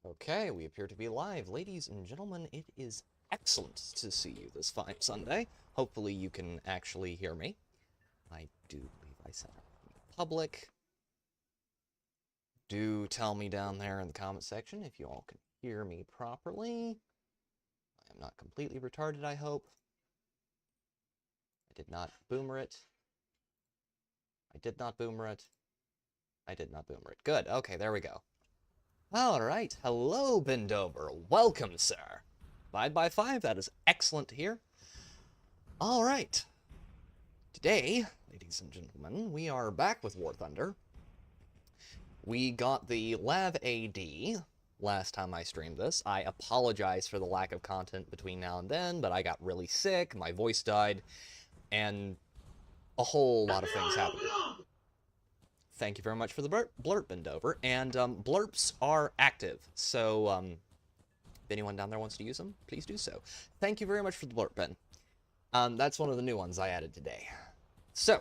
Okay, we appear to be live. Ladies and gentlemen, it is excellent to see you this fine Sunday. Hopefully you can actually hear me. I do believe I set up public. Do tell me down there in the comment section if you all can hear me properly. I am not completely retarded, I hope. I did not boomer it. I did not boomer it. I did not boomer it. Good. Okay, there we go. Alright, hello, Bendover. Welcome, sir. 5x5, that is excellent to hear. Alright. Today, ladies and gentlemen, we are back with Warthunder. We got the Lav AD last time I streamed this. I apologize for the lack of content between now and then, but I got really sick, my voice died, and a whole lot of things happened. Thank you very much for the blurp, Bendover. And blurps are active, so if anyone down there wants to use them, please do so. Thank you very much for the blurp, Ben. That's one of the new ones I added today. So,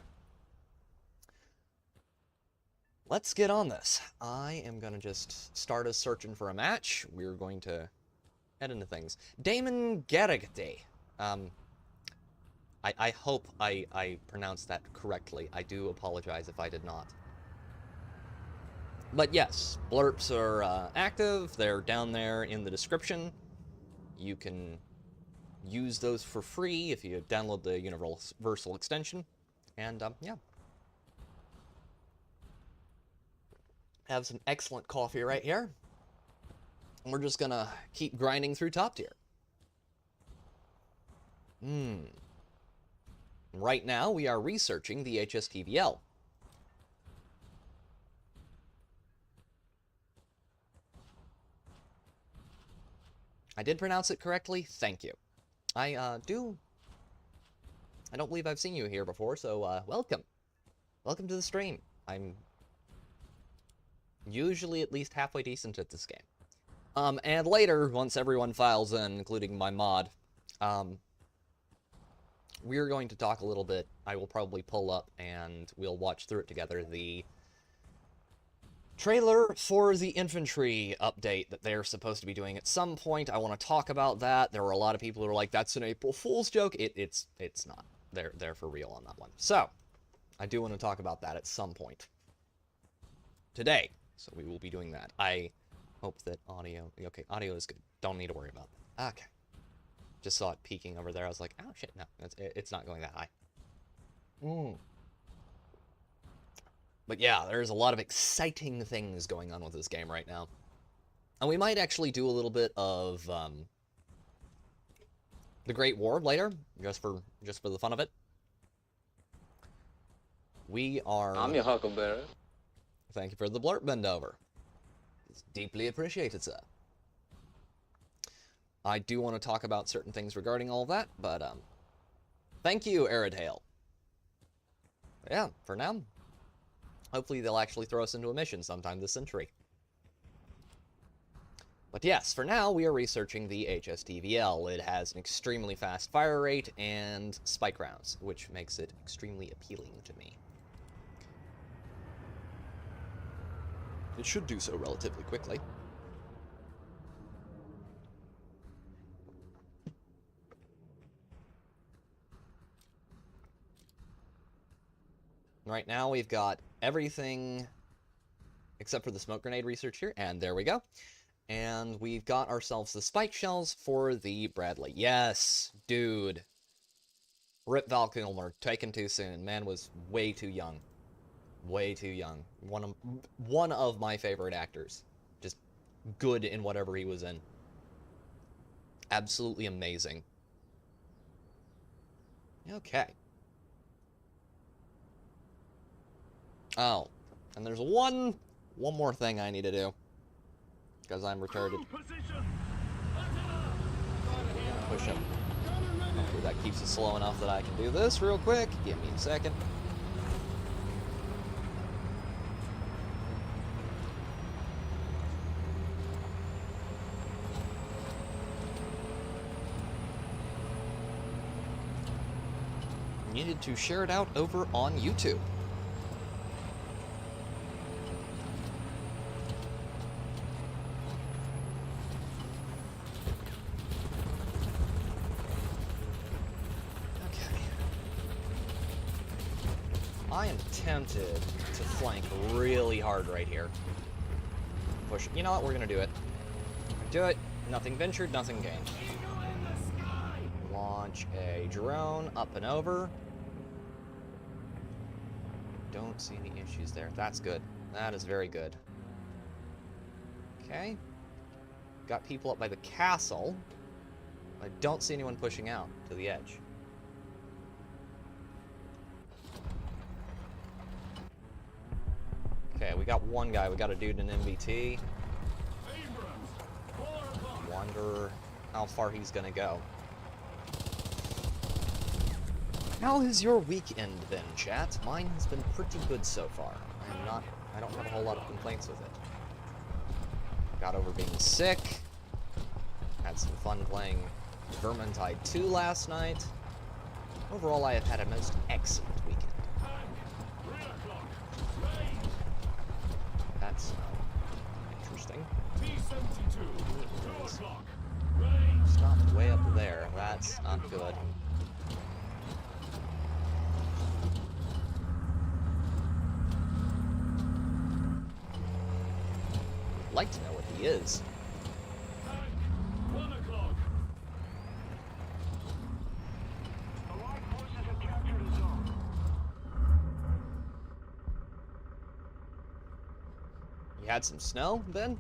let's get on this. I am going to just start us searching for a match. We're going to head into things. Damon Garagate. I hope I pronounced that correctly. I do apologize if I did not. But yes, blurps are active. They're down there in the description. You can use those for free if you download the Universal extension. And, yeah. Have some excellent coffee right here. And we're just gonna keep grinding through top tier. Right now, we are researching the HSTVL. I did pronounce it correctly. Thank you. I don't believe I've seen you here before, so welcome. Welcome to the stream. I'm usually at least halfway decent at this game. And later, once everyone files in, including my mod, we're going to talk a little bit. I will probably pull up and we'll watch through it together. The trailer for the infantry update that they're supposed to be doing at some point. I want to talk about that. There were a lot of people who were like, that's an April Fool's joke. It's not. They're for real on that one. So, I do want to talk about that at some point today. So we will be doing that. I hope that audio... Okay, audio is good. Don't need to worry about that. Okay. Just saw it peeking over there. I was like, oh shit, no. It's not going that high. But yeah, there's a lot of exciting things going on with this game right now. And we might actually do a little bit of the Great War later, just for the fun of it. We are... I'm your huckleberry. Thank you for the blurp, Bendover. It's deeply appreciated, sir. I do want to talk about certain things regarding all of that, but thank you, Aridhale. Yeah, for now. Hopefully they'll actually throw us into a mission sometime this century. But yes, for now, we are researching the HSTVL. It has an extremely fast fire rate and spike rounds, which makes it extremely appealing to me. It should do so relatively quickly. Right now, we've got everything except for the smoke grenade research here, and there we go. And we've got ourselves the spike shells for the Bradley. Yes, dude. Rip Val Kilmer, taken too soon. Man was way too young. Way too young. One of my favorite actors. Just good in whatever he was in. Absolutely amazing. Okay. Oh, and there's one more thing I need to do. Because I'm retarded. Push up. Hopefully that keeps it slow enough that I can do this real quick. Give me a second. Needed to share it out over on YouTube. I am tempted to flank really hard right here. Push. You know what? We're gonna do it. Do it. Nothing ventured, nothing gained. Launch a drone up and over. Don't see any issues there. That's good. That is very good. Okay. Got people up by the castle. I don't see anyone pushing out to the edge. Okay, we got one guy. We got a dude in MBT. Wonder how far he's gonna go. How has your weekend been, chat? Mine has been pretty good so far. I don't have a whole lot of complaints with it. Got over being sick. Had some fun playing Vermintide 2 last night. Overall, I have had a most excellent weekend. That's interesting. Stopped way up there. That's not good. I'd like to know what he is. You had some snow, Ben?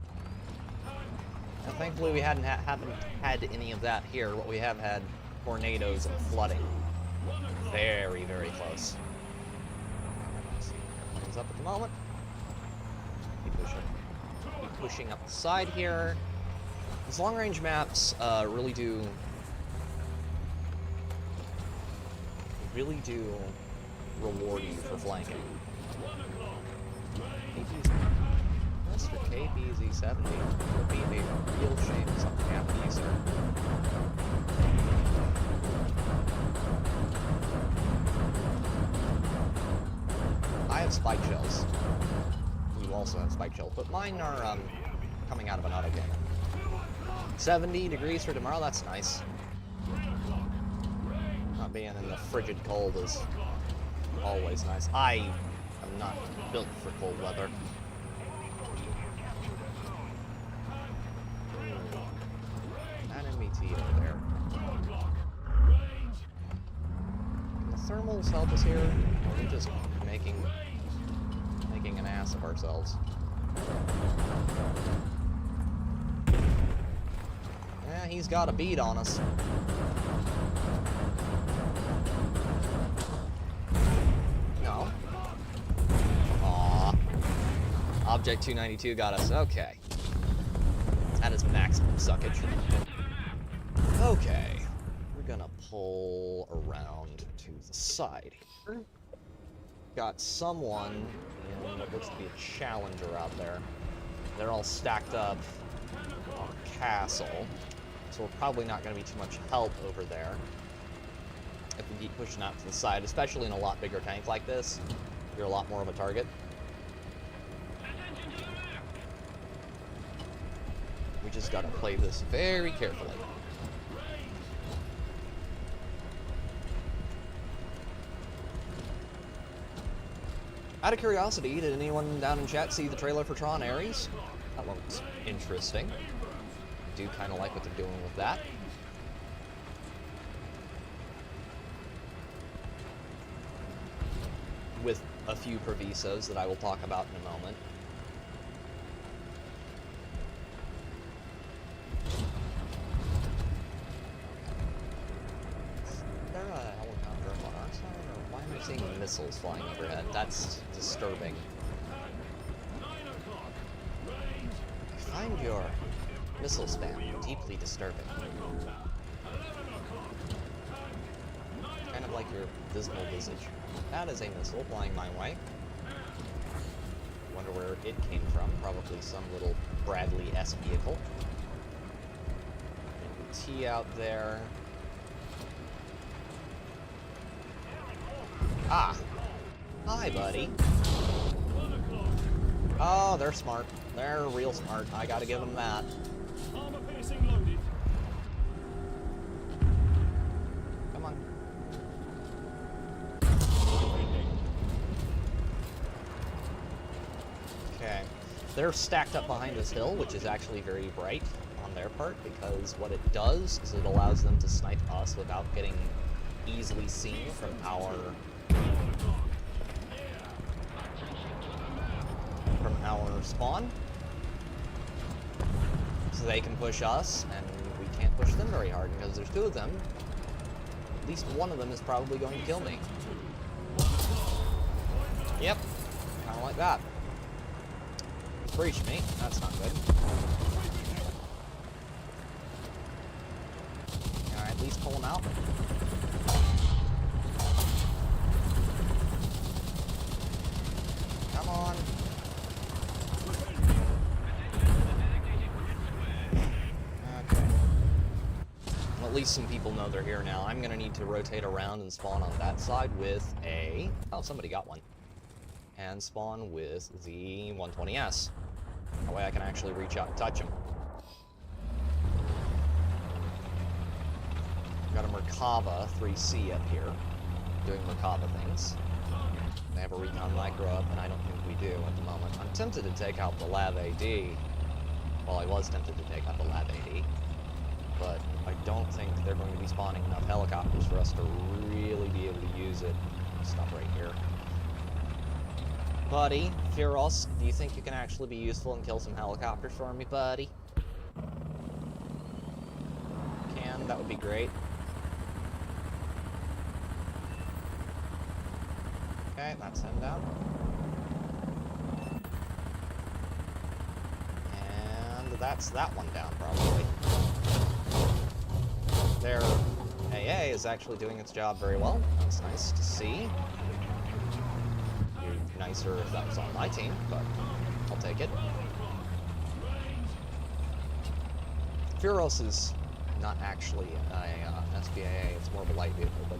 Now, thankfully, we haven't had any of that here. What we have had, tornadoes and flooding. Very, very close. Things up at the moment. Keep pushing up the side here. These long-range maps really do reward you for flanking. Mr. KPZ70 would be a real shame if something happened to you, sir. I have spike shells. You also have spike shells, but mine are coming out of an autocannon. 70 degrees for tomorrow, that's nice. Not being in the frigid cold is always nice. I am not built for cold weather. Over there. Can the thermals help us here? Or are we just making an ass of ourselves? Yeah, he's got a bead on us. No. Aww. Object 292 got us. Okay. That is maximum suckage. Okay, we're gonna pull around to the side here. Got someone in what looks to be a challenger out there. They're all stacked up on a castle, so we're probably not gonna be too much help over there if we keep pushing out to the side, especially in a lot bigger tank like this. You're a lot more of a target. We just gotta play this very carefully. Out of curiosity, did anyone down in chat see the trailer for Tron Ares? That looks interesting. I do kind of like what they're doing with that. With a few provisos that I will talk about in a moment. Is there a helicopter up on our side, or why am I seeing missiles flying overhead? That's disturbing. I find your missile spam deeply disturbing. Kind of like your dismal visage. That is a missile flying my way. Wonder where it came from. Probably some little Bradley-esque vehicle. T out there. Ah! Hi, buddy. Oh, they're smart. They're real smart. I gotta give them that. Come on. They're stacked up behind this hill, which is actually very bright on their part, because what it does is it allows them to snipe us without getting easily seen from our spawn. So they can push us, and we can't push them very hard, because there's two of them. At least one of them is probably going to kill me. Yep, kind of like that. Breach me, that's not good. Can I at least pull him out? Come on. Okay. Well, at least some people know they're here now. I'm gonna need to rotate around and spawn on that side with a... Oh, somebody got one. And spawn with the 120S. That way I can actually reach out and touch him. Got a Merkava 3C up here, doing Merkava things. They have a Recon Micro up, and I don't think we do at the moment. I'm tempted to take out the Lav AD. Well, I was tempted to take out the Lav AD. But I don't think they're going to be spawning enough helicopters for us to really be able to use it. Stop right here. Buddy, Furos, do you think you can actually be useful and kill some helicopters for me, buddy? Can, that would be great. Okay, that's him down. And that's that one down, probably. Their AA is actually doing its job very well. That's nice to see. Nicer if that was on my team, but I'll take it. Furos is not actually an SBAA, it's more of a light vehicle, but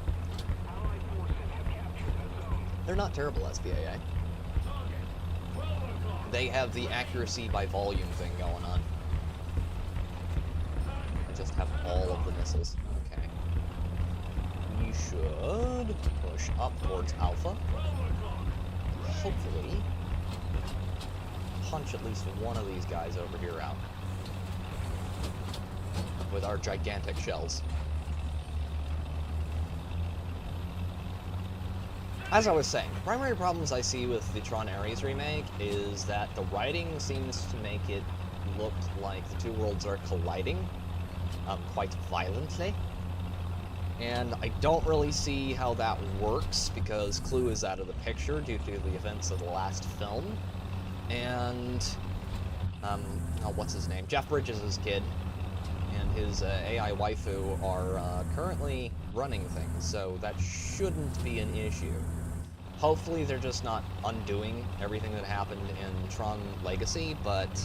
they're not terrible SBAA. They have the accuracy by volume thing going on. They just have all of the missiles. Okay. We should push up towards Alpha. Hopefully, punch at least one of these guys over here out with our gigantic shells. As I was saying, the primary problems I see with the Tron Ares remake is that the writing seems to make it look like the two worlds are colliding quite violently. And I don't really see how that works, because Clue is out of the picture due to the events of the last film. And, what's his name? Jeff Bridges' kid and his AI waifu are currently running things, so that shouldn't be an issue. Hopefully they're just not undoing everything that happened in Tron Legacy, but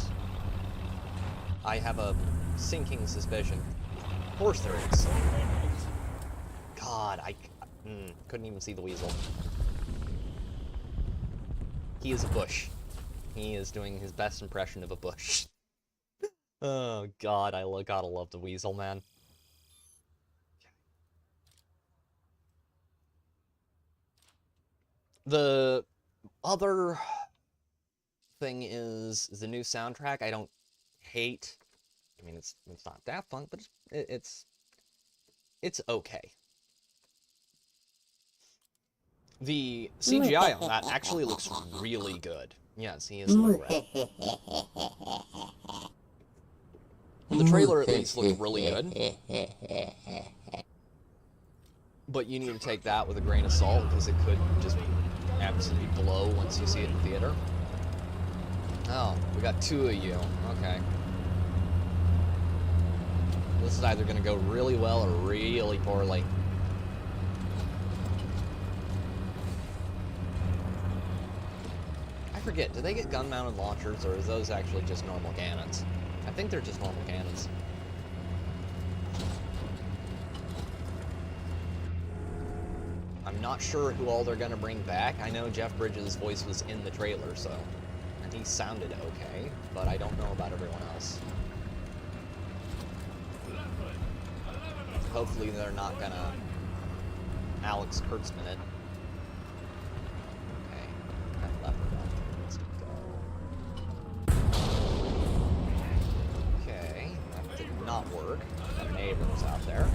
I have a sinking suspicion. Of course there is. God, I couldn't even see the weasel. He is a bush. He is doing his best impression of a bush. Oh God, gotta love the weasel, man. The other thing is the new soundtrack. I don't hate. I mean, it's not Daft Punk, but it's okay. The CGI on that actually looks really good. Yes, he is a little red. The trailer at least looked really good. But you need to take that with a grain of salt, because it could just absolutely blow once you see it in theater. Oh, we got two of you. Okay. This is either going to go really well or really poorly. I forget, do they get gun-mounted launchers, or is those actually just normal cannons? I think they're just normal cannons. I'm not sure who all they're going to bring back. I know Jeff Bridges' voice was in the trailer, so... and he sounded okay, but I don't know about everyone else. Hopefully they're not gonna Alex Kurtzman it. Okay, that leopard up. Let's go. Shenanigans out there.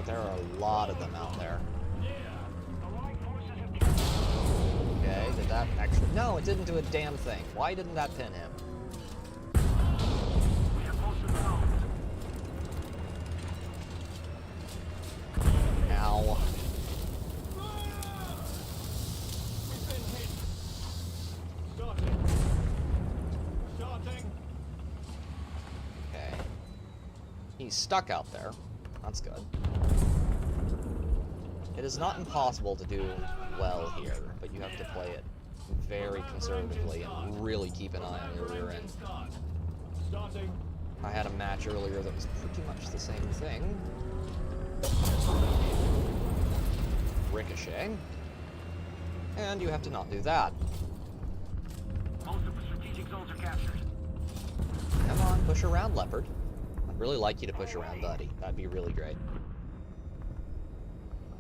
There are a lot of them out there. Okay, did that actually... No, it didn't do a damn thing. Why didn't that pin him? Ow. Okay. He's stuck out there. That's good. It is not impossible to do well here, but you have to play it very conservatively and really keep an eye on your rear end. I had a match earlier that was pretty much the same thing. Ricochet. And you have to not do that. Most of the strategic zones are captured. Come on, push around, Leopard. I'd really like you to push around, buddy. That'd be really great.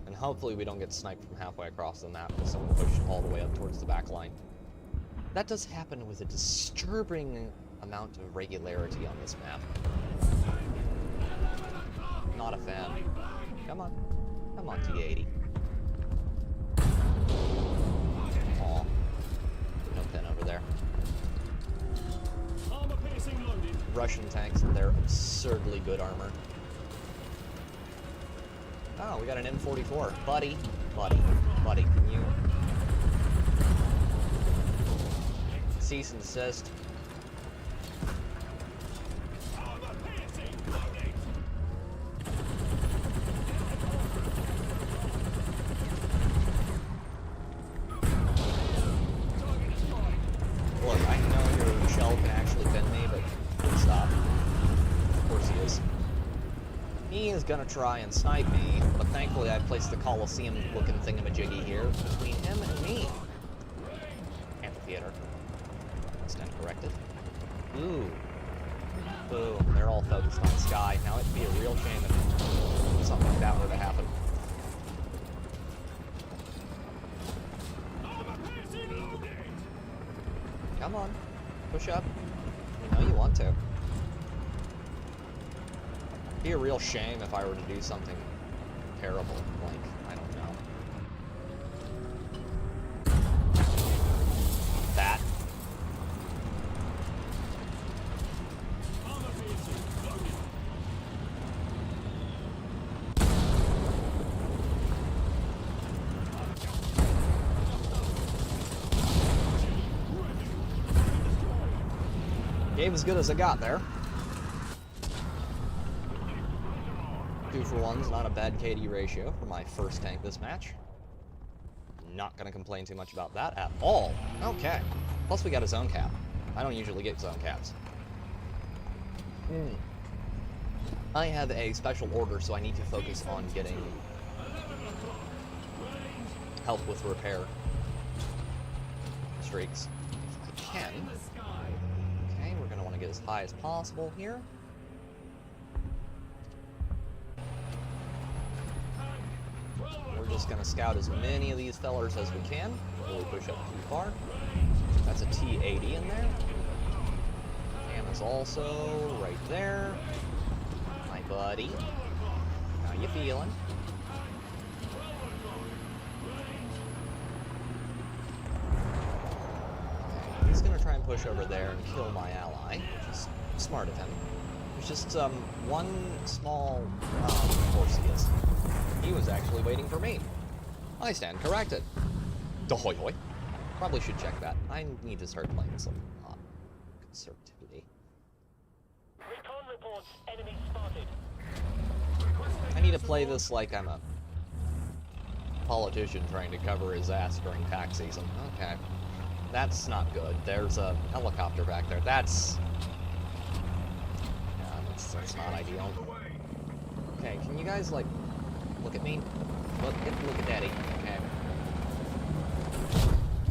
And hopefully we don't get sniped from halfway across the map with someone pushed all the way up towards the back line. That does happen with a disturbing amount of regularity on this map. Not a fan. Come on. Come on, T-80. Aw. No pin over there. Russian tanks and their absurdly good armor. Oh, we got an M44. Buddy, can you cease and desist? Look, I know your shell can actually pin me, but stop. Of course he is. He is gonna try and snipe me, but thankfully I placed the Coliseum-looking thingamajiggy here between him and me. Amphitheater. Stand corrected. Ooh. Boom. They're all focused on Sky. Now it'd be a real shame if something like that were to happen. Come on. Push up. You know you want to. It'd be a real shame if I were to do something terrible, like, I don't know. That. Gave as good as I got there. 2 for 1's not a bad KD ratio for my first tank this match. Not gonna complain too much about that at all. Okay. Plus we got a zone cap. I don't usually get zone caps. I have a special order, so I need to focus on getting help with repair streaks if I can. Okay, we're gonna want to get as high as possible here. We're just going to scout as many of these fellers as we can before we push up too far. That's a T-80 in there. And there's also right there. My buddy. How you feeling? Okay, he's going to try and push over there and kill my ally, which is smart of him. There's just one small... of course he is. He was actually waiting for me. I stand corrected. Dohoy hoy. Probably should check that. I need to start playing some conservativity. Recon reports enemy spotted. I need to play this like I'm a politician trying to cover his ass during tax season. Okay. That's not good. There's a helicopter back there. That's not ideal. Okay, can you guys, like, look at me? Look at Daddy. Okay.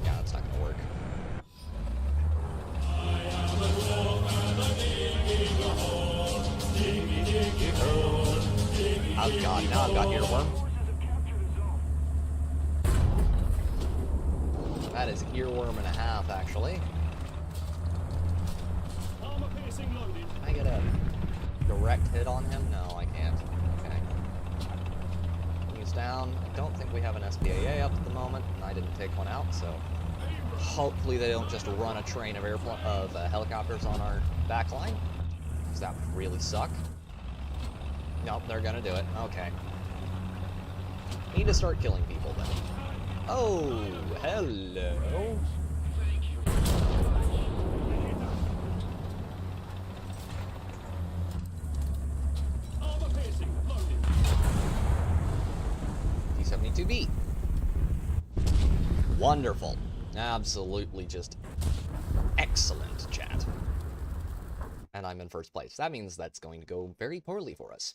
Yeah, that's not gonna work. Oh god, now I've got earworm. That is earworm and a half, actually. direct hit on him? No, I can't. Okay. He's down. I don't think we have an SPAA up at the moment, and I didn't take one out, so hopefully they don't just run a train of helicopters on our back line, because that would really suck. Nope, they're gonna do it. Okay. Need to start killing people then. Oh, hello. T-72B. Wonderful. Absolutely just excellent, chat. And I'm in first place. That means that's going to go very poorly for us.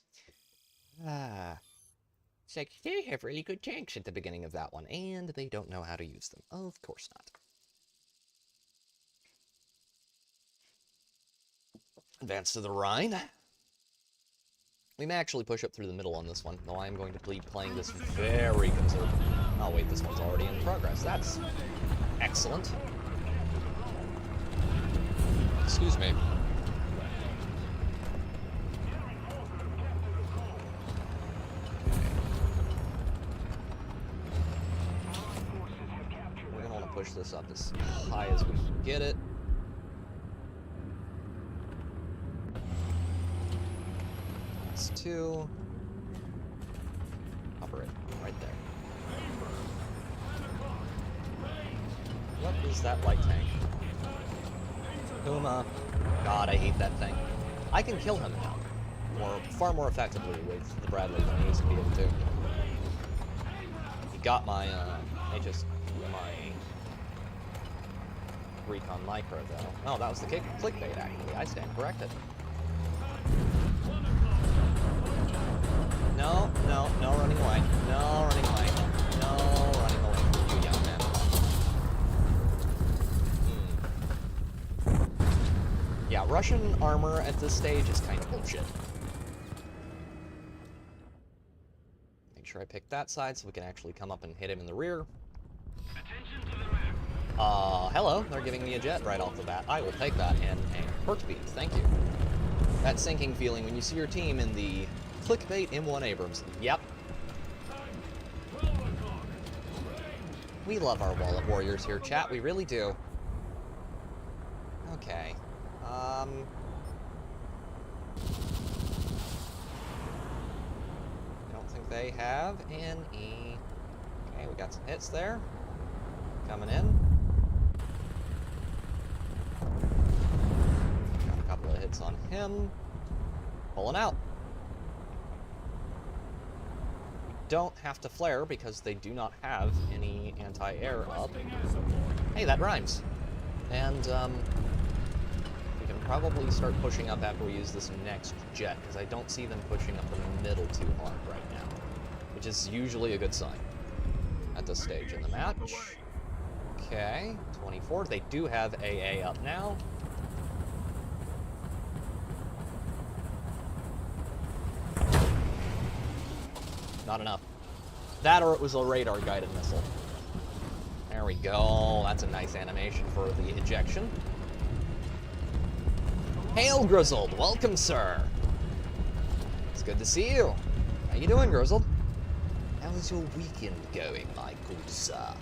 It's like, they have really good tanks at the beginning of that one, and they don't know how to use them. Of course not. Advance to the Rhine. We may actually push up through the middle on this one, though I am going to be playing this very conservative. Oh wait, this one's already in progress. That's excellent. Excuse me. We're going to want to push this up as high as we can get it. That's 2. Cover it right there. What is that light tank? Puma. God, I hate that thing. I can kill him now. Far more effectively with the Bradley than I used to be able to. He got my, my recon micro, though. Oh, that was the clickbait, actually. I stand corrected. No, no, no running away. No running away. No running away from you, young man. Yeah, Russian armor at this stage is kind of bullshit. Make sure I pick that side so we can actually come up and hit him in the rear. Attention to the map. Hello. They're giving me a jet right off the bat. I will take that and a heartbeat. Thank you. That sinking feeling when you see your team in the clickbait M1 Abrams. Yep. We love our Wall of Warriors here, chat. We really do. Okay. I don't think they have any. Okay, we got some hits there. Coming in. Got a couple of hits on him. Pulling out. Don't have to flare because they do not have any anti-air up. Hey, that rhymes. And we can probably start pushing up after we use this next jet, because I don't see them pushing up the middle too hard right now, which is usually a good sign at this stage in the match. Okay, 24. They do have AA up now. Not enough. That or it was a radar-guided missile. There we go. That's a nice animation for the ejection. Hail, Grizzled. Welcome, sir. It's good to see you. How you doing, Grizzled? How's your weekend going, my good sir?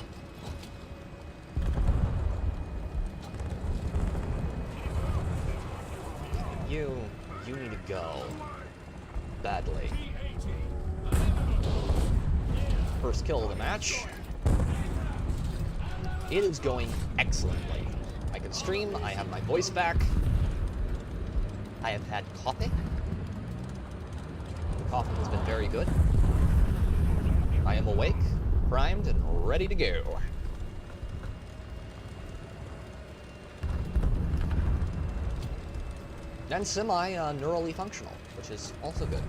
You need to go. Badly. First kill of the match. It is going excellently. I can stream, I have my voice back. I have had coffee. The coffee has been very good. I am awake, primed, and ready to go. And semi-neurally functional, which is also good.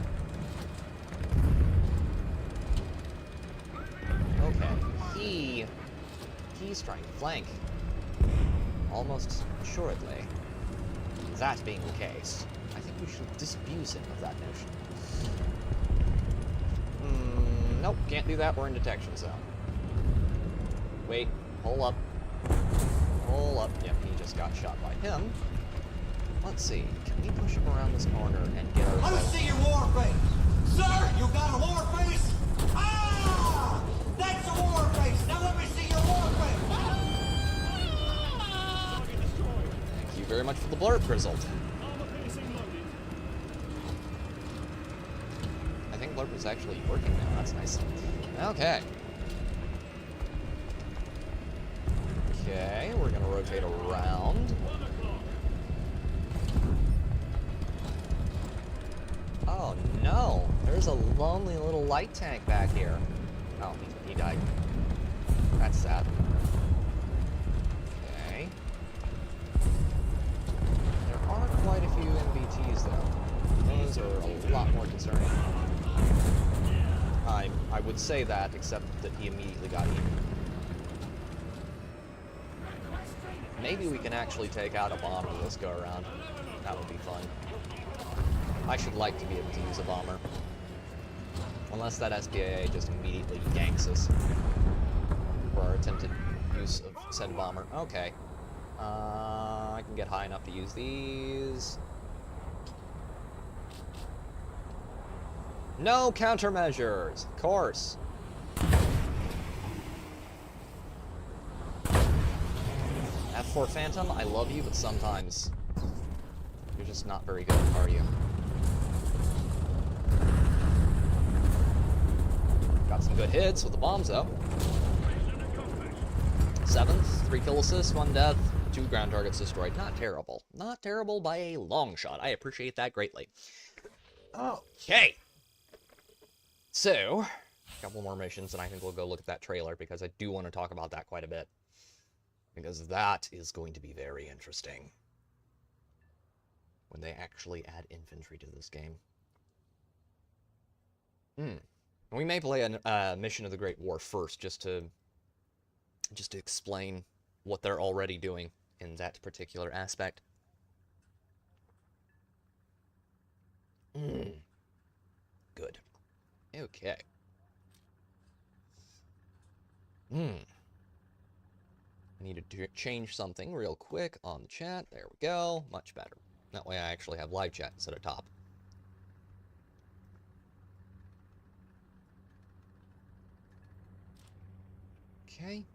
Okay, he's trying to flank. Almost assuredly. That being the case, I think we should disabuse him of that notion. Nope, can't do that, we're in detection zone. Wait, hold up. Hold up. Yep, he just got shot by him. Let's see. Can we push him around this corner and get Let me ourselves... see your war face! Sir, you got a war face? Ah! That's a war face! Now let me see your war face! Thank you very much for the blurb, Grizzled. I think blurb is actually working now. That's nice. Okay. Okay, we're gonna rotate around. Oh no, there's a lonely little light tank back here. Oh, he died. That's sad. Okay. There are quite a few MBTs though. Those are a lot more concerning. I would say that, except that he immediately got eaten. Maybe we can actually take out a bomber this go around. That would be fun. I should like to be able to use a bomber. Unless that SPAA just immediately ganks us for our attempted use of said bomber. Okay. I can get high enough to use these. No countermeasures! Of course. F4 Phantom, I love you, but sometimes you're just not very good, are you? Got some good hits with the bombs, though. 7th, 3 kill assists, 1 death, 2 ground targets destroyed. Not terrible. Not terrible by a long shot. I appreciate that greatly. Okay. So, a couple more missions, and I think we'll go look at that trailer, because I do want to talk about that quite a bit. Because that is going to be very interesting. When they actually add infantry to this game. We may play a mission of the Great War first, just to explain what they're already doing in that particular aspect. Good. Okay. I need to change something real quick on the chat. There we go. Much better. That way I actually have live chat instead of top. Okay.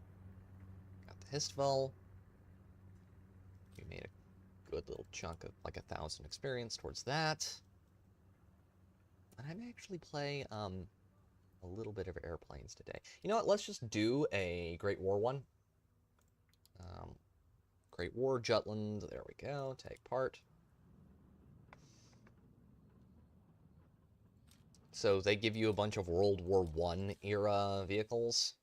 Got the Histval. We made a good little chunk of like 1,000 experience towards that. And I may actually play a little bit of airplanes today. You know what? Let's just do a Great War one. Great War, Jutland. There we go. Take part. So they give you a bunch of World War I era vehicles.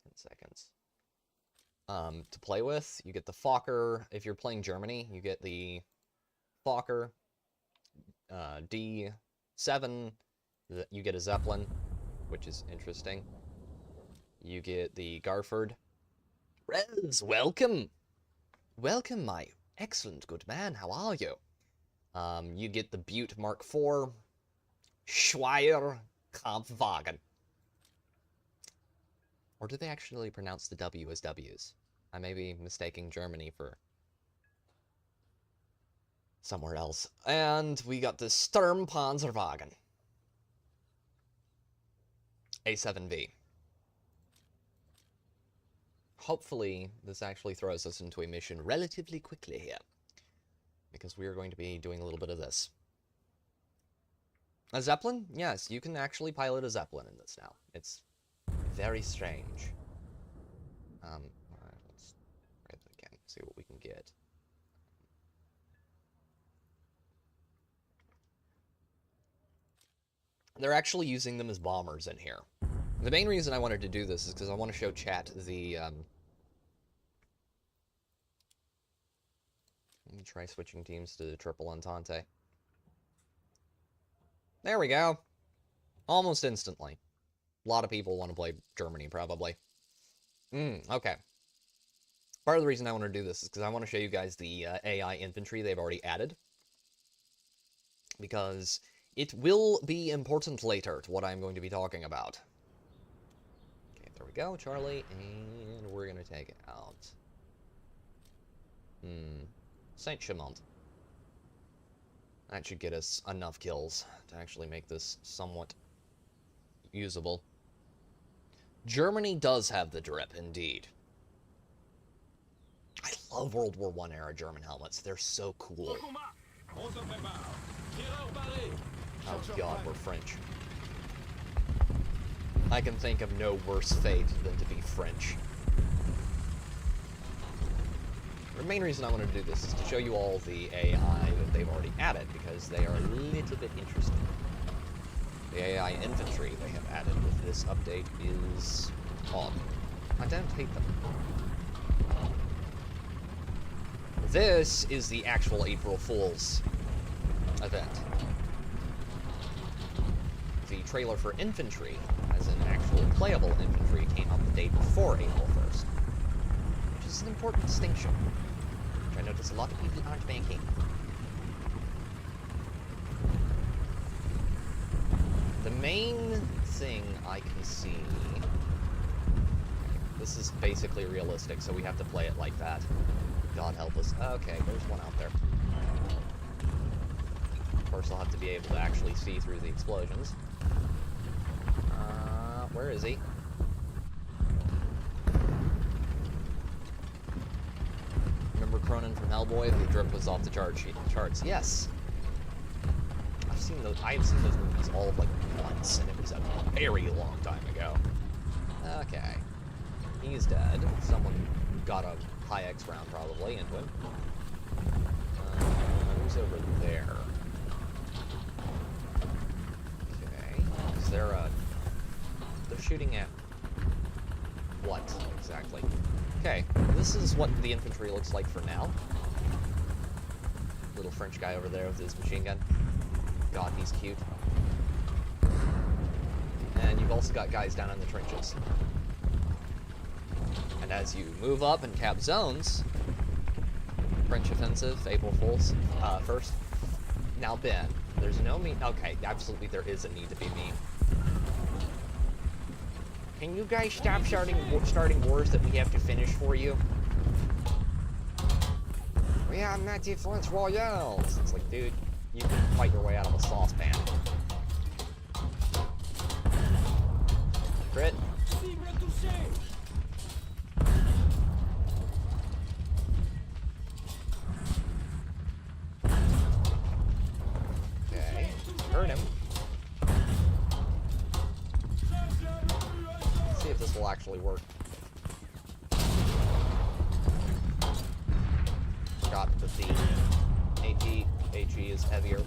10 seconds. To play with, you get the Fokker. If you're playing Germany, you get the Fokker D7. You get a Zeppelin, which is interesting. You get the Garford. Rez, welcome! Welcome, my excellent good man. How are you? You get the Butte Mark IV. Schweier Kampfwagen. Or do they actually pronounce the W as W's? I may be mistaking Germany for somewhere else. And we got the Sturmpanzerwagen. A7V. Hopefully, this actually throws us into a mission relatively quickly here. Because we are going to be doing a little bit of this. A Zeppelin? Yes, you can actually pilot a Zeppelin in this now. It's very strange. Alright, let's try it again, see what we can get. They're actually using them as bombers in here. The main reason I wanted to do this is because I want to show chat the, let me try switching teams to the Triple Entente. There we go. Almost instantly. A lot of people want to play Germany, probably. Okay. Part of the reason I want to do this is because I want to show you guys the AI infantry they've already added. Because it will be important later to what I'm going to be talking about. Okay, there we go, Charlie, and we're going to take it out. Saint-Chamond. That should get us enough kills to actually make this somewhat usable. Germany does have the drip, indeed. I love World War I era German helmets. They're so cool. Oh god, we're French. I can think of no worse fate than to be French. The main reason I wanted to do this is to show you all the AI that they've already added, because they are a little bit interesting. The AI infantry they have added with this update is odd. I don't hate them. This is the actual April Fool's event. The trailer for infantry, as in actual playable infantry, came out the day before April 1st. Which is an important distinction, which I notice a lot of people aren't making. The main thing I can see... This is basically realistic, so we have to play it like that. God help us. Okay, there's one out there. Of course, I'll have to be able to actually see through the explosions. Where is he? Remember Cronin from Hellboy? The drip was off the charts. Yes! I've seen those movies all of like once, and it was a very long time ago. Okay. He's dead. Someone got a high X round probably into him. Who's over there? Okay. Is there a... They're shooting at... what, exactly? Okay, this is what the infantry looks like for now. Little French guy over there with his machine gun. God, he's cute. And you've also got guys down in the trenches. And as you move up and cap zones, French offensive, April Fool's, first. Now, Ben, there's no okay, absolutely there is a need to be mean. Can you guys stop starting wars that we have to finish for you? We are not defense royales. It's like, dude, you can fight your way out of a saucepan. Crit. Okay, hurt him. See if this will actually work. Forgot that the HE is heavier.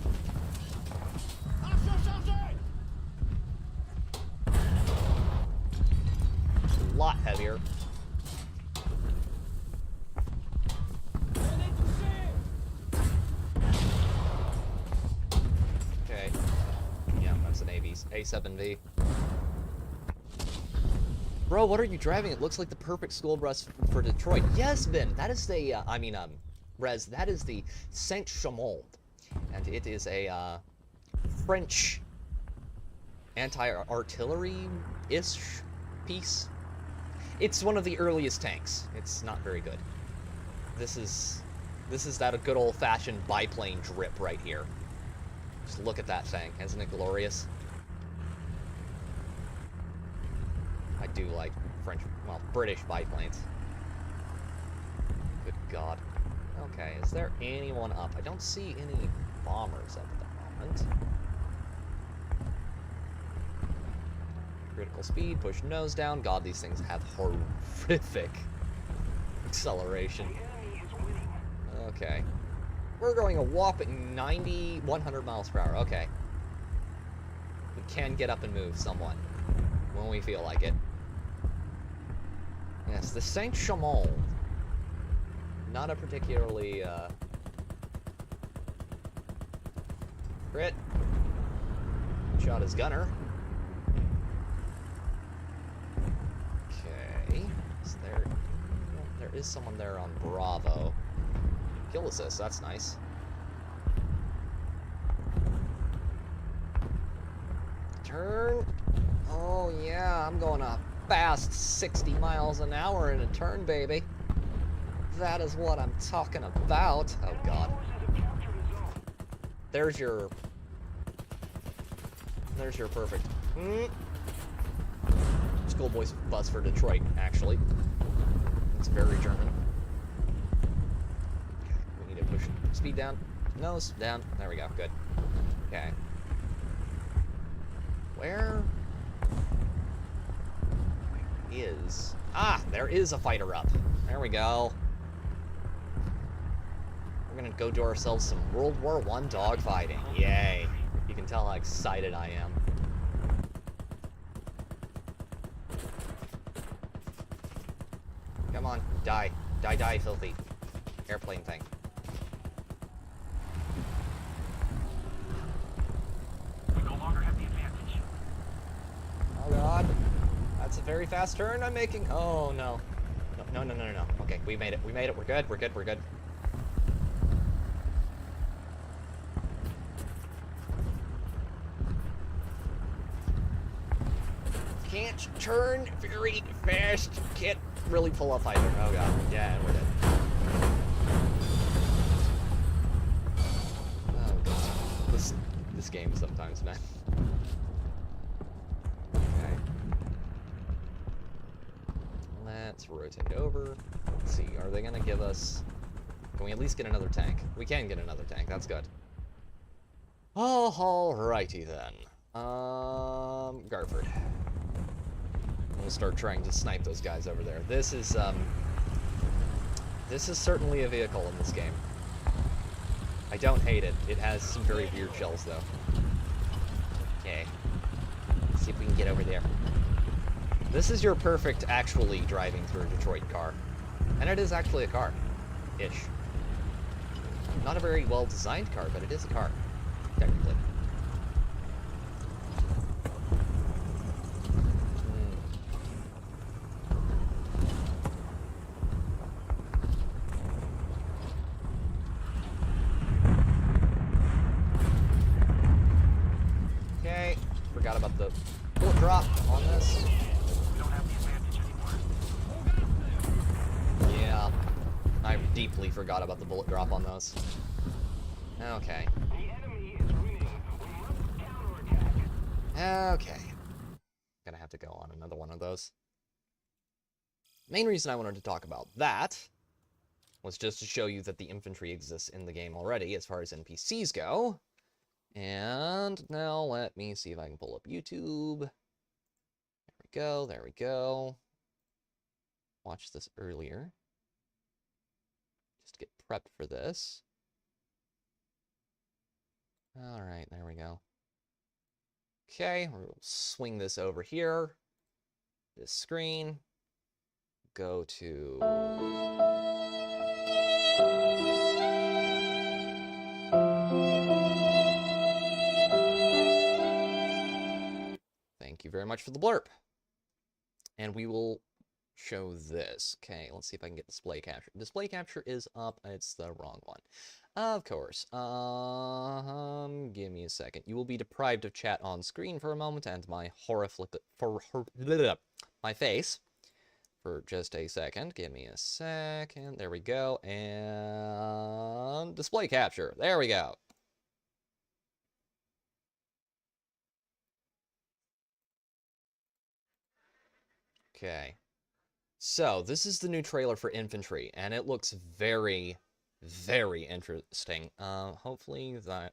A lot heavier. Okay. Yeah, that's an A7V. Bro, what are you driving? It looks like the perfect school bus for Detroit. Yes, Ben, that is the, Rez, that is the Saint-Chamond. And it is a, French anti-artillery-ish piece. It's one of the earliest tanks. It's not very good. This is that good old-fashioned biplane drip right here. Just look at that thing. Isn't it glorious? I do like British biplanes. Good God. Okay, is there anyone up? I don't see any bombers up at the moment. Critical speed, push nose down. God, these things have horrific acceleration. Okay. We're going a whopping 100 miles per hour. Okay. We can get up and move somewhat when we feel like it. Yes, the Saint-Chamond. Not a particularly, crit. Shot his gunner. Okay. Is there... There is someone there on Bravo. Kill assist, that's nice. Turn. Oh, yeah, I'm going a fast 60 miles an hour in a turn, baby. That is what I'm talking about. Oh god. There's your perfect schoolboy bus for Detroit, actually. It's very German. Okay, we need to push speed down. Nose down. There we go. Good. Okay. Where is... Ah! There is a fighter up. There we go. We're gonna go do ourselves some World War I dogfighting. Yay. You can tell how excited I am. Come on. Die. Die, die, filthy. Airplane thing. We no longer have the advantage. Oh god. That's a very fast turn I'm making. Oh no. No, no, no, no, no. Okay, we made it. We made it. We're good. We're good. We're good. Can't turn very fast. Can't really pull up either. Oh god. Yeah, we're dead. Oh god. This game sometimes, man. Okay. Let's rotate over. Let's see. Are they gonna give us? Can we at least get another tank? We can get another tank. That's good. Oh, alrighty then. Garford. We'll start trying to snipe those guys over there. This is certainly a vehicle in this game. I don't hate it. It has some very weird shells, though. Okay. Let's see if we can get over there. This is your perfect, actually, driving through a Detroit car. And it is actually a car. Ish. Not a very well-designed car, but it is a car. Technically. Okay, forgot about the bullet drop on this. We don't have the advantage anymore. Yeah, I deeply forgot about the bullet drop on those. Okay. The enemy is winning. We must counterattack. Okay. Gonna have to go on another one of those. Main reason I wanted to talk about that was just to show you that the infantry exists in the game already as far as NPCs go. And now let me see if I can pull up YouTube. There we go, there we go. Watched this earlier. Just to get prepped for this. Alright, there we go. Okay, we'll swing this over here. This screen. Go to... Thank you very much for the blurb. And we will show this. Okay, let's see if I can get display capture. Display capture is up. It's the wrong one. Of course. Give me a second. You will be deprived of chat on screen for a moment and my my face for just a second. Give me a second. There we go. And display capture. There we go. Okay. So, this is the new trailer for Infantry, and it looks very, very interesting. Hopefully that...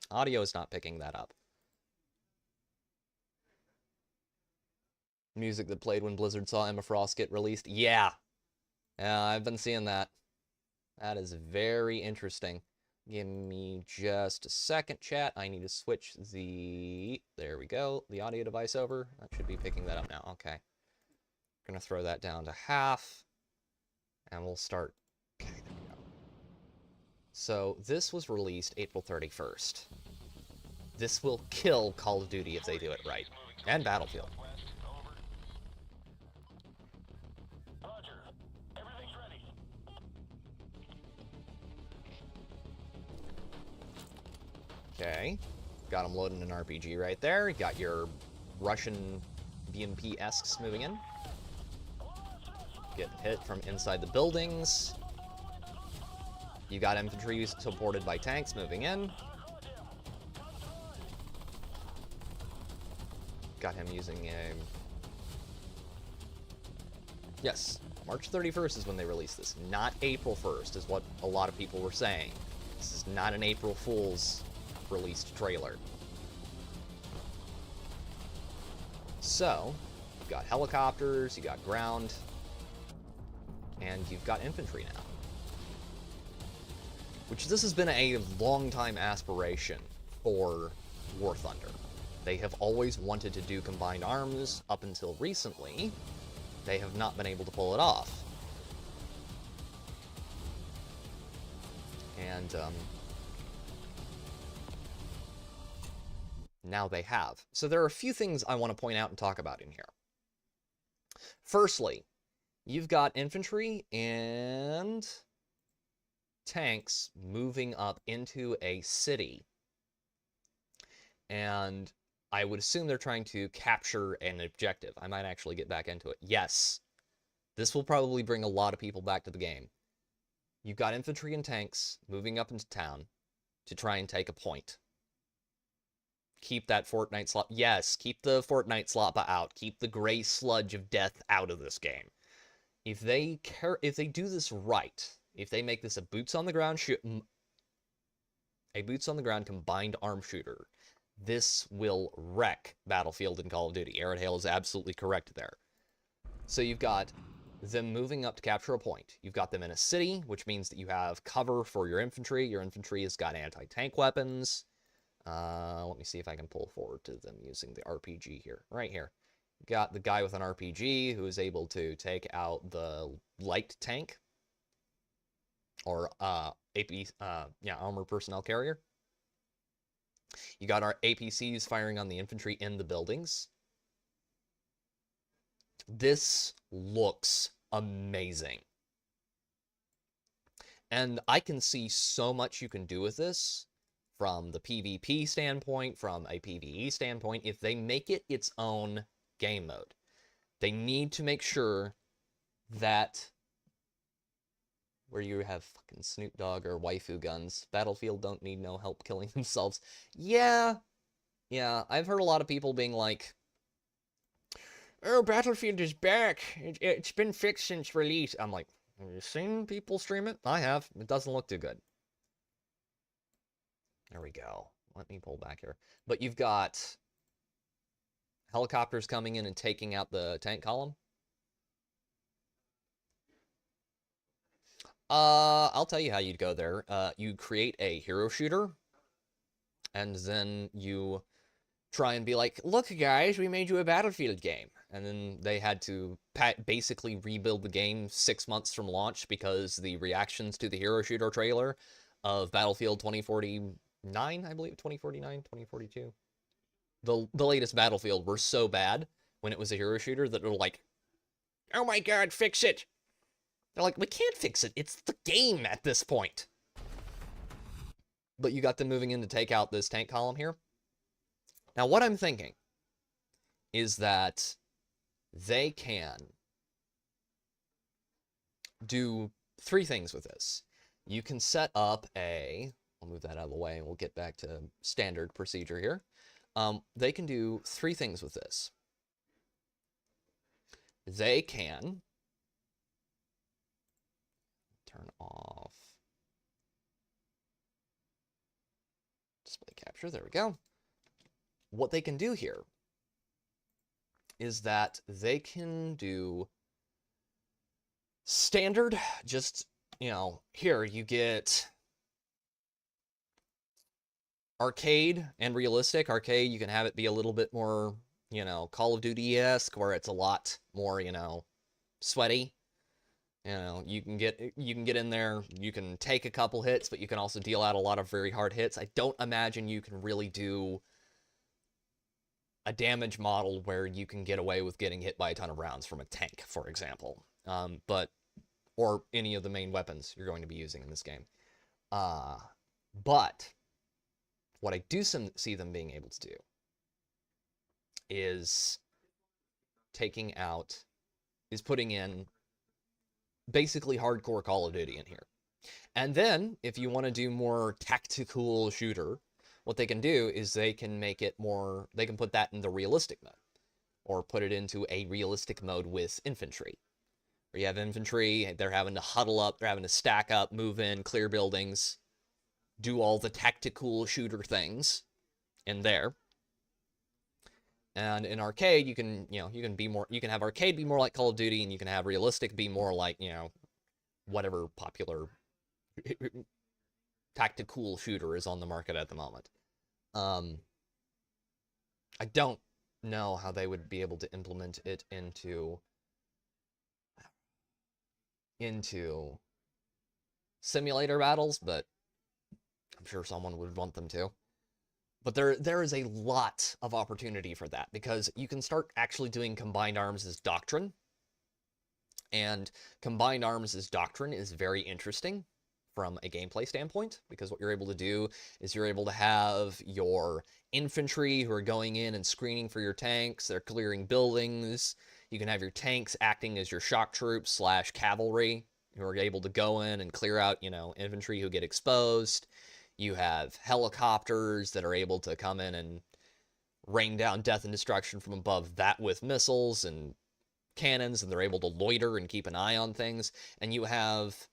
audio is not picking that up. Music that played when Blizzard saw Emma Frost get released? Yeah! Yeah, I've been seeing that. That is very interesting. Give me just a second, chat. I need to switch the... There we go. The audio device over. That should be picking that up now. Okay. Gonna throw that down to half, and we'll start. Okay, there we go. So this was released April 31st. This will kill Call of Duty if they do it right, and Battlefield. Roger. Everything's ready. Okay, got him loading an RPG right there. You got your Russian BMP-esques moving in. Get hit from inside the buildings. You got infantry supported by tanks moving in. Got him using a... Yes, March 31st is when they released this, not April 1st, is what a lot of people were saying. This is not an April Fool's released trailer. So, you've got helicopters, you got ground, and you've got infantry now. Which this has been a long-time aspiration for Warthunder. They have always wanted to do combined arms. Up until recently, they have not been able to pull it off. And now they have. So there are a few things I want to point out and talk about in here. Firstly, you've got infantry and tanks moving up into a city. And I would assume they're trying to capture an objective. I might actually get back into it. Yes, this will probably bring a lot of people back to the game. You've got infantry and tanks moving up into town to try and take a point. Keep that Fortnite slop. Yes, keep the Fortnite sloppa out. Keep the gray sludge of death out of this game. If they do this right, if they make this a boots on the ground combined arm shooter, this will wreck Battlefield and Call of Duty. Aaron Hale is absolutely correct there. So you've got them moving up to capture a point. You've got them in a city, which means that you have cover for your infantry. Your infantry has got anti-tank weapons. Let me see if I can pull forward to them using the RPG here. Right here. You've got the guy with an RPG who is able to take out the light tank. Or armored personnel carrier. You got our APCs firing on the infantry in the buildings. This looks amazing. And I can see so much you can do with this from the PvP standpoint, from a PvE standpoint, if they make it its own game mode. They need to make sure that where you have fucking Snoop Dogg or waifu guns. Battlefield don't need no help killing themselves. Yeah, I've heard a lot of people being like, oh, Battlefield is back. It's been fixed since release. I'm like, have you seen people stream it? I have. It doesn't look too good. There we go. Let me pull back here. But you've got helicopters coming in and taking out the tank column. I'll tell you how you'd go there. You create a hero shooter, and then you try and be like, look, guys, we made you a Battlefield game. And then they had to basically rebuild the game 6 months from launch because the reactions to the hero shooter trailer of Battlefield 2049, I believe, 2049, 2042. The latest Battlefield were so bad when it was a hero shooter that they're like, oh my god, fix it. They're like, we can't fix it. It's the game at this point. But you got them moving in to take out this tank column here. Now, what I'm thinking is that they can do 3 things with this. You can set up I'll move that out of the way and we'll get back to standard procedure here. They can do 3 things with this. They can turn off display capture. There we go. What they can do here is that they can do standard, just, here you get arcade and realistic. Arcade, you can have it be a little bit more, Call of Duty-esque, where it's a lot more, sweaty. You can get in there, you can take a couple hits, but you can also deal out a lot of very hard hits. I don't imagine you can really do a damage model where you can get away with getting hit by a ton of rounds from a tank, for example. Or any of the main weapons you're going to be using in this game. But what I do see them being able to do is putting in basically hardcore Call of Duty in here. And then, if you want to do more tactical shooter, what they can do is they can make it more, they can put that in the realistic mode, or put it into a realistic mode with infantry. Where you have infantry, they're having to huddle up, they're having to stack up, move in, clear buildings, do all the tactical shooter things in there. And in arcade, you can, you can be more, you can have arcade be more like Call of Duty, and you can have realistic be more like, whatever popular tactical shooter is on the market at the moment. I don't know how they would be able to implement it into simulator battles, but I'm sure someone would want them to. But there is a lot of opportunity for that, because you can start actually doing combined arms as doctrine. And combined arms as doctrine is very interesting from a gameplay standpoint, because what you're able to do is you're able to have your infantry who are going in and screening for your tanks, they're clearing buildings. You can have your tanks acting as your shock troops / cavalry, who are able to go in and clear out, infantry who get exposed. You have helicopters that are able to come in and rain down death and destruction from above that with missiles and cannons, and they're able to loiter and keep an eye on things. And you have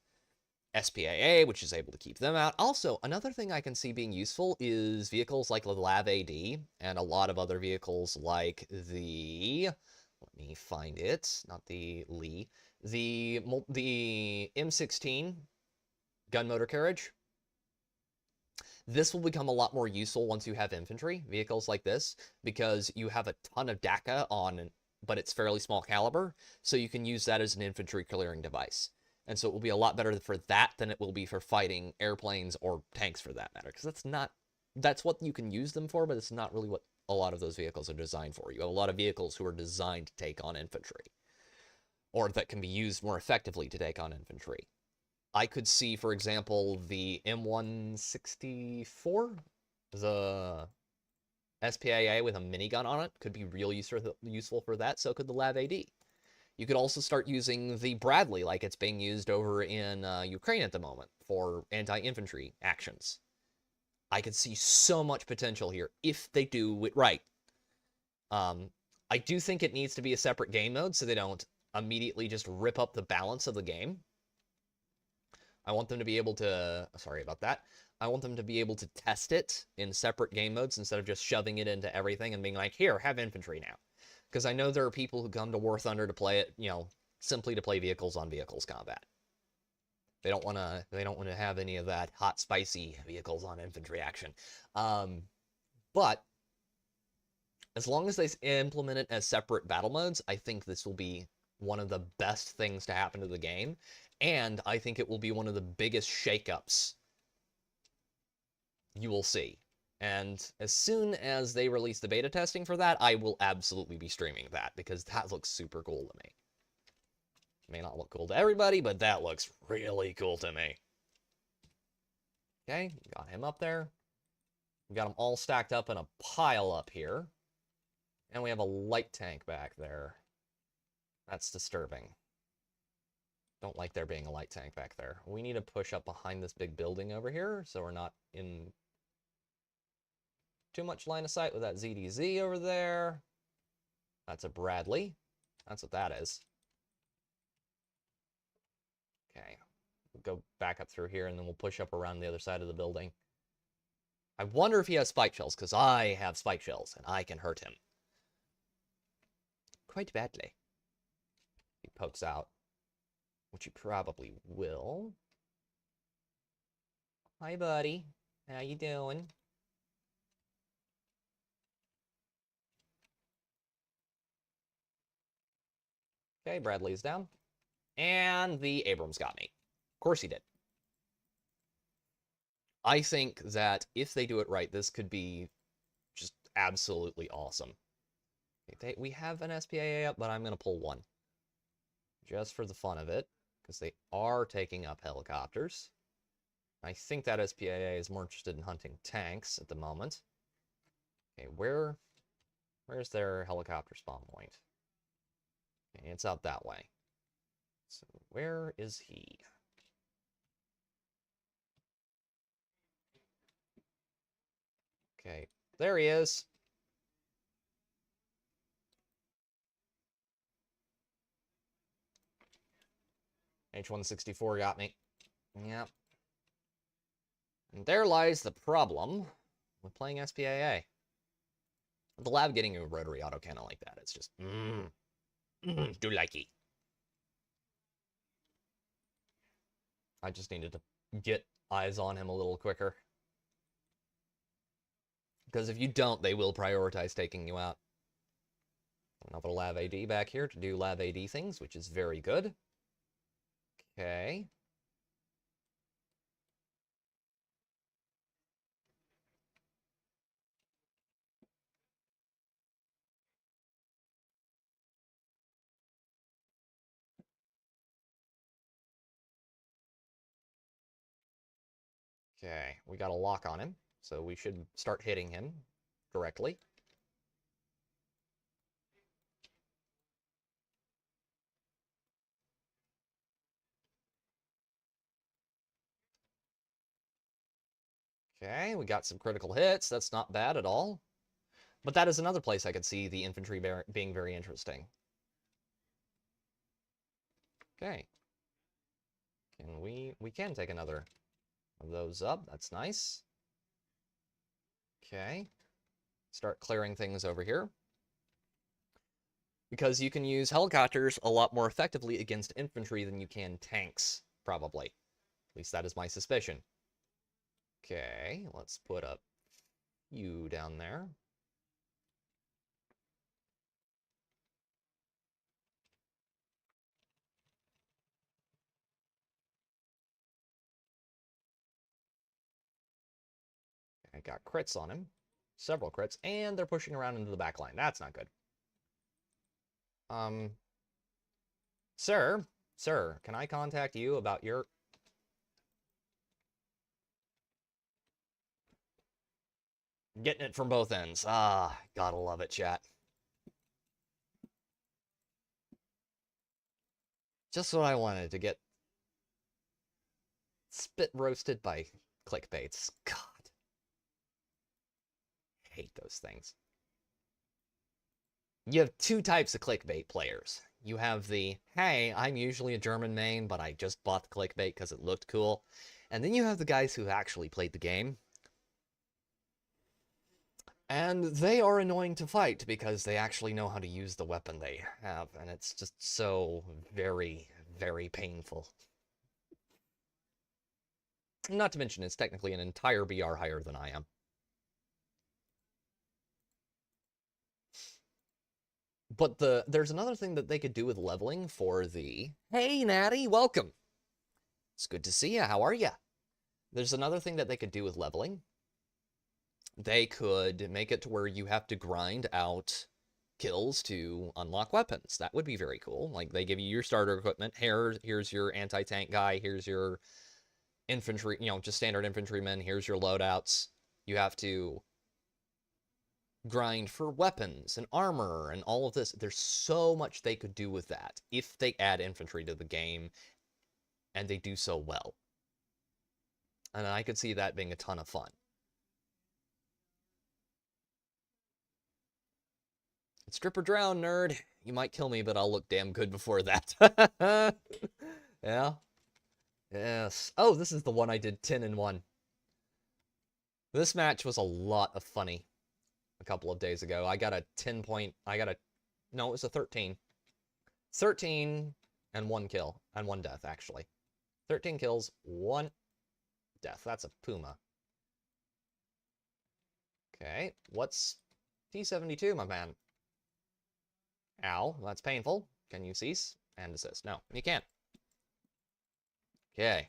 SPAA, which is able to keep them out. Also, another thing I can see being useful is vehicles like the LAV-AD and a lot of other vehicles like the, let me find it, not the Lee, the M16 gun motor carriage. This will become a lot more useful once you have infantry vehicles like this, because you have a ton of DACA on, but it's fairly small caliber, so you can use that as an infantry clearing device. And so it will be a lot better for that than it will be for fighting airplanes or tanks, for that matter, because that's what you can use them for, but it's not really what a lot of those vehicles are designed for. You have a lot of vehicles who are designed to take on infantry, or that can be used more effectively to take on infantry. I could see, for example, the M164, the SPAA with a minigun on it, could be real useful for that. So could the LAV-AD. You could also start using the Bradley, like it's being used over in Ukraine at the moment, for anti-infantry actions. I could see so much potential here if they do it right. I do think it needs to be a separate game mode, so they don't immediately just rip up the balance of the game. I want them to be able to, sorry about that, I want them to be able to test it in separate game modes instead of just shoving it into everything and being like, here, have infantry now. Because I know there are people who come to Warthunder to play it, simply to play vehicles on vehicles combat. They don't want to have any of that hot, spicy vehicles on infantry action. But as long as they implement it as separate battle modes, I think this will be one of the best things to happen to the game. And I think it will be one of the biggest shakeups you will see. And as soon as they release the beta testing for that, I will absolutely be streaming that, because that looks super cool to me. It may not look cool to everybody, but that looks really cool to me. Okay, got him up there. We got them all stacked up in a pile up here. And we have a light tank back there. That's disturbing. Don't like there being a light tank back there. We need to push up behind this big building over here, so we're not in too much line of sight with that ZDZ over there. That's a Bradley. That's what that is. Okay. We'll go back up through here, and then we'll push up around the other side of the building. I wonder if he has spike shells, because I have spike shells, and I can hurt him quite badly. He pokes out, which you probably will. Hi, buddy. How you doing? Okay, Bradley's down. And the Abrams got me. Of course he did. I think that if they do it right, this could be just absolutely awesome. Okay, we have an SPAA up, but I'm going to pull one. Just for the fun of it, because they are taking up helicopters. I think that SPAA is more interested in hunting tanks at the moment. Okay, where's their helicopter spawn point? Okay, it's out that way. So where is he? Okay, there he is. H-164 got me. Yep. And there lies the problem with playing SPAA. The lab getting a rotary autocannon like that, it's just, do likey. I just needed to get eyes on him a little quicker. Because if you don't, they will prioritize taking you out. Another Lav AD back here to do Lav AD things, which is very good. Okay. Okay, we got a lock on him, so we should start hitting him directly. Okay, we got some critical hits. That's not bad at all. But that is another place I could see the infantry being very interesting. Okay. We can take another of those up. That's nice. Okay. Start clearing things over here. Because you can use helicopters a lot more effectively against infantry than you can tanks, probably. At least that is my suspicion. Okay, let's put a few down there. I got crits on him. Several crits, and they're pushing around into the back line. That's not good. Sir, can I contact you about your... Getting it from both ends. Ah, gotta love it, chat. Just what I wanted to get spit roasted by clickbaits. God. Hate those things. You have two types of clickbait players. You have the, hey, I'm usually a German main, but I just bought the clickbait because it looked cool. And then you have the guys who actually played the game. And they are annoying to fight because they actually know how to use the weapon they have. And it's just so very, very painful. Not to mention, it's technically an entire BR higher than I am. But there's another thing that they could do with leveling for the... Hey, Natty, welcome! It's good to see you. How are you? There's another thing that they could do with leveling. They could make it to where you have to grind out kills to unlock weapons. That would be very cool. Like, they give you your starter equipment. Here's your anti-tank guy. Here's your infantry, just standard infantrymen. Here's your loadouts. You have to grind for weapons and armor and all of this. There's so much they could do with that if they add infantry to the game, and they do so well. And I could see that being a ton of fun. Strip or drown, nerd. You might kill me, but I'll look damn good before that. Yeah. Yes. Oh, this is the one I did 10-1. This match was a lot of funny a couple of days ago. I got a 10 point... No, it was a 13. 13 and 1 kill. And 1 death, actually. 13 kills, 1 death. That's a Puma. Okay, what's T-72, my man? Ow, that's painful. Can you cease and desist? No, you can't. Okay.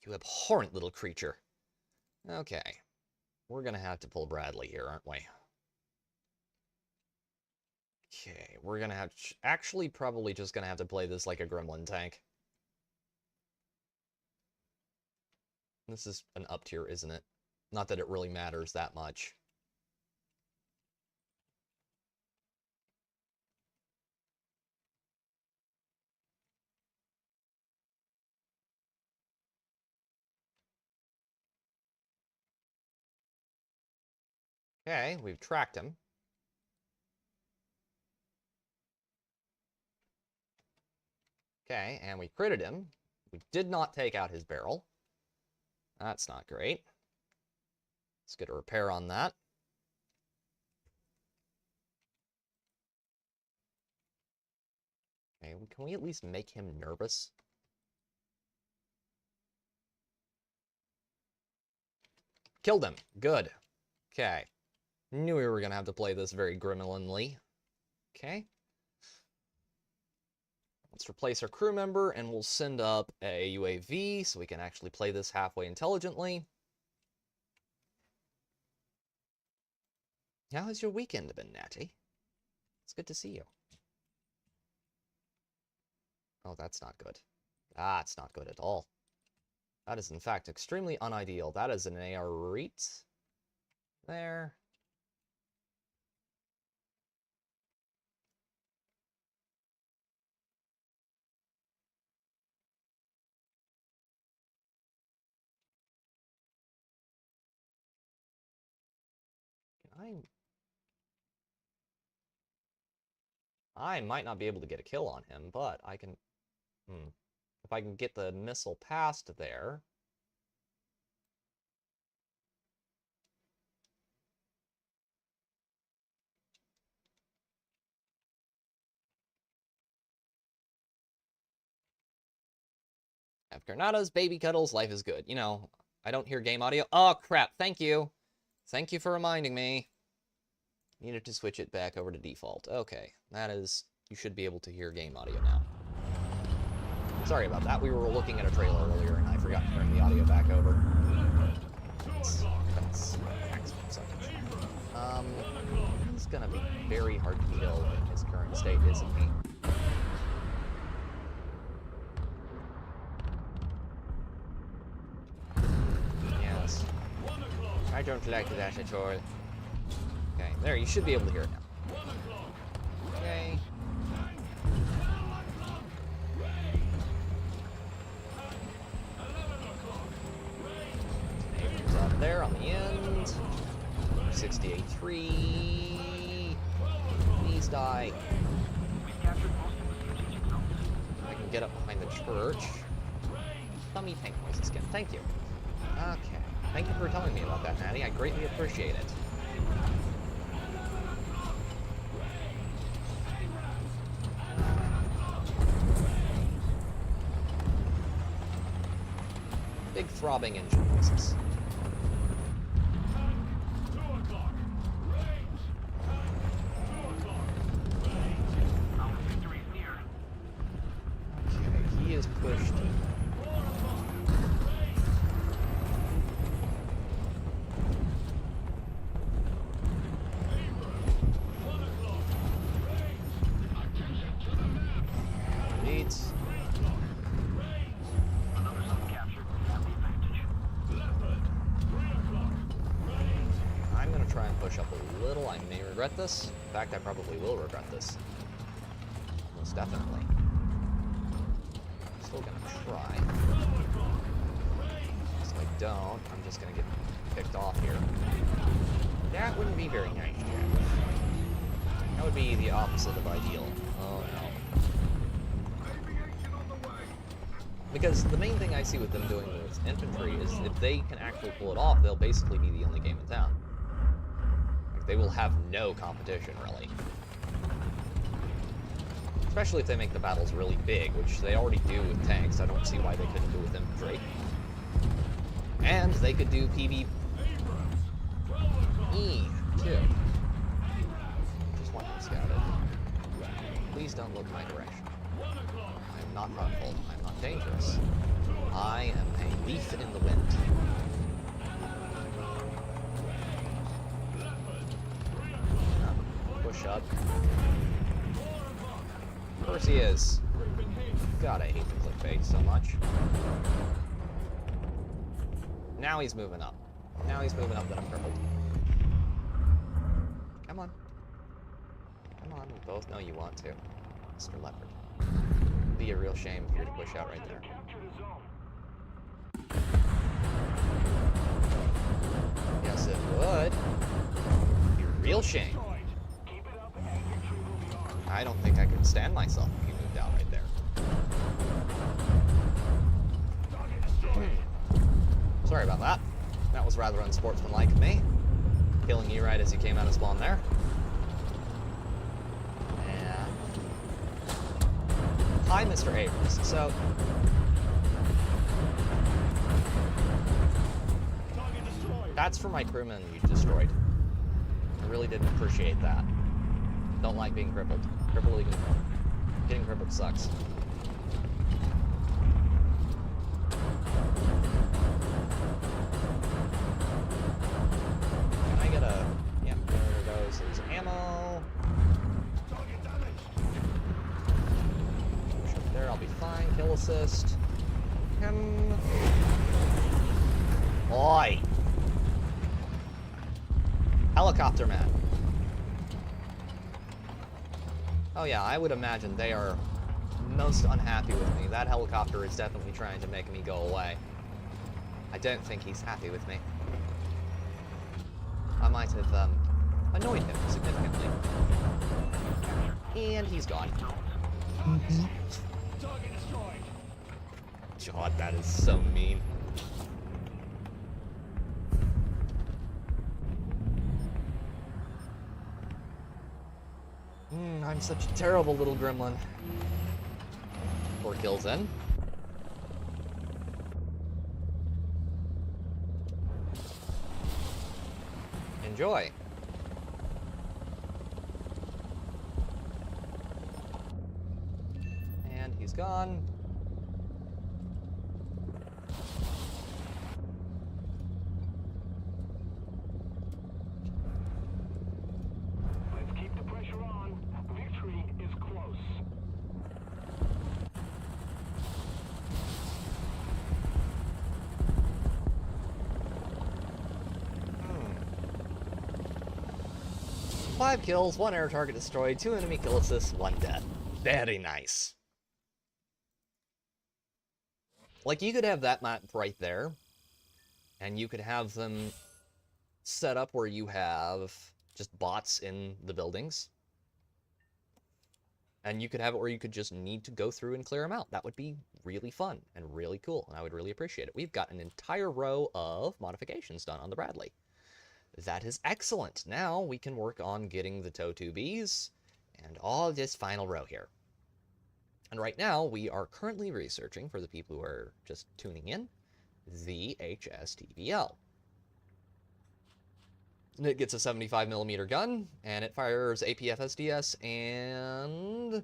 You abhorrent little creature. Okay. We're gonna have to pull Bradley here, aren't we? Okay, we're gonna have to... Actually, probably just gonna have to play this like a Gremlin tank. This is an up tier, isn't it? Not that it really matters that much. Okay, we've tracked him. Okay, and we critted him. We did not take out his barrel. That's not great. Let's get a repair on that. Okay, can we at least make him nervous? Killed him. Good. Okay. Knew we were going to have to play this very gremlinly. Okay. Let's replace our crew member, and we'll send up a UAV so we can actually play this halfway intelligently. How has your weekend been, Natty? It's good to see you. Oh, that's not good. That's not good at all. That is, in fact, extremely unideal. That is an AR right there. I might not be able to get a kill on him, but I can... If I can get the missile past there... Have Carnatas, baby cuddles, life is good. You know, I don't hear game audio. Oh, crap. Thank you. Thank you for reminding me. Needed to switch it back over to default. Okay, that is... You should be able to hear game audio now. Sorry about that. We were looking at a trailer earlier, and I forgot to turn the audio back over. That's maximum suckage. He's gonna be very hard to kill in his current state, isn't he? Yes. I don't like that at all. Okay, there, you should be able to hear it now. Okay. Neighbors up there on the end. 68-3. Please die. I can get up behind the church. Tummy tank noises again. Thank you. Okay. Thank you for telling me about that, Natty. I greatly appreciate it. Big throbbing engine noises. Okay, he is pushed. Regret this? In fact, I probably will regret this. Most definitely. I'm still gonna try. So I don't, I'm just gonna get picked off here. That wouldn't be very nice, Jack. That would be the opposite of ideal. Oh no. Because the main thing I see with them doing with infantry is if they can actually pull it off, they'll basically be the only game in town. They will have no competition, really. Especially if they make the battles really big, which they already do with tanks. I don't see why they couldn't do with infantry. And they could do PvE, too. Just want to scout it. Please don't look my direction. I'm not harmful. I'm not dangerous. I am a leaf in the wind. Push up. Of course he is. God, I hate the clickbait so much. Now he's moving up. Now he's moving up that I'm crippled. Come on. Come on, we both know you want to. Mr. Leopard. It'd be a real shame if you were to push out right there. Yes, it would. real shame. I don't think I could stand myself if you moved out right there. Sorry about that. That was rather unsportsmanlike of me. Killing you right as you came out of spawn there. And... Hi, Mr. Abrams. So... That's for my crewman you destroyed. I really didn't appreciate that. Don't like being crippled. Getting crippled sucks. Can I get a... Yeah, there goes his ammo. There, I'll be fine. Kill assist. Him. Oi! Helicopter man. Oh yeah, I would imagine they are most unhappy with me. That helicopter is definitely trying to make me go away. I don't think he's happy with me. I might have annoyed him significantly. And he's gone. God, that is so mean. I'm such a terrible little gremlin. 4 kills in. Enjoy. And he's gone. Let's keep the pressure on. Victory is close. Five kills, 1 air target destroyed, 2 enemy kill assists, 1 death. Very nice. Like, you could have that map right there, and you could have them set up where you have just bots in the buildings. And you could have it where you could just need to go through and clear them out. That would be really fun and really cool, and I would really appreciate it. We've got an entire row of modifications done on the Bradley. That is excellent. Now we can work on getting the TOW2Bs and all this final row here. And right now, we are currently researching, for the people who are just tuning in, the HSTVL. And it gets a 75mm gun, and it fires APFSDS and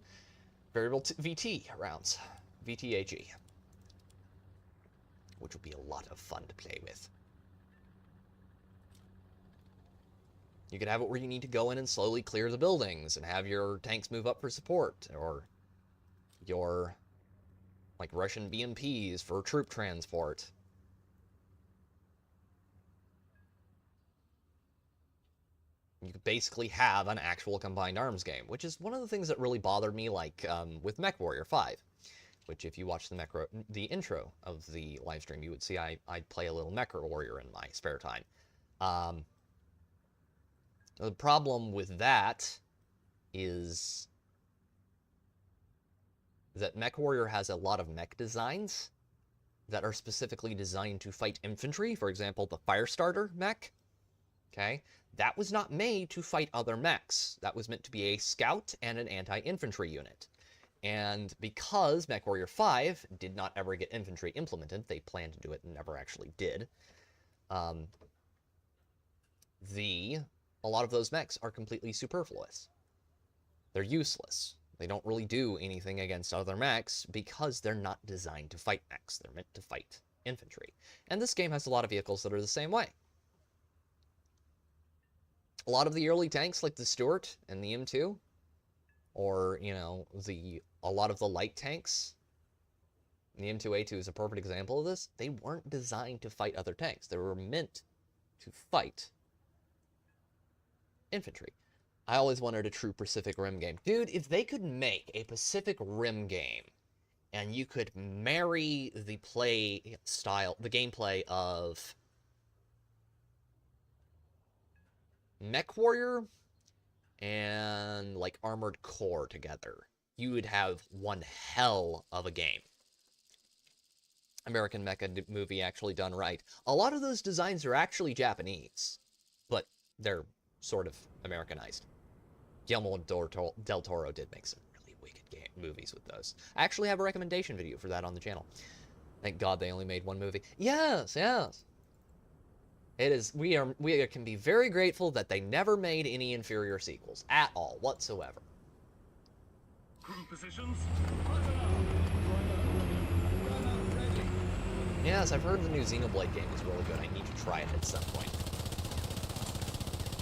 variable VT rounds, VTAG, which will be a lot of fun to play with. You could have it where you need to go in and slowly clear the buildings and have your tanks move up for support, or your, like, Russian BMPs for troop transport. You could basically have an actual combined arms game, which is one of the things that really bothered me, like, with MechWarrior 5, which if you watch the intro of the live stream, you would see I play a little MechWarrior in my spare time. The problem with that is that MechWarrior has a lot of mech designs that are specifically designed to fight infantry. For example, the Firestarter mech, okay? That was not made to fight other mechs. That was meant to be a scout and an anti-infantry unit. And because MechWarrior 5 did not ever get infantry implemented, they planned to do it and never actually did, a lot of those mechs are completely superfluous. They're useless. They don't really do anything against other mechs because they're not designed to fight mechs. They're meant to fight infantry. And this game has a lot of vehicles that are the same way. A lot of the early tanks, like the Stuart and the M2, or, you know, a lot of the light tanks, the M2A2 is a perfect example of this, they weren't designed to fight other tanks. They were meant to fight infantry. I always wanted a true Pacific Rim game. Dude, if they could make a Pacific Rim game, and you could marry the play style, the gameplay of MechWarrior and like Armored Core together, you would have one hell of a game. American Mecha movie actually done right. A lot of those designs are actually Japanese, but they're sort of Americanized. Guillermo del Toro did make some really wicked movies with those. I actually have a recommendation video for that on the channel. Thank God they only made one movie. Yes, yes. It is. We can be very grateful that they never made any inferior sequels at all whatsoever. Crew positions. Yes, I've heard the new Xenoblade game is really good. I need to try it at some point.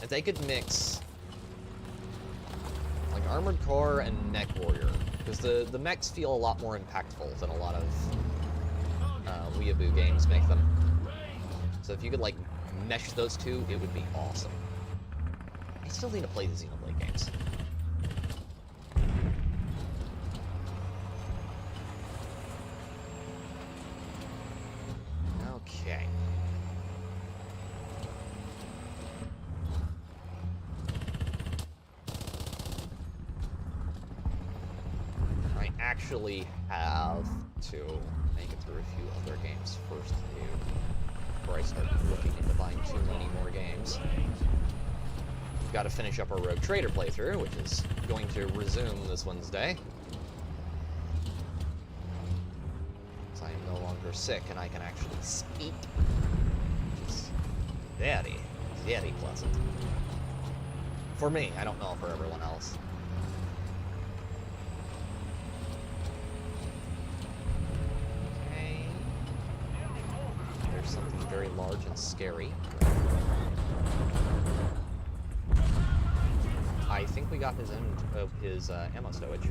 If they could mix like Armored Core and Mech Warrior, because the mechs feel a lot more impactful than a lot of weeaboo games make them. So if you could like mesh those two, it would be awesome. I still need to play the Xenoblade games. Okay. I actually have to make it through a few other games first before I start looking into buying too many more games. We've got to finish up our Rogue Trader playthrough, which is going to resume this Wednesday. So I am no longer sick and I can actually speak, which is very, very pleasant. For me, I don't know for everyone else. Something very large and scary. I think we got his end of his ammo stowage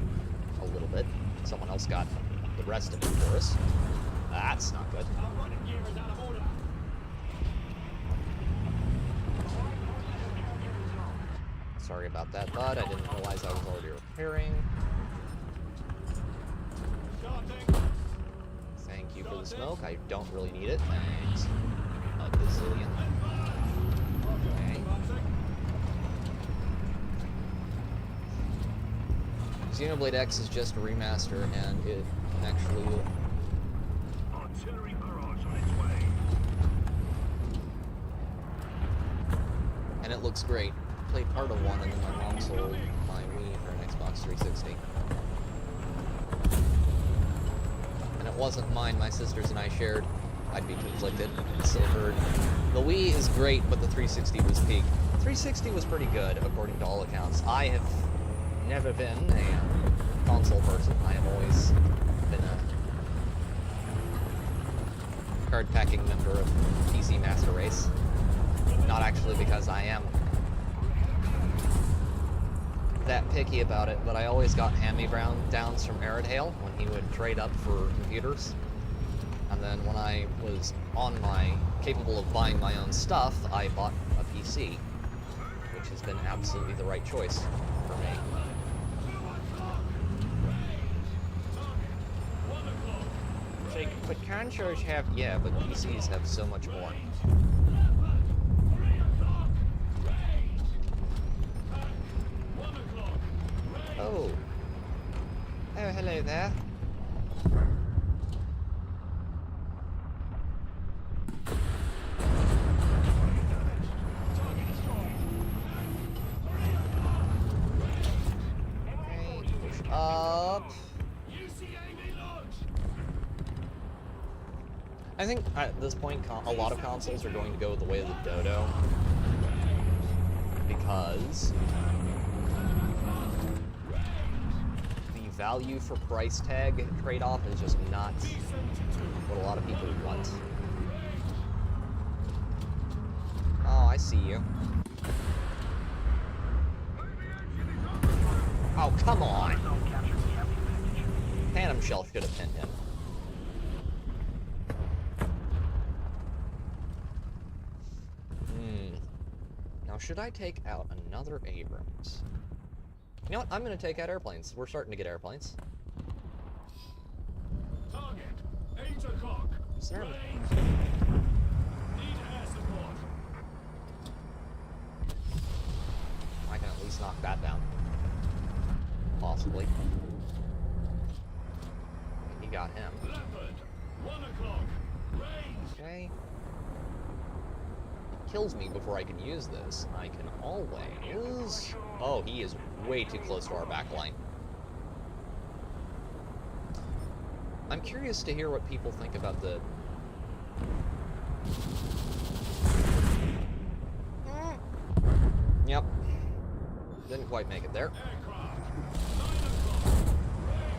a little bit. Someone else got the rest of it for us. That's not good. Sorry about that, bud. I didn't realize I was already repairing. Thank you for the smoke. I don't really need it. Thanks. A bazillion. Okay. Xenoblade X is just a remaster, and it actually will... Artillery barrage on its way. And it looks great. Played part of one, and then my mom sold my Wii for an Xbox 360. And it wasn't mine, my sisters and I shared. I'd be conflicted. Still heard. The Wii is great, but the 360 was peak. 360 was pretty good, according to all accounts. I have never been a console person. I have always been a card-packing member of PC Master Race. Not actually because I am that picky about it, but I always got hand-me-downs from Arid Hale when he would trade up for computers. And then when I was capable of buying my own stuff, I bought a PC, which has been absolutely the right choice for me. It's like, but consoles have, yeah, but PCs have so much more. Oh. Oh, hello there. Okay, push up. I think at this point, a lot of consoles are going to go the way of the Dodo. Because value for price tag trade-off is just not what a lot of people want. Oh, I see you. Oh, come on! Phantom Shell should have pinned him. Now, should I take out another Abrams? You know what? I'm going to take out airplanes. We're starting to get airplanes. Target 8 o'clock. Sir. Need air support. I can at least knock that down. Possibly. He got him. Leopard, 1 o'clock. Range. Okay. It kills me before I can use this. I can always... Oh, he is way too close to our back line. I'm curious to hear what people think about the... Yep. Didn't quite make it there. Aircraft, 9 o'clock. Range.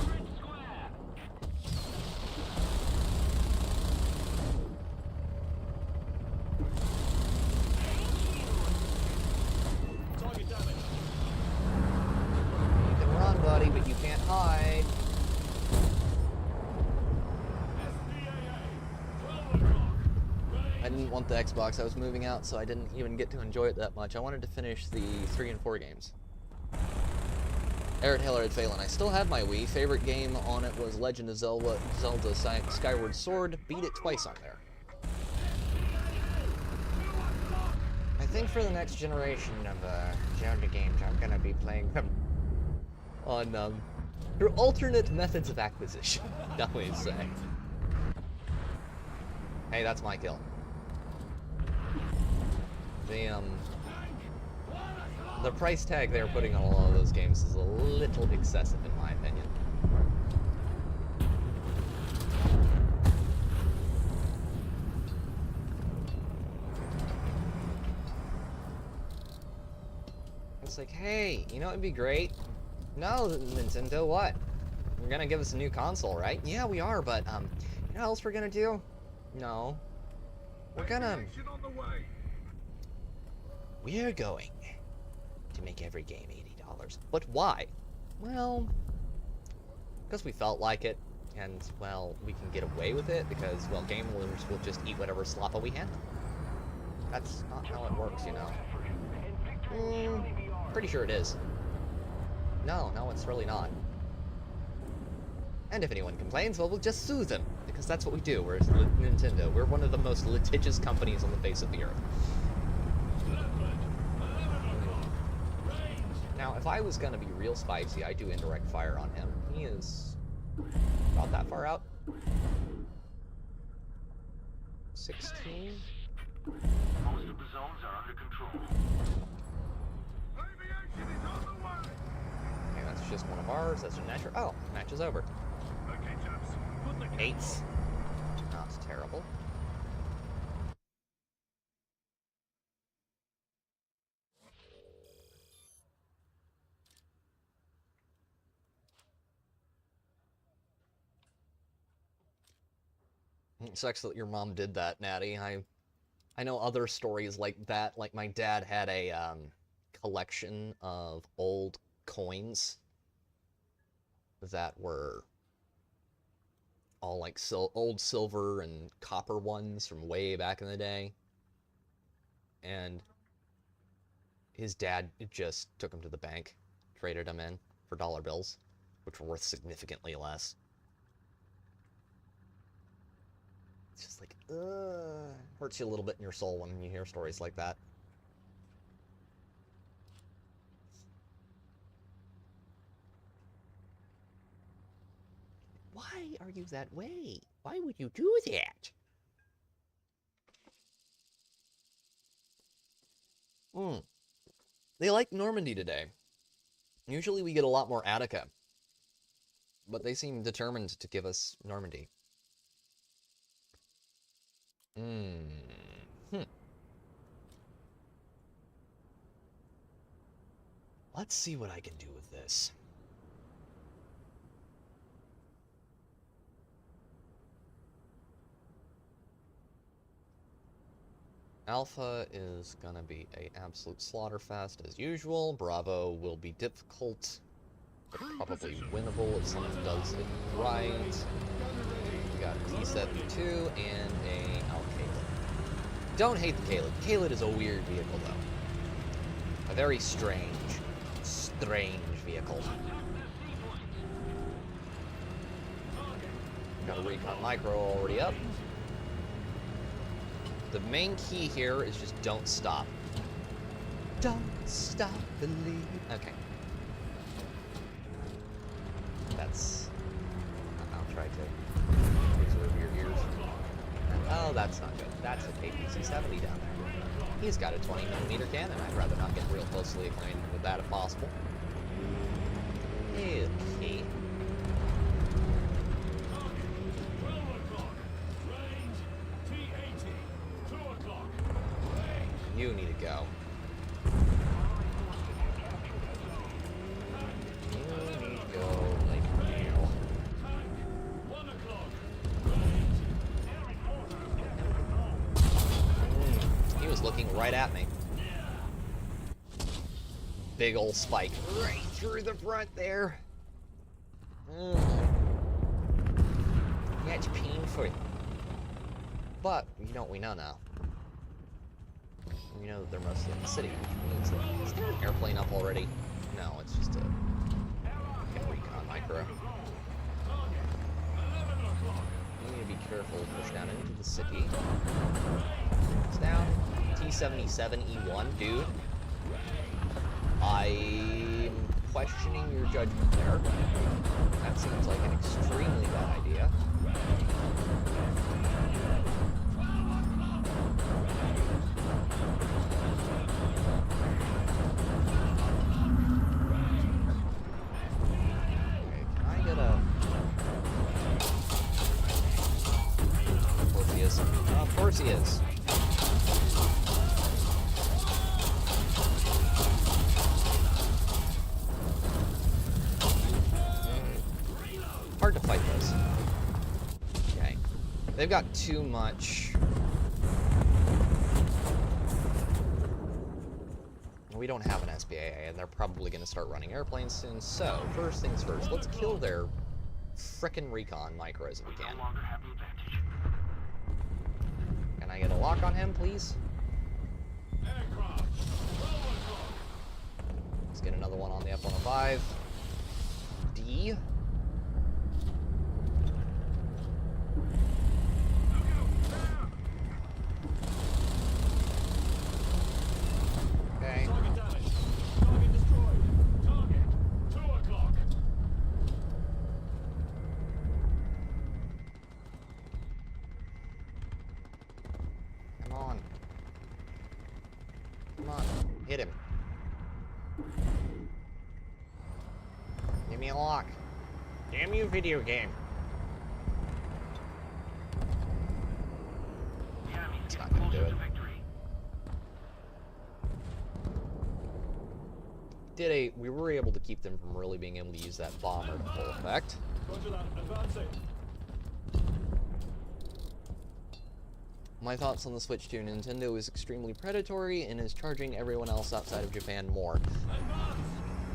Grid square. Target damage. You can run, buddy, but you can't hide. SDAA, 12 o'clock. I didn't want the Xbox. I was moving out, so I didn't even get to enjoy it that much. I wanted to finish the 3 and 4 games. Eric Taylor at Phelan. I still have my Wii. Favorite game on it was Legend of Zelda Skyward Sword. Beat it twice on there. I think for the next generation of Zelda games, I'm gonna be playing them on through alternate methods of acquisition. That way to say. Hey, that's my kill. The price tag they're putting on a lot of those games is a little excessive, in my opinion. It's like, hey, you know what'd be great? No, Nintendo, what? You're gonna give us a new console, right? Yeah, we are, but, you know what else we're gonna do? No. We're gonna... We're going to make every game $80. But why? Well, because we felt like it, and, well, we can get away with it because, well, gamers will just eat whatever slappa we hand them. That's not how it works, you know. Pretty sure it is. No, it's really not. And if anyone complains, well, we'll just sue them, because that's what we do. We're Nintendo. We're one of the most litigious companies on the face of the earth. Now, if I was going to be real spicy, I'd do indirect fire on him. He is about that far out. 16? Most of the zones are under control. Aviation is on the way. Okay, that's just one of ours. That's a natural. Oh, match is over. Okay, chaps. Put the 8s. Not terrible. It sucks that your mom did that, Natty. I know other stories like that. Like my dad had a collection of old coins that were all like old silver and copper ones from way back in the day. And his dad just took them to the bank, traded them in for dollar bills, which were worth significantly less. It's just like, hurts you a little bit in your soul when you hear stories like that. Why are you that way? Why would you do that? They like Normandy today. Usually we get a lot more Attica, but they seem determined to give us Normandy. Let's see what I can do with this. Alpha is gonna be a absolute slaughterfest as usual. Bravo will be difficult, but probably winnable if someone does it right. We got a T-72 and a Caled. Don't hate the Caled. Caled is a weird vehicle, though. A very strange vehicle. Got a Recon Micro already up. The main key here is just don't stop. Don't stop believing. Okay. That's... I'll try to preserve your ears. Oh, that's not good. That's an APC-70 down there. He's got a 20mm cannon. I'd rather not get real closely acquainted with that if possible. Okay. You need to go. You need to go like now. He was looking right at me. Big ol' spike right through the front there. That's painful. But, you know what we know now? We know that they're mostly in the city, which means that... Is there an airplane up already? No, it's just a recon micro. You need to be careful to push down into the city. It's down. T-77E1, dude. I'm questioning your judgment there. That seems like an extremely bad idea. Okay, can I get a... Of course he is. Of course he is. Hard to fight those. Okay. They've got too much... We don't have an SPAA, and they're probably going to start running airplanes soon, so first things first, let's kill their frickin' recon micros if we can. Can I get a lock on him, please? Let's get another one on the F-105. D. Okay. Target damage. Target destroyed. Target 2 o'clock. Come on. Come on. Hit him. Give me a lock. Damn you, video game. It's not gonna do it. We were able to keep them from really being able to use that bomber to full effect. Roger that. Advancing. My thoughts on the Switch 2: Nintendo is extremely predatory and is charging everyone else outside of Japan more.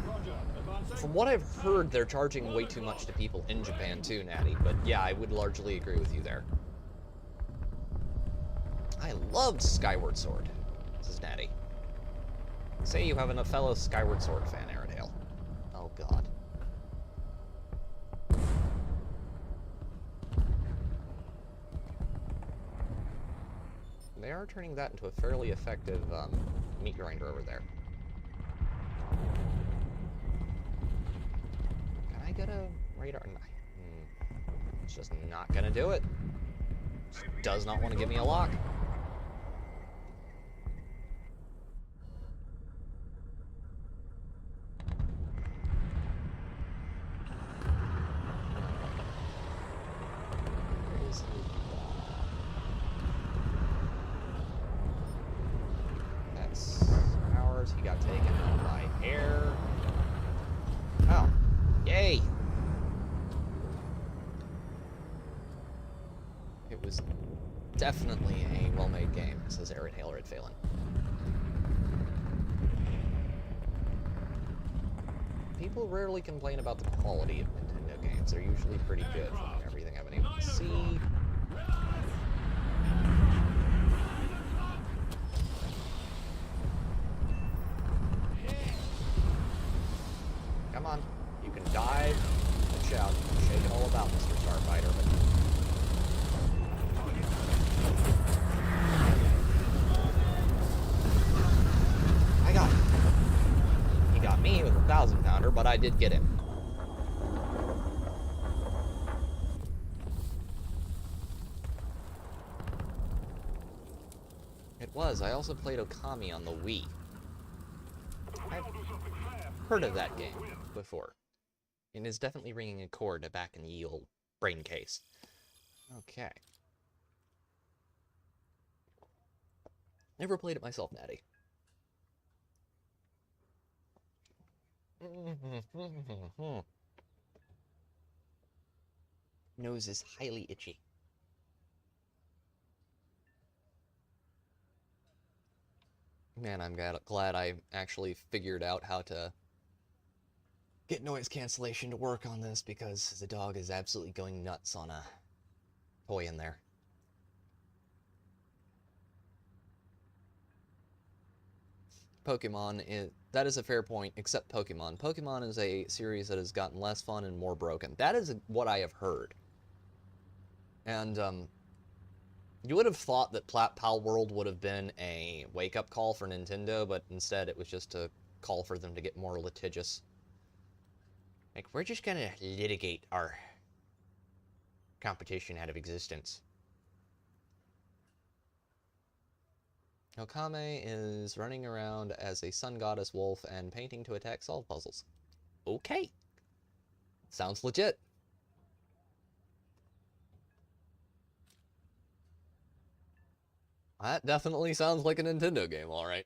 Roger. Advancing. From what I've heard, they're charging way too much to people in Japan too, Natty, but yeah, I would largely agree with you there. I loved Skyward Sword. This is Natty. Say you have a fellow Skyward Sword fan, Aerodale. Oh, God. They are turning that into a fairly effective meat grinder over there. Can I get a radar? It's just not gonna do it. Just does not want to give me a lock. That's ours. He got taken out by air. Oh, yay! It was definitely a well-made game, says Aaron Haler at Phelan. People rarely complain about the quality of Nintendo games. They're usually pretty good from everything I've been able to see. Come on. You can dive and shout. Shake it all about, Mr. Starfighter, but... I got it. I did get him. It was. I also played Okami on the Wii. I've heard of that game before. And is definitely ringing a chord back in the old brain case. Okay. Never played it myself, Natty. Nose is highly itchy. Man, I'm glad I actually figured out how to get noise cancellation to work on this, because the dog is absolutely going nuts on a toy in there. Pokemon, that is a fair point, except Pokemon. Pokemon is a series that has gotten less fun and more broken. That is what I have heard. And, you would have thought that Pal World would have been a wake-up call for Nintendo, but instead it was just a call for them to get more litigious. Like, we're just gonna litigate our competition out of existence. Okame is running around as a sun goddess wolf and painting to attack solve puzzles. Okay. Sounds legit. That definitely sounds like a Nintendo game, alright.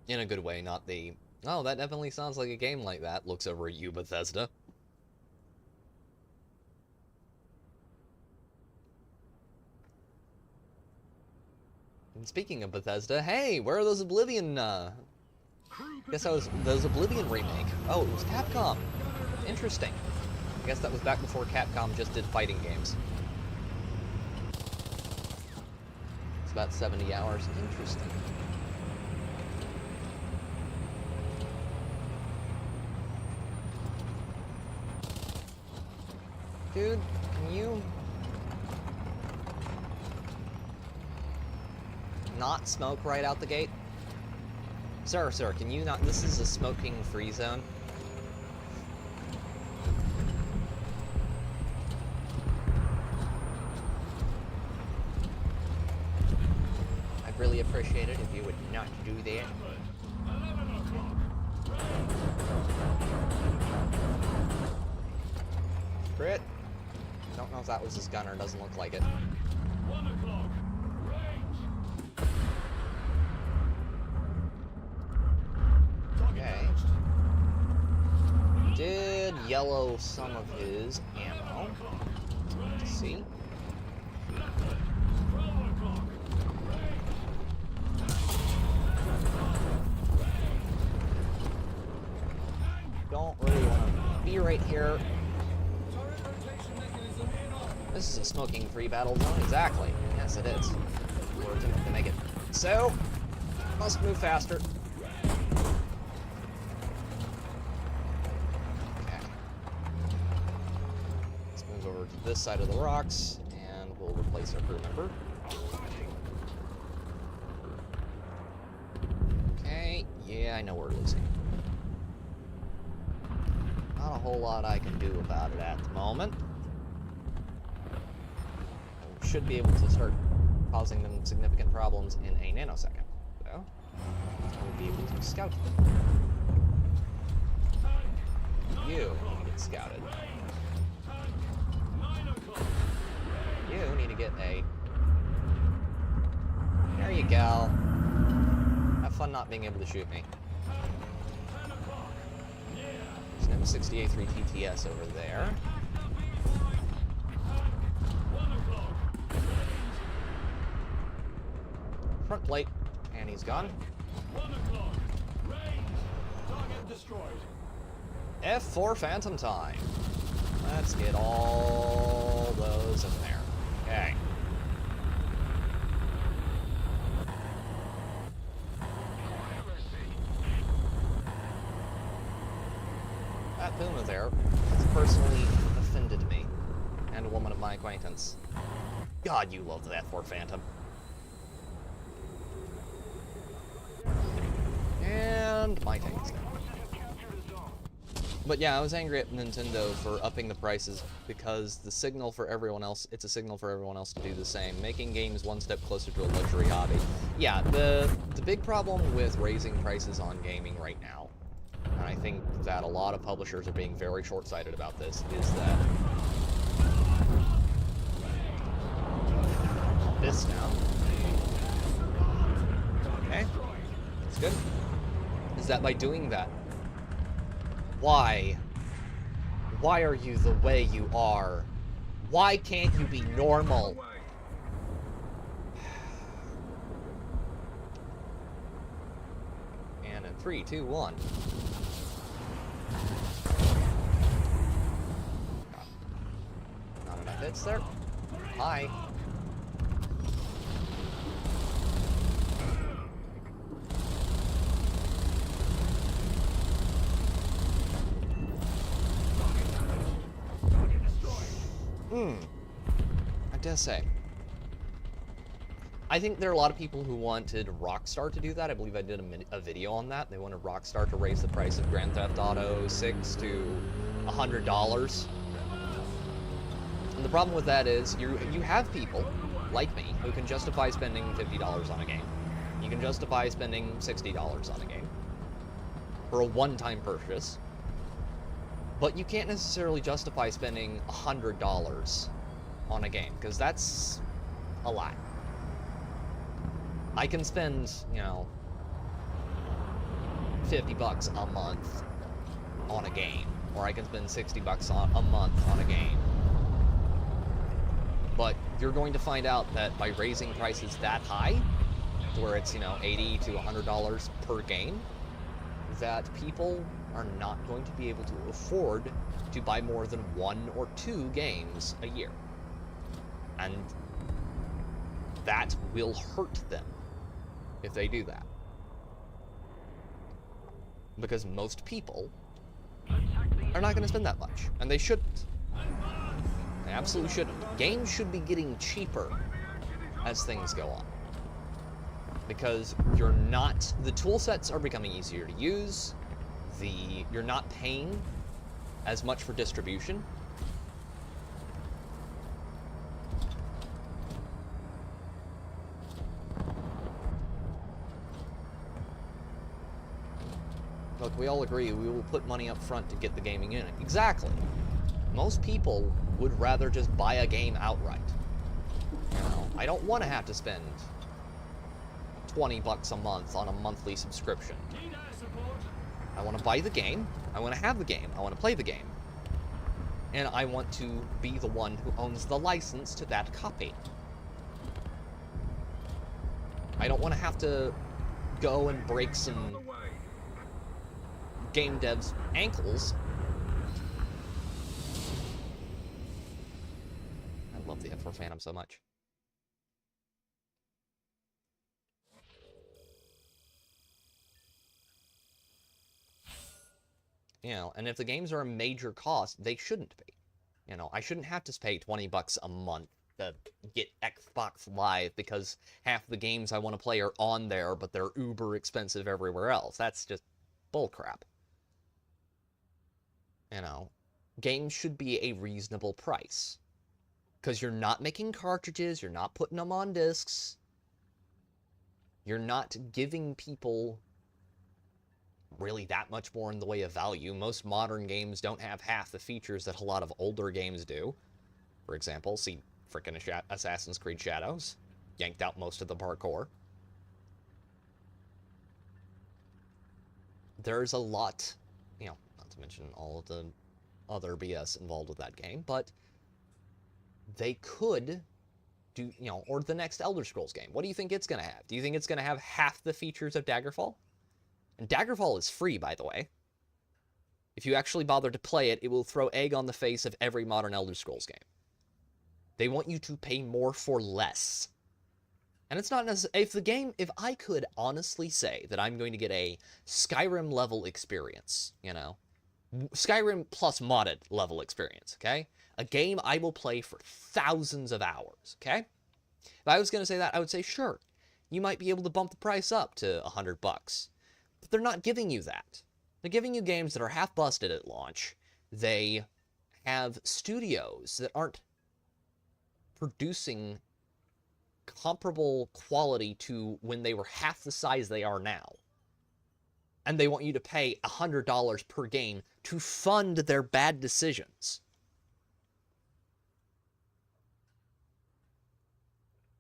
In a good way, not the, oh, that definitely sounds like a game like that, looks over at you, Bethesda. And speaking of Bethesda, hey, where are those Oblivion, guess that was those Oblivion remake. Oh, it was Capcom. Interesting. I guess that was back before Capcom just did fighting games. It's about 70 hours. Interesting. Dude, can you not smoke right out the gate? Sir, can you not? This is a smoking-free zone. I'd really appreciate it if you would not do that. Crit. Don't know if that was his gunner, doesn't look like it. 1 o'clock. Okay. Did yellow some of his ammo. Let's see. Don't really want to be right here. This is a smoking-free battle zone, exactly. Yes, it is. We're attempting to make it. So, must move faster. Okay. Let's move over to this side of the rocks, and we'll replace our crew member. Okay, yeah, I know we're losing. Not a whole lot I can do about it at the moment. Should be able to start causing them significant problems in a nanosecond. So, I will be able to scout them. You need to get scouted. You need to get a... There you go. Have fun not being able to shoot me. There's an M60A3 TTS over there. Front plate, and he's gone. 1 o'clock. Range. Target destroyed. F4 Phantom time. Let's get all those in there. Okay. That Puma there has personally offended woman of my acquaintance. God, you love that for Phantom. And my tank is down. But yeah, I was angry at Nintendo for upping the prices because the signal for everyone else, it's a signal for everyone else to do the same, making games one step closer to a luxury hobby. Yeah, the big problem with raising prices on gaming right now, and I think that a lot of publishers are being very short-sighted about this, is that this now. Okay, that's good. Is that by doing that, why are you the way you are? Why can't you be normal? And in 3, 2, 1. Not enough hits there. Hi. I dare say. I think there are a lot of people who wanted Rockstar to do that. I believe I did a video on that. They wanted Rockstar to raise the price of Grand Theft Auto 6 to $100. And the problem with that is you have people, like me, who can justify spending $50 on a game. You can justify spending $60 on a game for a one-time purchase. But you can't necessarily justify spending $100 on a game, because that's a lot. I can spend, you know, $50 a month on a game, or I can spend $60 a month on a game. But you're going to find out that by raising prices that high, where it's, you know, $80 to $100 per game, that people are not going to be able to afford to buy more than 1 or 2 games a year. And that will hurt them if they do that. Because most people are not going to spend that much, and they shouldn't. They absolutely shouldn't. Games should be getting cheaper as things go on. Because the tool sets are becoming easier to use, you're not paying as much for distribution. Look, we all agree we will put money up front to get the gaming in it. Exactly. Most people would rather just buy a game outright. You know, I don't want to have to spend $20 a month on a monthly subscription. I want to buy the game, I want to have the game, I want to play the game. And I want to be the one who owns the license to that copy. I don't want to have to go and break some game devs' ankles. I love the F4 Phantom so much. You know, and if the games are a major cost, they shouldn't be. You know, I shouldn't have to pay $20 a month to get Xbox Live because half the games I want to play are on there, but they're uber expensive everywhere else. That's just bullcrap. You know, games should be a reasonable price. Because you're not making cartridges, you're not putting them on discs, you're not giving people really that much more in the way of value. Most modern games don't have half the features that a lot of older games do. For example, see frickin' Assassin's Creed Shadows. Yanked out most of the parkour. There's a lot, you know, not to mention all of the other BS involved with that game, but they could do, you know, or the next Elder Scrolls game. What do you think it's going to have? Do you think it's going to have half the features of Daggerfall? And Daggerfall is free, by the way. If you actually bother to play it, it will throw egg on the face of every modern Elder Scrolls game. They want you to pay more for less. And it's not necessarily, if I could honestly say that I'm going to get a Skyrim level experience, you know, Skyrim plus modded level experience, okay? A game I will play for thousands of hours, okay? If I was going to say that, I would say, sure, you might be able to bump the price up to $100. But they're not giving you that. They're giving you games that are half busted at launch. They have studios that aren't producing comparable quality to when they were half the size they are now. And they want you to pay $100 per game to fund their bad decisions.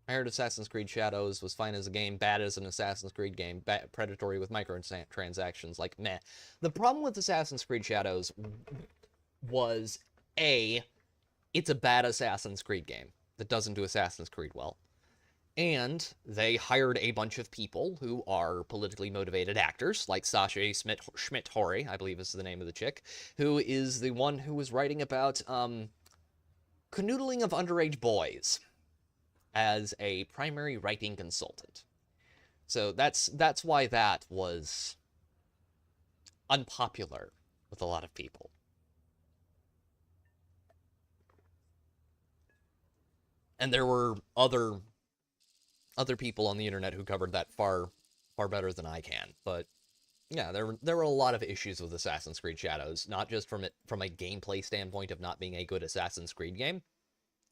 I heard Assassin's Creed Shadows was fine as a game, bad as an Assassin's Creed game, predatory with microtransactions, like meh. The problem with Assassin's Creed Shadows was, A, it's a bad Assassin's Creed game that doesn't do Assassin's Creed well. And they hired a bunch of people who are politically motivated actors, like Sasha Schmidt-Hori, I believe is the name of the chick, who is the one who was writing about canoodling of underage boys as a primary writing consultant. So that's why that was unpopular with a lot of people. And there were other people on the internet who covered that far better than I can. But yeah, there were a lot of issues with Assassin's Creed Shadows, not just from a gameplay standpoint of not being a good Assassin's Creed game,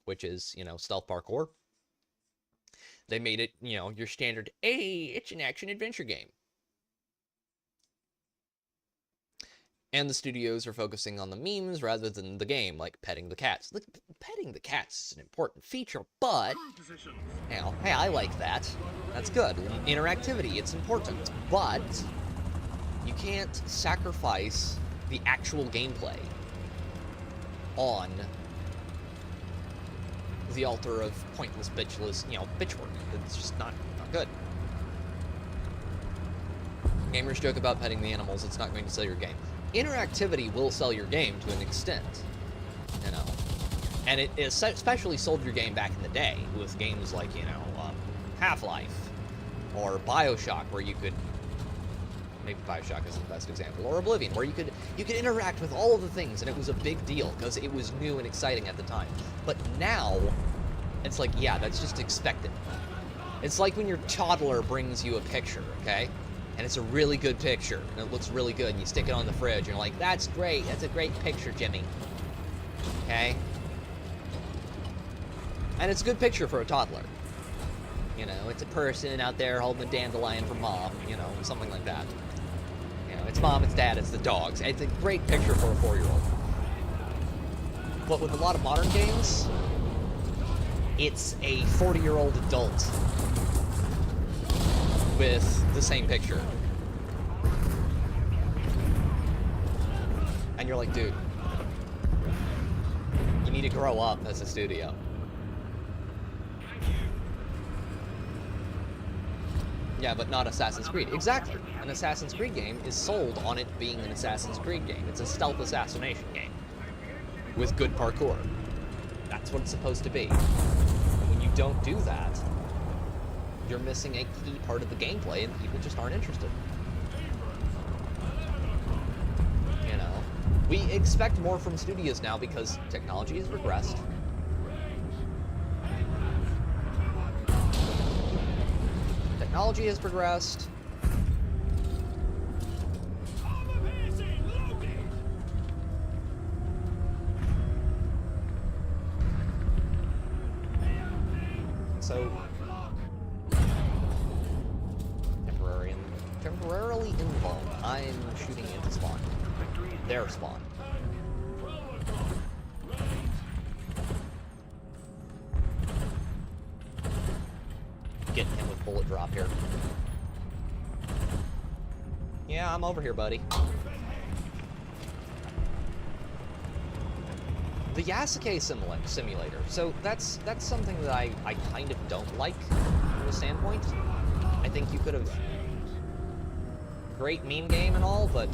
which is, stealth parkour. They made it, your standard, hey, it's an action-adventure game. And the studios are focusing on the memes rather than the game, like petting the cats. Look, petting the cats is an important feature, but, hey, I like that. That's good. Interactivity, it's important. But you can't sacrifice the actual gameplay on the altar of pointless, bitchwork. It's just not good. Gamers joke about petting the animals. It's not going to sell your game. Interactivity will sell your game to an extent, and it especially sold your game back in the day with games like, Half-Life or Bioshock, where you could, maybe Bioshock isn't the best example, or Oblivion, where you could interact with all of the things, and it was a big deal because it was new and exciting at the time. But now, it's like, yeah, that's just expected. It's like when your toddler brings you a picture, okay? And it's a really good picture, and it looks really good, and you stick it on the fridge, and you're like, that's great, that's a great picture, Jimmy. Okay? And it's a good picture for a toddler. It's a person out there holding a dandelion for mom, something like that. It's mom, it's dad, it's the dogs. It's a great picture for a 4-year-old. But with a lot of modern games, it's a 40-year-old adult with the same picture. And you're like, dude, you need to grow up as a studio. Yeah, but not Assassin's Creed. Exactly. An Assassin's Creed game is sold on it being an Assassin's Creed game. It's a stealth assassination game with good parkour. That's what it's supposed to be. And when you don't do that, you're missing a key part of the gameplay, and people just aren't interested. We expect more from studios now because technology has regressed. Technology has progressed. So, temporarily involved. I'm shooting into spawn. Their spawn. Getting him with bullet drop here. Yeah, I'm over here, buddy. The Yasuke simulator. So that's something that I kind of don't like from a standpoint. I think you could have... Great meme game and all, but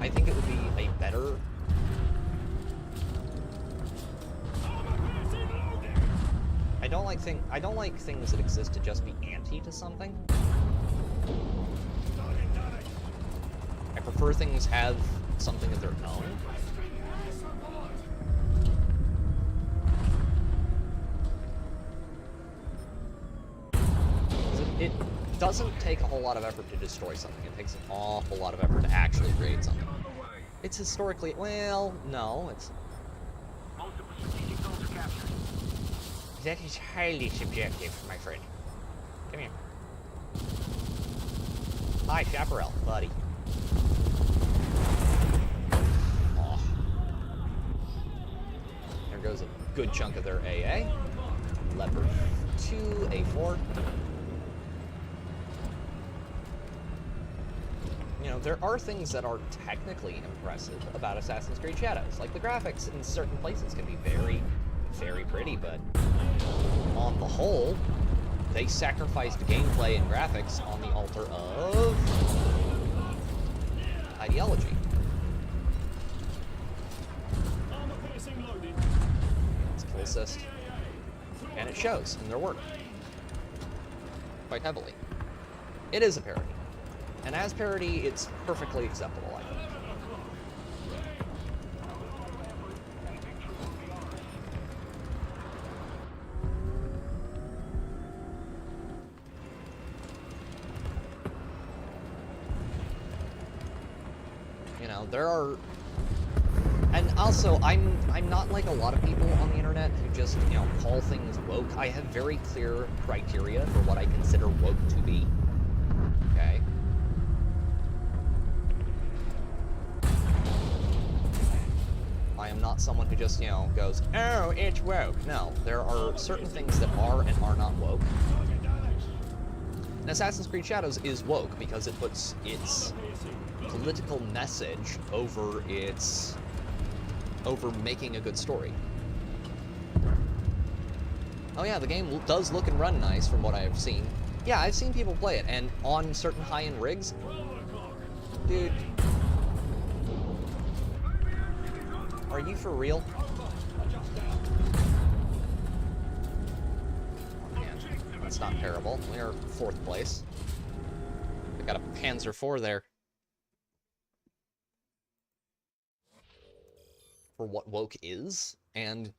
I think it would be a better... I don't like things that exist to just be anti to something. I prefer things have something of their own. It doesn't take a whole lot of effort to destroy something. It takes an awful lot of effort to actually create something. It's historically, well, no, it's... That is highly subjective, my friend. Come here. Hi, Chaparral, buddy. Aw. There goes a good chunk of their AA. Leopard 2, A4. You know, there are things that are technically impressive about Assassin's Creed Shadows. Like, the graphics in certain places can be very, very pretty, but on the whole, they sacrificed gameplay and graphics on the altar of ideology. It's kill assist. And it shows in their work. Quite heavily. It is a parody. And as parody, it's perfectly acceptable, I think. You know, there are... And also, I'm not like a lot of people on the internet who just, you know, call things woke. I have very clear criteria for what I consider woke to be. Okay? I am not someone who just, you know, goes, oh, it's woke. No, there are certain things that are and are not woke. And Assassin's Creed Shadows is woke because it puts its political message over making a good story. Oh yeah, the game does look and run nice from what I have seen. Yeah, I've seen people play it, and on certain high-end rigs, dude, are you for real? Oh, man, that's not terrible. We're 4th place. We got a Panzer IV there. For what woke is, and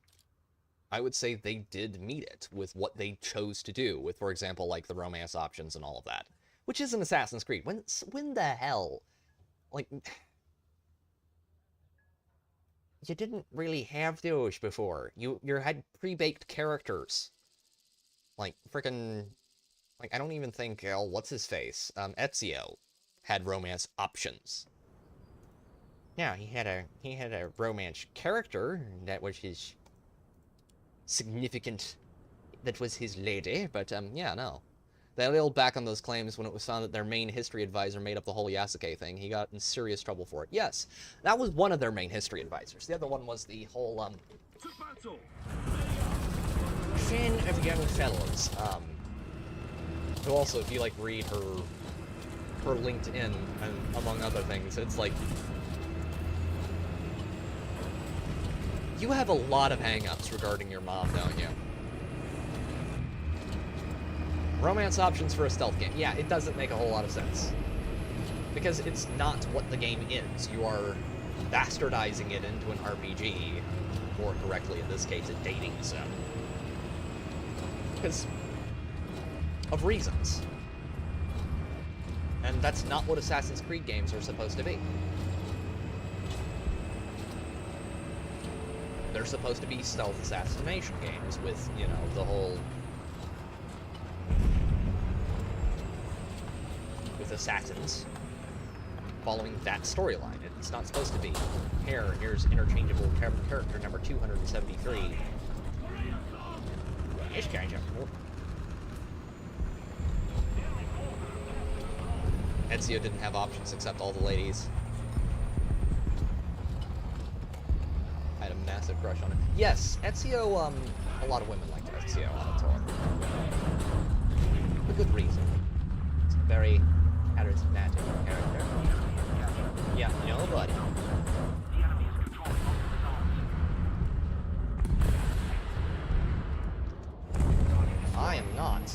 I would say they did meet it with what they chose to do, with, for example, like the romance options and all of that, which is an Assassin's Creed. When the hell, like, you didn't really have those before. You had pre-baked characters, like frickin', like I don't even think what's his face, Ezio, had romance options. Yeah, he had a romance character that was his significant, that was his lady, but yeah, no. They held back on those claims when it was found that their main history advisor made up the whole Yasuke thing. He got in serious trouble for it. Yes, that was one of their main history advisors. The other one was the whole fan of young fellows. Who also, if you like read her LinkedIn and among other things, it's like, you have a lot of hang-ups regarding your mom, don't you? Romance options for a stealth game. Yeah, it doesn't make a whole lot of sense. Because it's not what the game is. You are bastardizing it into an RPG. More correctly, in this case, a dating sim. Because of reasons. And that's not what Assassin's Creed games are supposed to be. They're supposed to be stealth assassination games with, you know, the whole... with assassins following that storyline. It's not supposed to be, here's interchangeable character number 273. This guy's up. Ezio didn't have options except all the ladies. I had a massive crush on it. Yes, Ezio, a lot of women liked Ezio on the tour. For good reason. It's a very charismatic character. Yeah, nobody. I am not.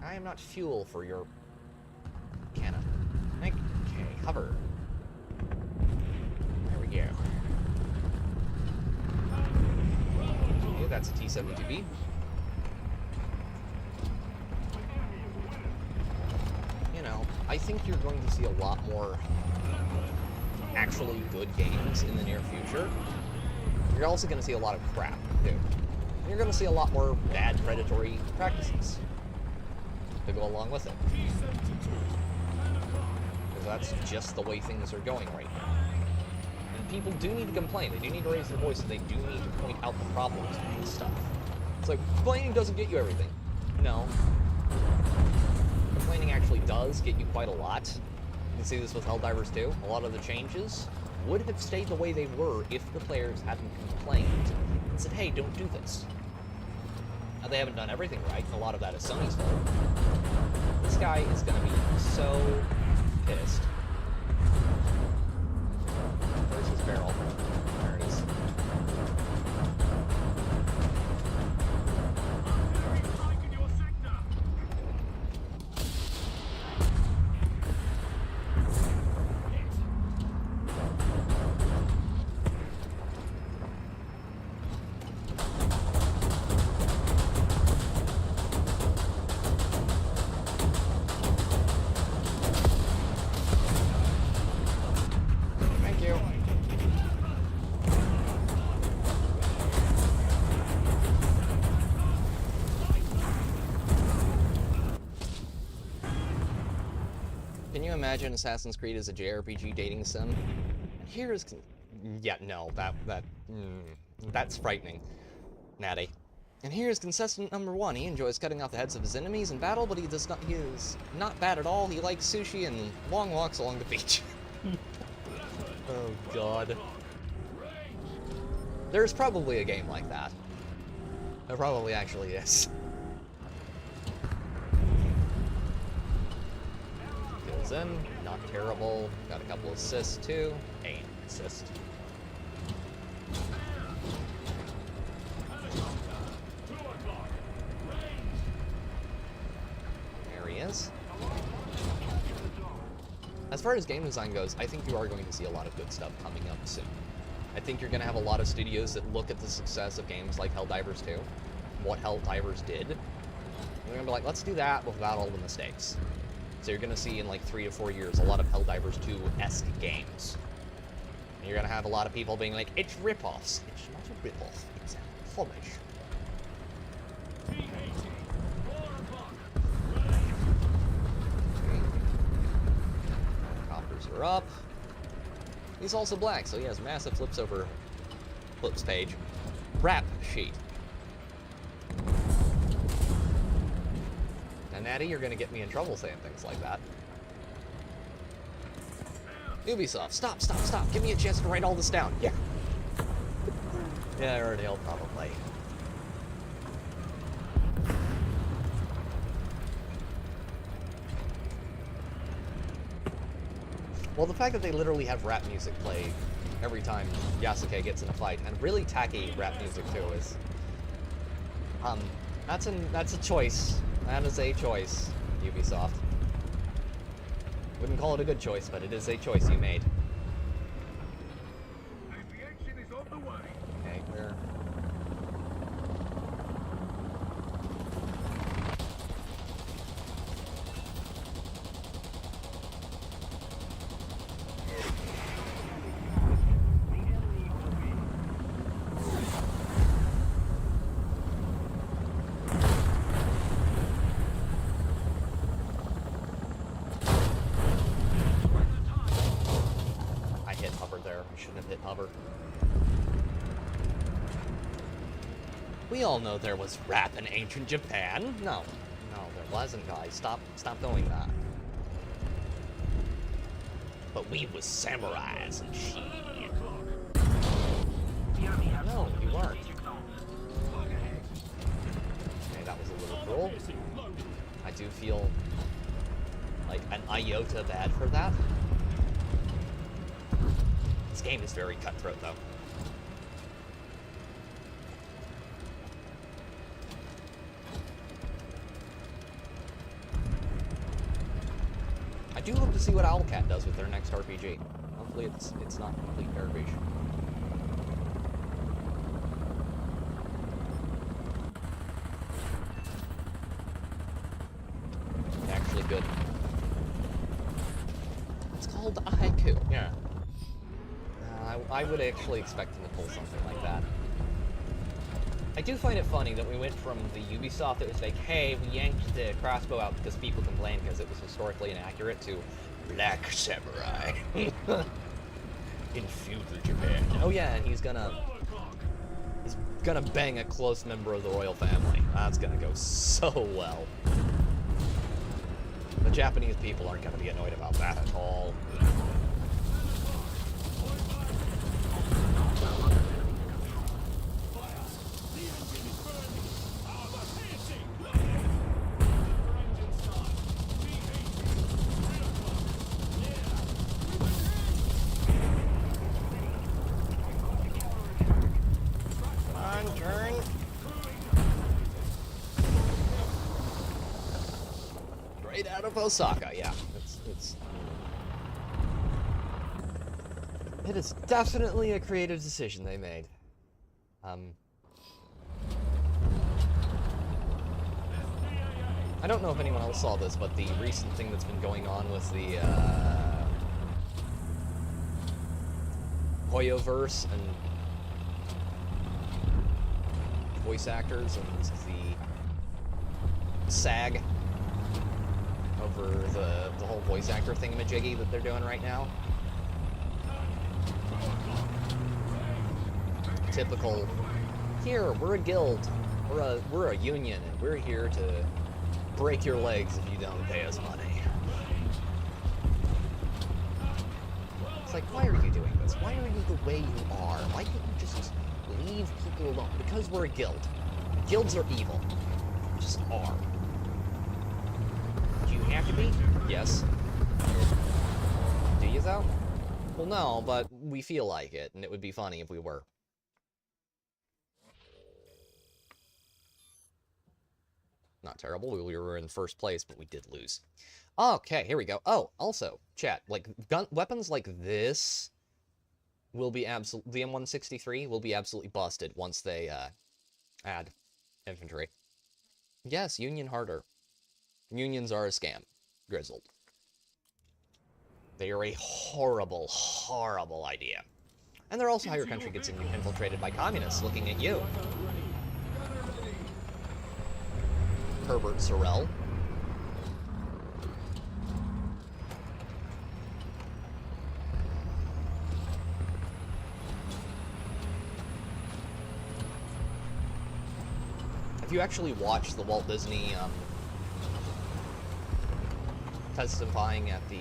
I am not fuel for your cannon. cover. There we go. Okay, that's a T-72B. You know, I think you're going to see a lot more actually good games in the near future. You're also going to see a lot of crap, too. You're going to see a lot more bad predatory practices to go along with it. Because that's just the way things are going right now. And people do need to complain. They do need to raise their voice, and they do need to point out the problems with this stuff. It's like, complaining doesn't get you everything. No. Complaining actually does get you quite a lot. You can see this with Helldivers 2. A lot of the changes would have stayed the way they were if the players hadn't complained and said, hey, don't do this. Now, they haven't done everything right, and a lot of that is Sony's fault. This guy is going to be so pissed. Where's his barrel? There it is. Thank you. Can you imagine Assassin's Creed as a JRPG dating sim? And here is... Yeah, no, that's frightening, Natty. And here is contestant number 1. He enjoys cutting off the heads of his enemies in battle, but he is not bad at all. He likes sushi and long walks along the beach. Oh, God. There's probably a game like that. There probably actually is. Goes in, not terrible. Got a couple assists, too. An assist. There he is. As far as game design goes, I think you are going to see a lot of good stuff coming up soon. I think you're going to have a lot of studios that look at the success of games like Helldivers 2, what Helldivers did, and they're going to be like, let's do that without all the mistakes. So you're going to see in like 3 to 4 years a lot of Helldivers 2-esque games. And you're going to have a lot of people being like, it's rip-offs. It's not a rip-off, it's a homage. Coppers are up. He's also black, so he has massive flips page. Rap sheet. And Natty, you're gonna get me in trouble saying things like that. Ubisoft, stop. Give me a chance to write all this down. Yeah. Yeah, I already will probably. Well, the fact that they literally have rap music play every time Yasuke gets in a fight, and really tacky rap music too, is that's a choice. That is a choice, Ubisoft. Wouldn't call it a good choice, but it is a choice you made. Aviation is on the way. Okay, where? Hover. We all know there was rap in ancient Japan. No, there wasn't, guys. Stop doing that. But we was samurais and shit. No, you weren't. Okay, that was a little cruel. I do feel like an iota bad for that. This game is very cutthroat, though. I do hope to see what Owlcat does with their next RPG. Hopefully it's not complete garbage. Actually good. It's called a haiku. Yeah. I would actually expect them to pull something like that. I do find it funny that we went from the Ubisoft that was like, hey, we yanked the crossbow out because people complained because it was historically inaccurate, to Black Samurai in feudal Japan. Oh yeah, and he's gonna bang a close member of the royal family. That's gonna go so well. The Japanese people aren't gonna be annoyed about that at all. Out of Osaka, yeah. It is definitely a creative decision they made. I don't know if anyone else saw this, but the recent thing that's been going on with the Hoyoverse and voice actors and the SAG over the whole voice actor thingamajiggy that they're doing right now. Typical, here, we're a guild, we're a union, and we're here to break your legs if you don't pay us money. It's like, why are you doing this? Why are you the way you are? Why can't you just leave people alone? Because we're a guild. Guilds are evil. They just are. Have to be? Yes. Do you, though? Well, no, but we feel like it, and it would be funny if we were. Not terrible. We were in first place, but we did lose. Okay, here we go. Oh, also, chat, like, weapons like this will be the M163 will be absolutely busted once they, add infantry. Yes, Union harder. Unions are a scam. Grizzled. They are a horrible, horrible idea. And they're also how your country gets infiltrated by communists looking at you. Herbert Sorrell. If you actually watch the Walt Disney, testifying at the...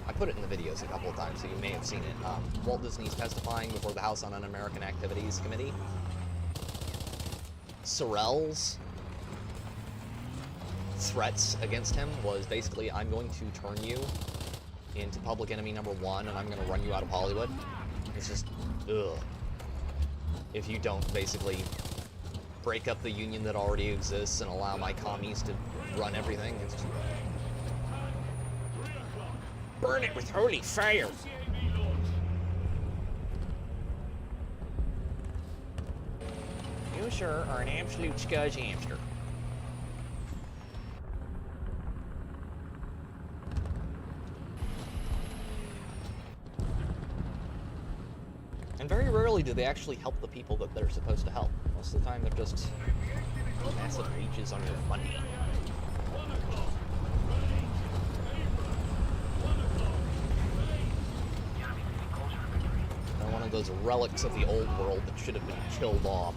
I put it in the videos a couple of times, so you may have seen it. Walt Disney's testifying before the House Un-American Activities Committee. Sorrell's threats against him was basically, I'm going to turn you into public enemy #1, and I'm going to run you out of Hollywood. It's just, ugh. If you don't basically break up the union that already exists and allow my commies to run everything, it's just... Burn it with holy fire! You, sir, are an absolute scuzz hamster. And very rarely do they actually help the people that they're supposed to help. Most of the time they're just massive leeches on your money. They're one of those relics of the old world that should have been killed off.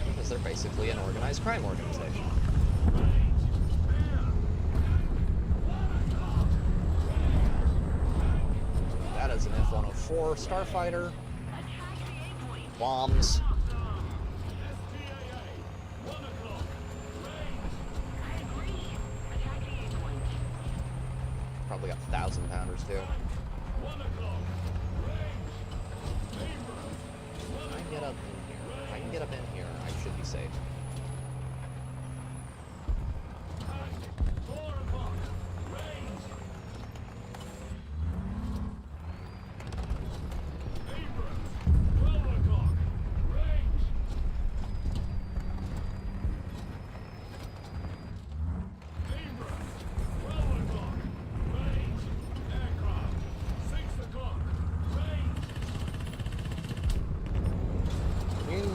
Because they're basically an organized crime organization. That is an F-104 starfighter. Bombs. Probably got 1,000-pounders too. I can get up in here. I should be safe.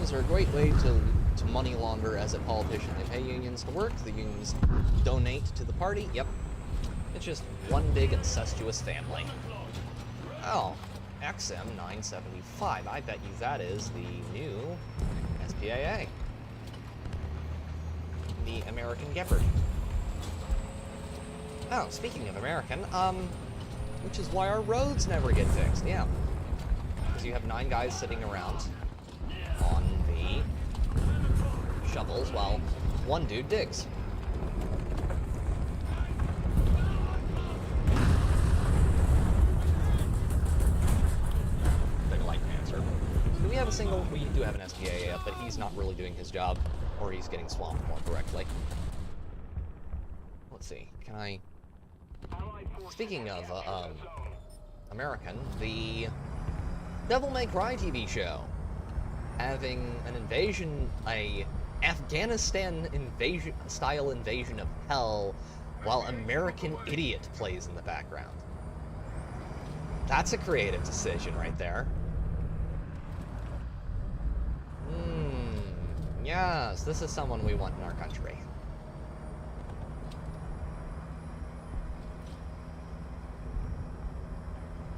unions are a great way to money launder as a politician. They pay unions to work, the unions donate to the party. Yep. It's just one big incestuous family. Oh, XM975. I bet you that is the new SPAA. The American Gepard. Oh, speaking of American, which is why our roads never get fixed, yeah. Because you have 9 guys sitting around on the shovels while one dude digs. Big light answer. Do we have a single? We do have an SPA, but he's not really doing his job, or he's getting swamped more correctly. Let's see, can I... Speaking of, American, the Devil May Cry TV show having an invasion, a Afghanistan style invasion of hell while American Idiot plays in the background. That's a creative decision right there. Yes, this is someone we want in our country.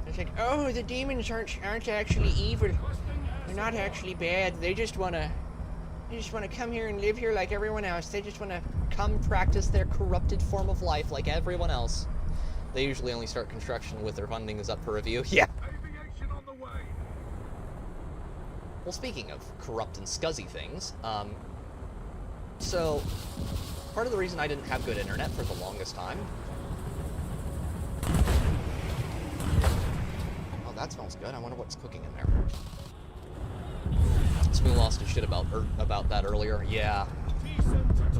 It's like, oh, the demons aren't actually evil. They're not actually bad. They just wanna come here and live here like everyone else. They just wanna come practice their corrupted form of life like everyone else. They usually only start construction with their funding is up for review. Yeah. Aviation on the way. Well, speaking of corrupt and scuzzy things, so part of the reason I didn't have good internet for the longest time. Oh, that smells good. I wonder what's cooking in there. Smee lost his shit about that earlier. Yeah,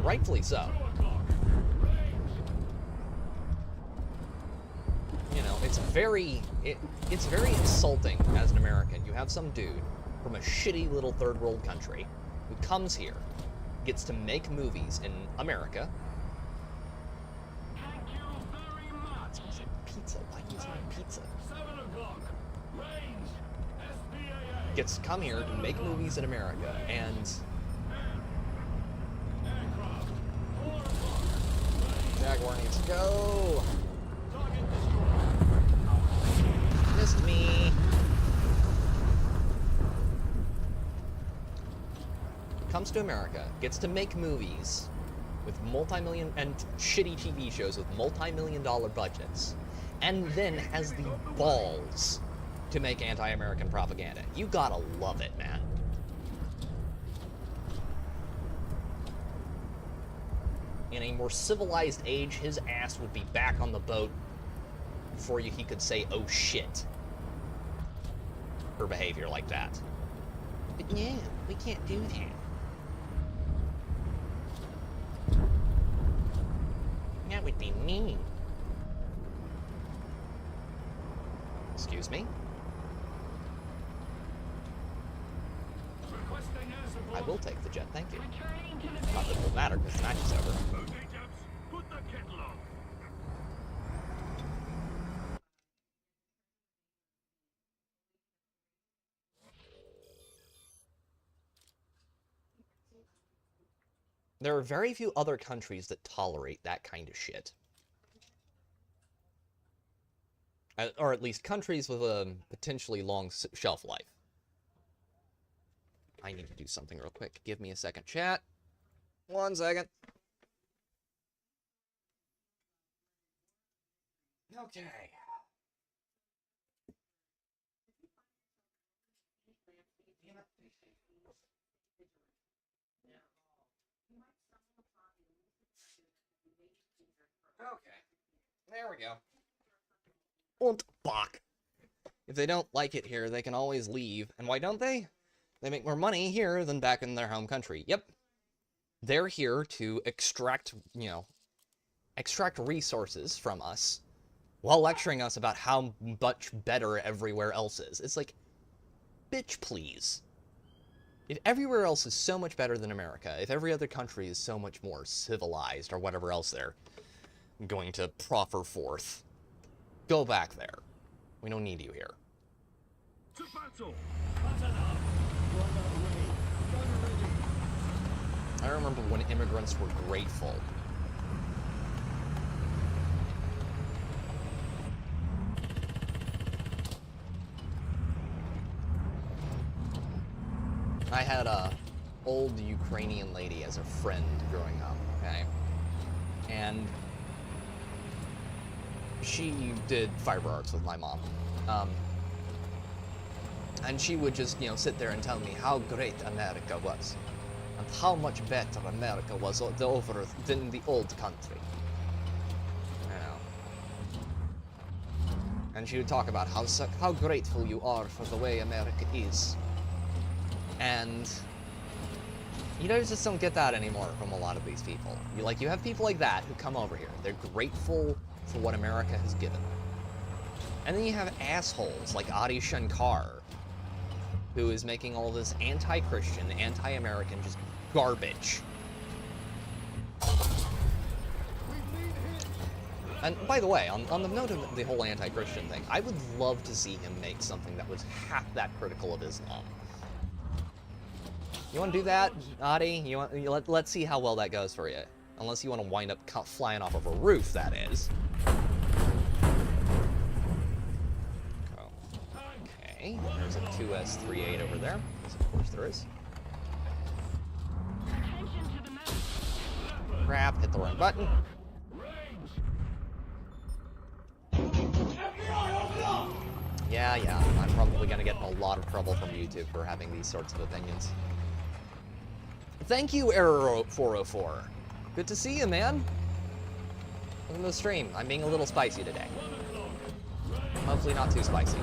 rightfully so. You know, it's very insulting as an American. You have some dude from a shitty little third world country who comes here, gets to make movies in America. Thank you very much. It smells like pizza. Why is it pizza? 7 o'clock. Range. SPAA. Gets to come here to make movies in America, and Aircraft. 4 o'clock. Jaguar needs to go. Target Missed me. Comes to America, gets to make movies with multi-million and shitty TV shows with multi-million-dollar budgets, and then has the balls to make anti-American propaganda. You gotta love it, man. In a more civilized age, his ass would be back on the boat before he could say, oh shit, for behavior like that. But no, we can't do that. That would be mean. Excuse me? requesting air support. I will take the jet, thank you. Returning to the Not that it will matter, because the match is over. Okay, chaps. Put the kettle on. There are very few other countries that tolerate that kind of shit. Or at least countries with a potentially long shelf life. I need to do something real quick. Give me a second, chat. 1 second. Okay. Okay, there we go. Und Bach. If they don't like it here, they can always leave. And why don't they? They make more money here than back in their home country. Yep. They're here to extract, extract resources from us while lecturing us about how much better everywhere else is. It's like, bitch, please. If everywhere else is so much better than America, if every other country is so much more civilized or whatever else they're going to proffer forth, go back there. We don't need you here. To battle. That's enough. Run away. remember when immigrants were grateful. I had a old Ukrainian lady as a friend growing up, okay? And she did fiber arts with my mom. And she would just, you know, sit there and tell me how great America was. And how much better America was over than the old country. You know. And she would talk about how grateful you are for the way America is. And you just don't get that anymore from a lot of these people. You have people like that who come over here. They're grateful for what America has given. And then you have assholes like Adi Shankar, who is making all this anti-Christian, anti-American, just garbage. And by the way, on the note of the whole anti-Christian thing, I would love to see him make something that was half that critical of Islam. You want to do that, Adi? Let's see how well that goes for you. Unless you want to wind up flying off of a roof, that is. Okay, there's a 2S38 over there, as of course there is. Crap, hit the wrong button. Yeah, I'm probably gonna get in a lot of trouble from YouTube for having these sorts of opinions. Thank you, Error404. Good to see you, man. Welcome to the stream. I'm being a little spicy today. Hopefully not too spicy.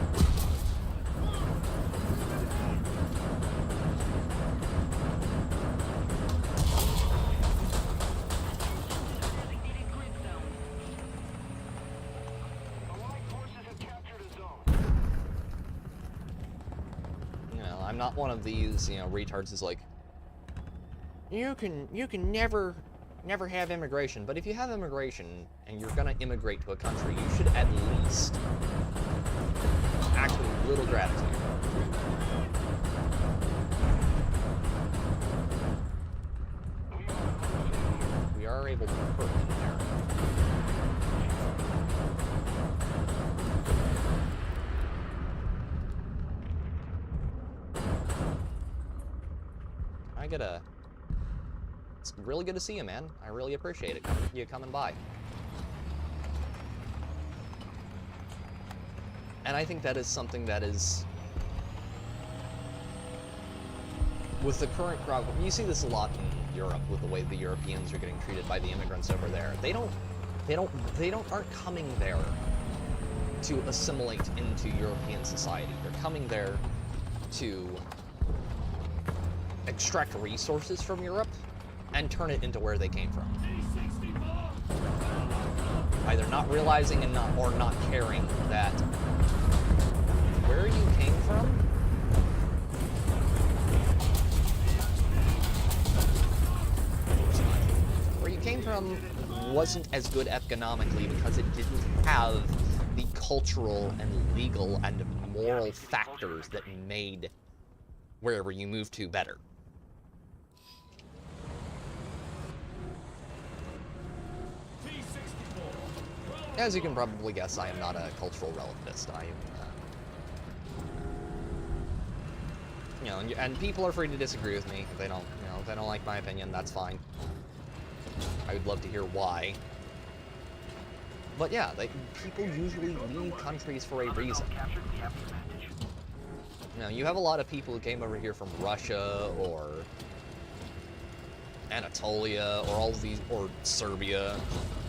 I'm not one of these, retards who's like, you can never have immigration, but if you have immigration and you're gonna immigrate to a country, you should at least act with a little gratitude. We are able to hurt in there. It's really good to see you, man. I really appreciate it, you coming by. And I think that is something that is, with the current crowd, you see this a lot in Europe with the way the Europeans are getting treated by the immigrants over there. They aren't coming there to assimilate into European society. They're coming there to extract resources from Europe and turn it into where they came from. Either not realizing or not caring that where you came from wasn't as good economically because it didn't have the cultural and legal and moral factors that made wherever you moved to better. As you can probably guess, I am not a cultural relativist. I am, and people are free to disagree with me if they don't, if they don't like my opinion. That's fine. I would love to hear why. But yeah, people usually leave countries for a reason. You have a lot of people who came over here from Russia or Anatolia or all of these, or Serbia.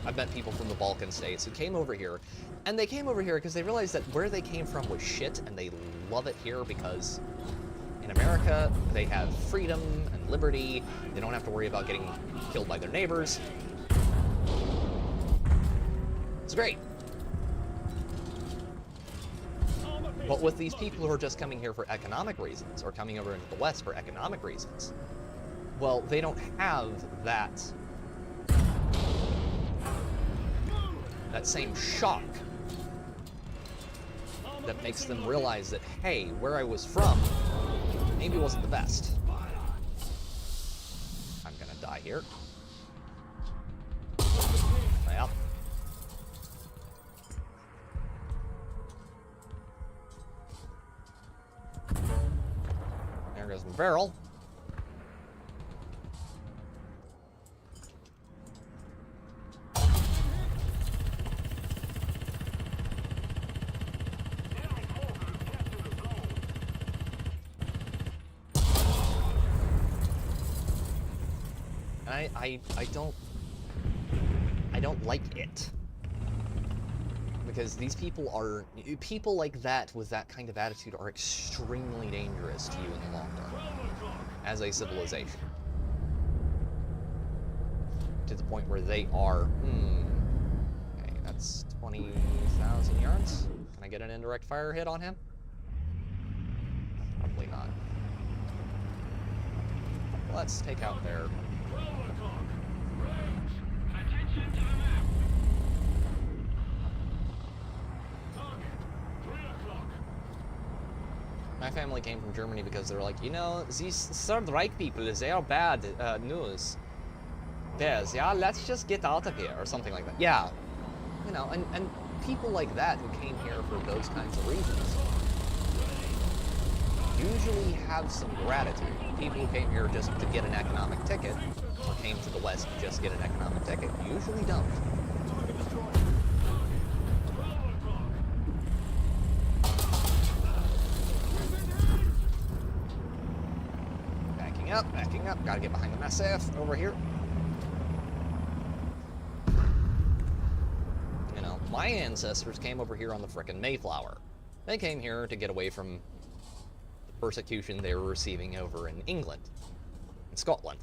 I've met people from the Balkan states who came over here, and they came over here because they realized that where they came from was shit, and they love it here because in America they have freedom and liberty. They don't have to worry about getting killed by their neighbors. It's great. But with these people who are just coming here for economic reasons, or coming over into the West for economic reasons, well, they don't have that same shock that makes them realize that, hey, where I was from maybe wasn't the best. I'm gonna die die here. Yep. There goes my barrel. I don't like it. Because these people like that with that kind of attitude are extremely dangerous to you in the long term. As a civilization. To the point where they are, okay, that's 20,000 yards. Can I get an indirect fire hit on him? Probably not. Let's take out their... My family came from Germany because they're like, you know, these Third Reich people, they are bad news. There's, yeah, let's just get out of here, or something like that. Yeah, you know, and people like that who came here for those kinds of reasons usually have some gratitude. People who came here just to get an economic ticket, or came to the West to just get an economic ticket, usually don't. Backing up, gotta get behind the massif over here. You know, my ancestors came over here on the frickin' Mayflower. They came here to get away from the persecution they were receiving over in England, in Scotland.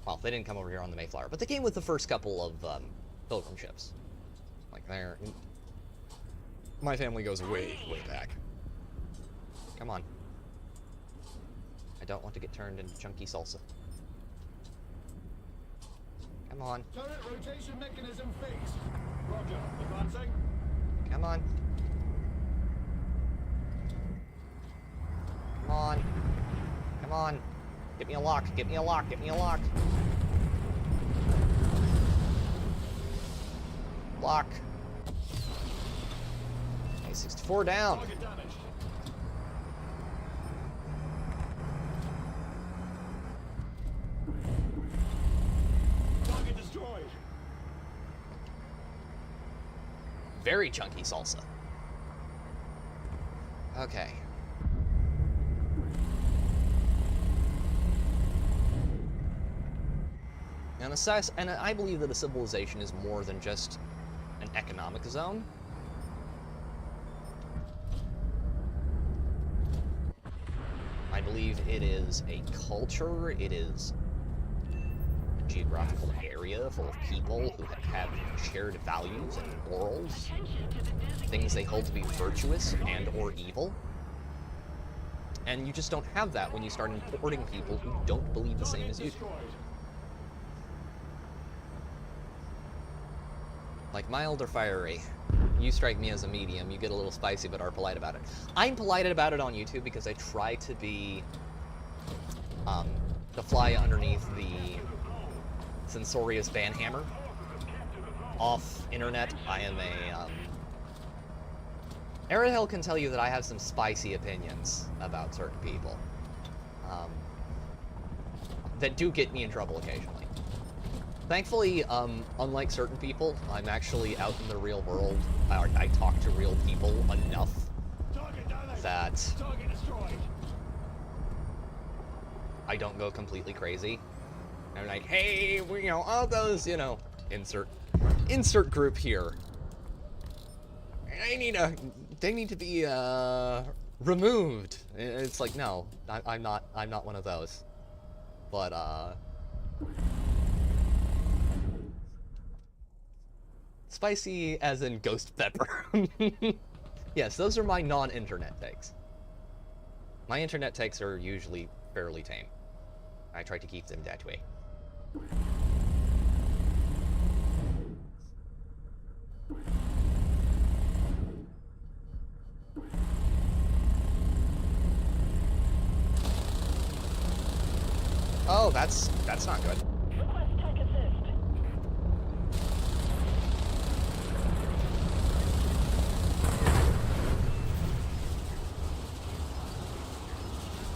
Well, they didn't come over here on the Mayflower, but they came with the first couple of pilgrim ships. Like, they're... My family goes way, way back. Come on. I don't want to get turned into chunky salsa. Come on. Turret rotation mechanism fixed. Roger. Advancing. Come on. Come on. Come on. Get me a lock. Get me a lock. Get me a lock. Lock. Okay, 64 down. Target damaged. Target destroyed. Very chunky salsa. Okay. And I believe that a civilization is more than just an economic zone. I believe it is a culture, it is a geographical area full of people who have shared values and morals, things they hold to be virtuous and or evil. And you just don't have that when you start importing people who don't believe the same as you do. Like mild or fiery, you strike me as a medium. You get a little spicy but are polite about it. I'm polite about it on YouTube because I try to be, to fly underneath the censorious banhammer. Off internet, I am a, Aerahel can tell you that I have some spicy opinions about certain people. That do get me in trouble occasionally. Thankfully, unlike certain people, I'm actually out in the real world. I talk to real people enough that I don't go completely crazy. I'm like, hey, you know, all those, you know, insert group here. They need to be removed. It's like, no, I'm not one of those. But spicy as in ghost pepper. Yes, those are my non-internet takes. My internet takes are usually fairly tame. I try to keep them that way. Oh, that's not good. Request tech assist.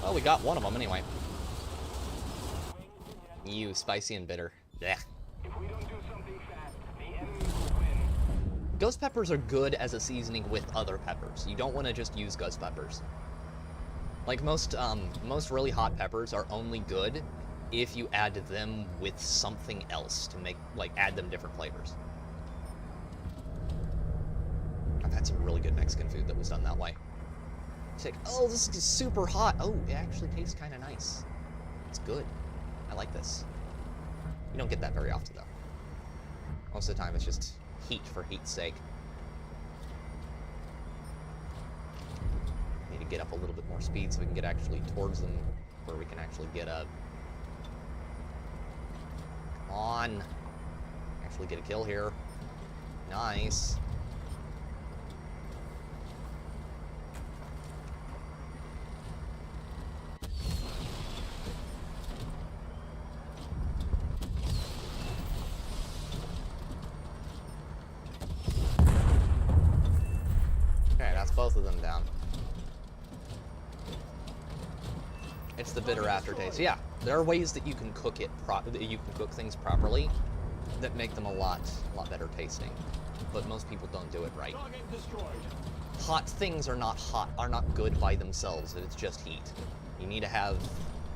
Well, we got one of them anyway. You, spicy and bitter. Blech. If we don't do something fast, the enemy will win. Ghost peppers are good as a seasoning with other peppers. You don't want to just use ghost peppers. Like most really hot peppers are only good if you add them with something else to make, like, add them different flavors. I've had some really good Mexican food that was done that way. It's like, oh, this is super hot. Oh, it actually tastes kind of nice. It's good. I like this. You don't get that very often, though. Most of the time, it's just heat for heat's sake. Need to get up a little bit more speed so we can get actually towards them, where we can actually get a... Come on. Actually get a kill here. Nice. Okay, that's both of them down. It's the bitter aftertaste. Yeah, there are ways that you can cook it you can cook things properly that make them a lot better tasting. But most people don't do it right. Target destroyed. Hot things are not good by themselves. It's just heat. You need to have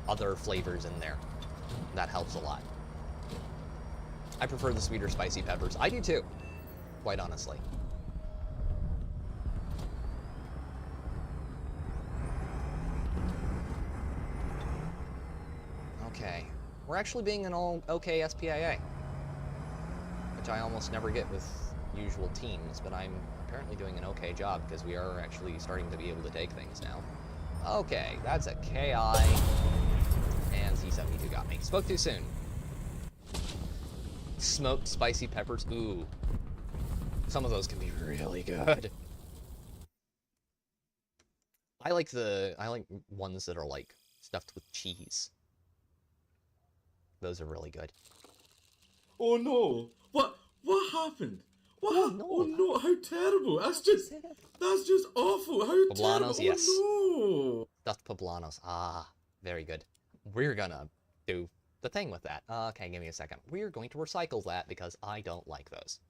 other flavors in there. That helps a lot. I prefer the sweeter, spicy peppers. I do too, quite honestly. Okay. We're actually being an okay SPIA, which I almost never get with usual teams, but I'm apparently doing an okay job because we are actually starting to be able to take things now. Okay, that's a KI, and C-72 got me. Spoke too soon. Smoked spicy peppers, ooh. Some of those can be really good. I like ones that are like stuffed with cheese. Those are really good. Oh no! What happened? Oh, no. Oh no! How terrible! That's just awful. How Poblanos, terrible! yes. Oh no! Stuffed poblanos. Ah, very good. We're gonna do the thing with that. Okay, give me a second. We're going to recycle that because I don't like those.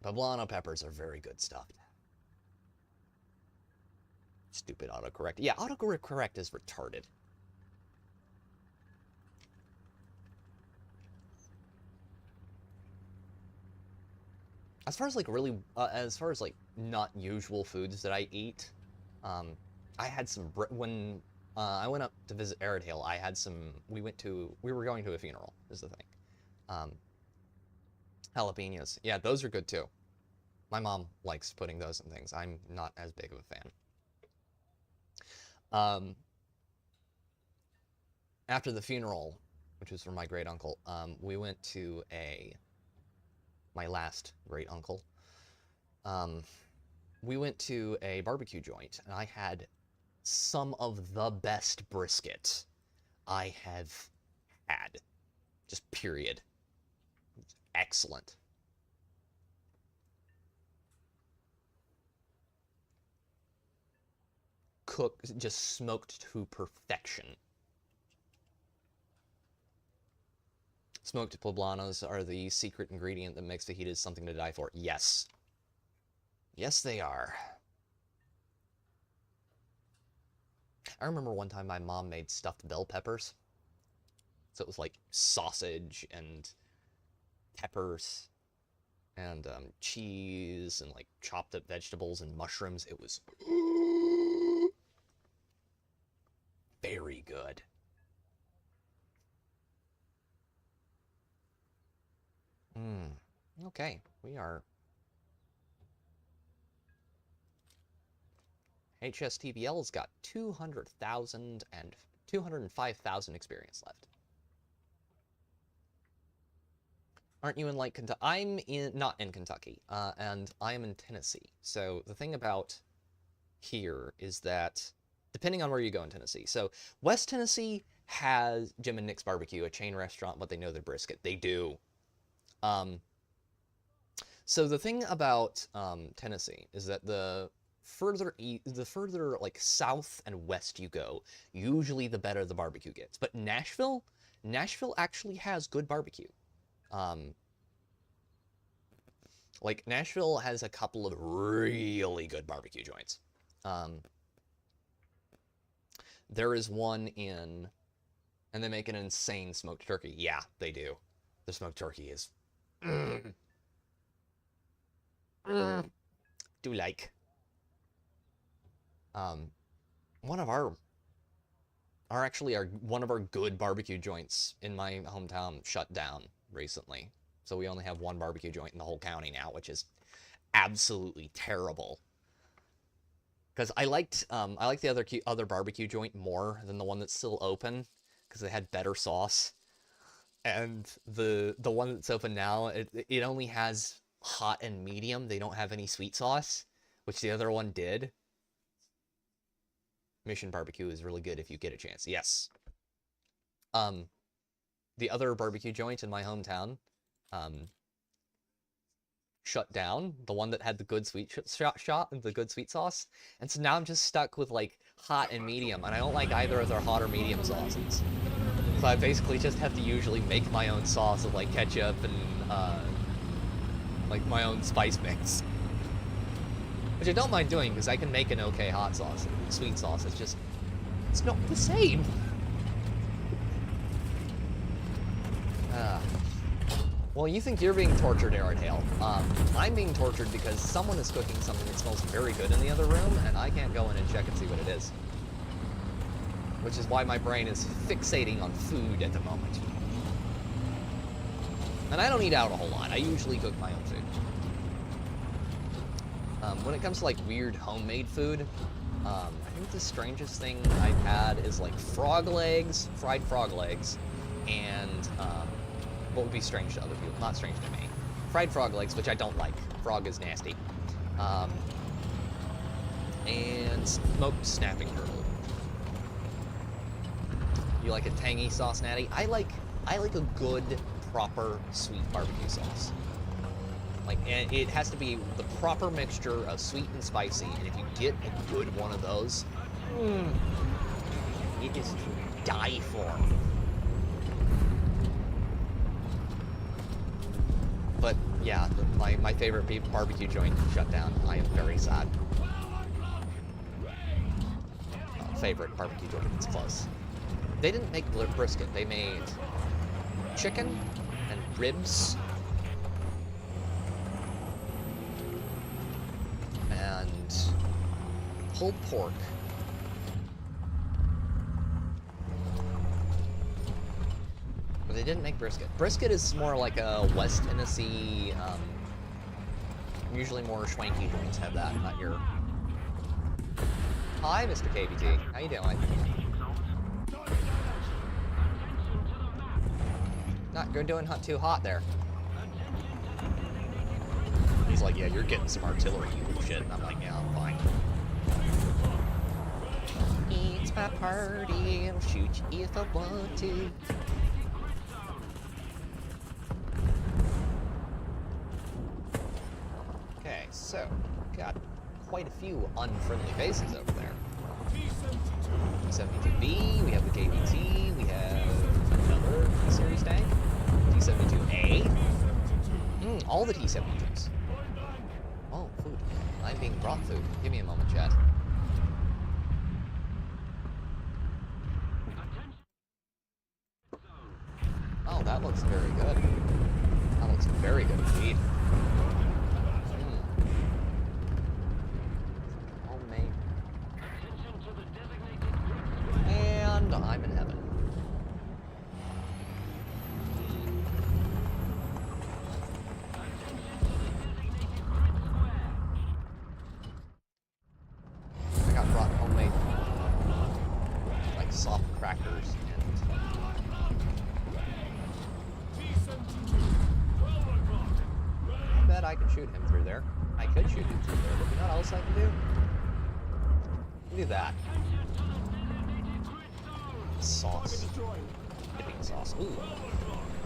Poblano peppers are very good stuffed. Stupid autocorrect. Yeah, autocorrect is retarded. As far as like really, as far as like not usual foods that I eat, I had some when I went up to visit Aridale. I had some. We were going to a funeral. Is the thing. Jalapenos. Yeah, those are good too. My mom likes putting those in things. I'm not as big of a fan. After the funeral, which was for my great uncle, we went to my last great uncle. We went to a barbecue joint, and I had some of the best brisket I have had. Just period. Excellent. Cooked, just smoked to perfection. Smoked poblanos are the secret ingredient that makes fajitas something to die for. Yes. Yes, they are. I remember one time my mom made stuffed bell peppers. So it was like sausage and peppers and cheese and like chopped up vegetables and mushrooms. It was very good. Okay, we are... HSTBL's got 200,000 and 205,000 experience left. Aren't you in, like, Kentucky? Not in Kentucky, and I am in Tennessee. So the thing about here is that, depending on where you go in Tennessee, so West Tennessee has Jim and Nick's Barbecue, a chain restaurant, but they know their brisket. They do. So the thing about Tennessee is that the further like south and west you go, usually the better the barbecue gets. But Nashville actually has good barbecue. Like Nashville has a couple of really good barbecue joints. There is one in, and they make an insane smoked turkey. Yeah, they do. The smoked turkey is do like. One of our one of our good barbecue joints in my hometown shut down recently. So we only have one barbecue joint in the whole county now, which is absolutely terrible. Because I liked the other barbecue joint more than the one that's still open, because it had better sauce. And the one that's open now, it only has hot and medium. They don't have any sweet sauce, which the other one did. Mission Barbecue is really good if you get a chance. Yes. The other barbecue joint in my hometown shut down. The one that had the good sweet shot and the good sweet sauce. And so now I'm just stuck with like hot and medium, and I don't like either of their hot or medium sauces. So I basically just have to usually make my own sauce of like ketchup and like my own spice mix. Which I don't mind doing, because I can make an okay hot sauce and sweet sauce. It's not the same. Well, you think you're being tortured, Aerodale. I'm being tortured because someone is cooking something that smells very good in the other room, and I can't go in and check and see what it is. Which is why my brain is fixating on food at the moment. And I don't eat out a whole lot. I usually cook my own food. When it comes to like weird homemade food, I think the strangest thing I've had is like frog legs, fried frog legs, and what would be strange to other people, not strange to me. Fried frog legs, which I don't like. Frog is nasty. And smoked snapping turtle. You like a tangy sauce, Natty? I like a good, proper, sweet barbecue sauce. Like, and it has to be the proper mixture of sweet and spicy, and if you get a good one of those, it is to die for. But yeah, my favorite barbecue joint shut down. I am very sad. Favorite barbecue joint, it's close. They didn't make brisket, they made chicken and ribs and pulled pork. But they didn't make brisket. Brisket is more like a West Tennessee, usually more schwanky joints have that, not your... Hi, Mr. KBT. How you doing? You're doing too hot there. He's like, yeah, you're getting some artillery, you little shit. And I'm like, yeah, I'm fine. It's my party, I'll shoot you if I want to. Okay, so, got quite a few unfriendly faces over there. T-72B, we have the KBT, we have another T-Series tank. T-72A. All the T-72s. Oh, food. I'm being brought food. Give me a moment, chat. Oh, that looks very good. That looks very good indeed. Homemade. And I'm in heaven. bet I can shoot him through there. I could shoot him through there, but you know what else I can do? Do that. Sauce. Dipping sauce. Ooh.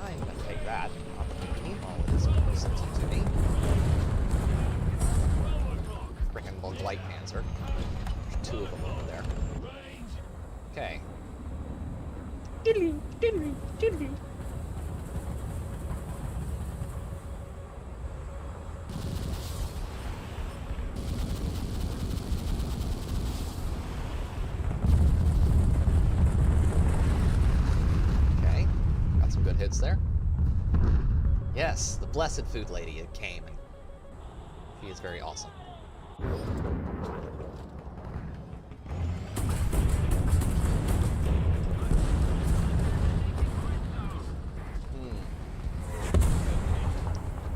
I'm gonna take that opportunity while it is presented to me. Frickin' light panzer. There's two of them over there. Okay. Diddly, diddly, diddly. Okay, got some good hits there. Yes, the blessed food lady came, and she is very awesome.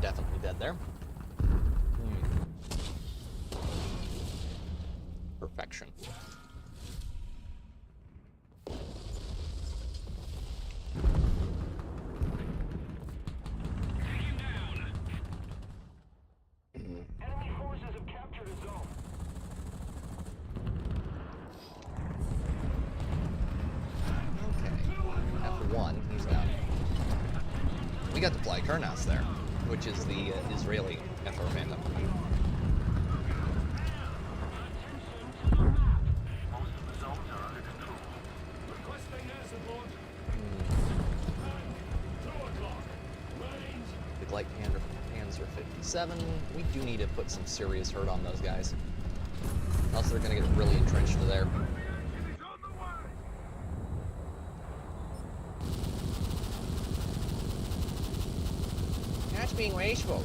Definitely dead there. Perfection. Enemy forces have captured a zone. Okay. F1, he's down. We got the Fly Kurnas there, which is the Israeli FR Phantom. The Light Panzer 57. We do need to put some serious hurt on those guys. Else they're going to get really entrenched there. That's being wasteful.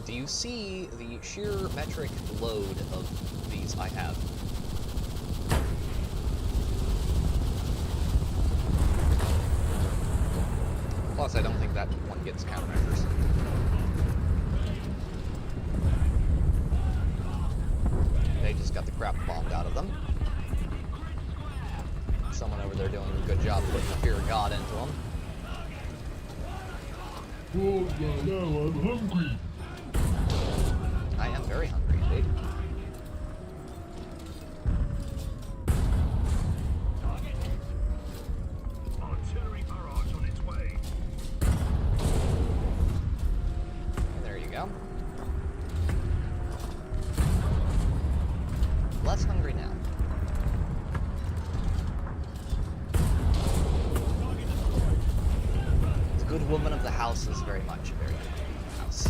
Do you see the sheer metric load of these I have? Plus, I don't think that one gets countermeasures. They just got the crap bombed out of them. Someone over there doing a good job putting the fear of God into them. Oh, now I'm hungry. I am very hungry, indeed. Artillery barrage on its way. There you go. Less hungry now. The good woman of the house is very much a very good woman of the house.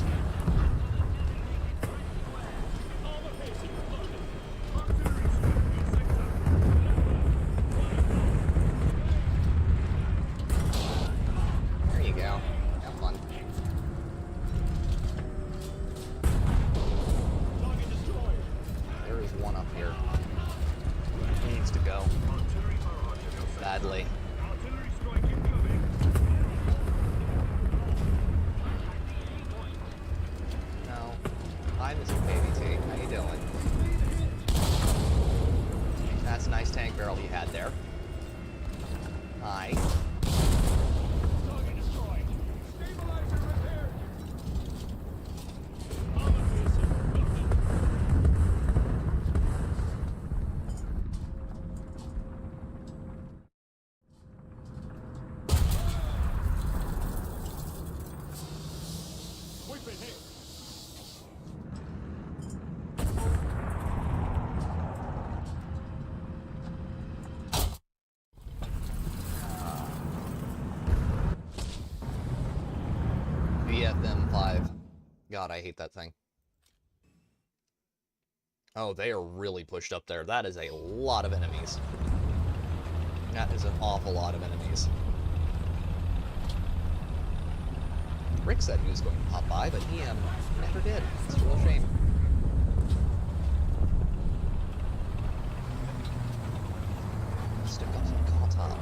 There you go. Have fun. There is one up here. He needs to go. Badly. Artillery strike incoming. No. Hi, Mr. Baby T. How you doing? That's a nice tank barrel you had there. Hi. Target destroyed. Stabilizer repaired. We've been hit. VFM5. God, I hate that thing. Oh, they are really pushed up there. That is a lot of enemies. That is an awful lot of enemies. Rick said he was going to pop by, but he never did. It's a real shame. Stick up some call top.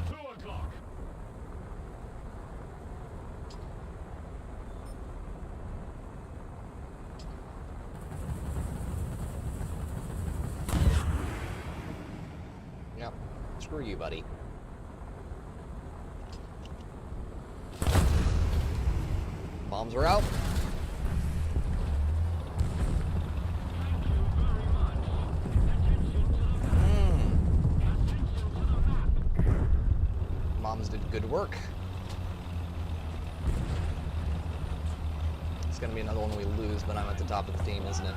2 o'clock. Yep. Screw you, buddy. Moms are out. Moms did good work. It's gonna be another one we lose, but I'm at the top of the team, isn't it?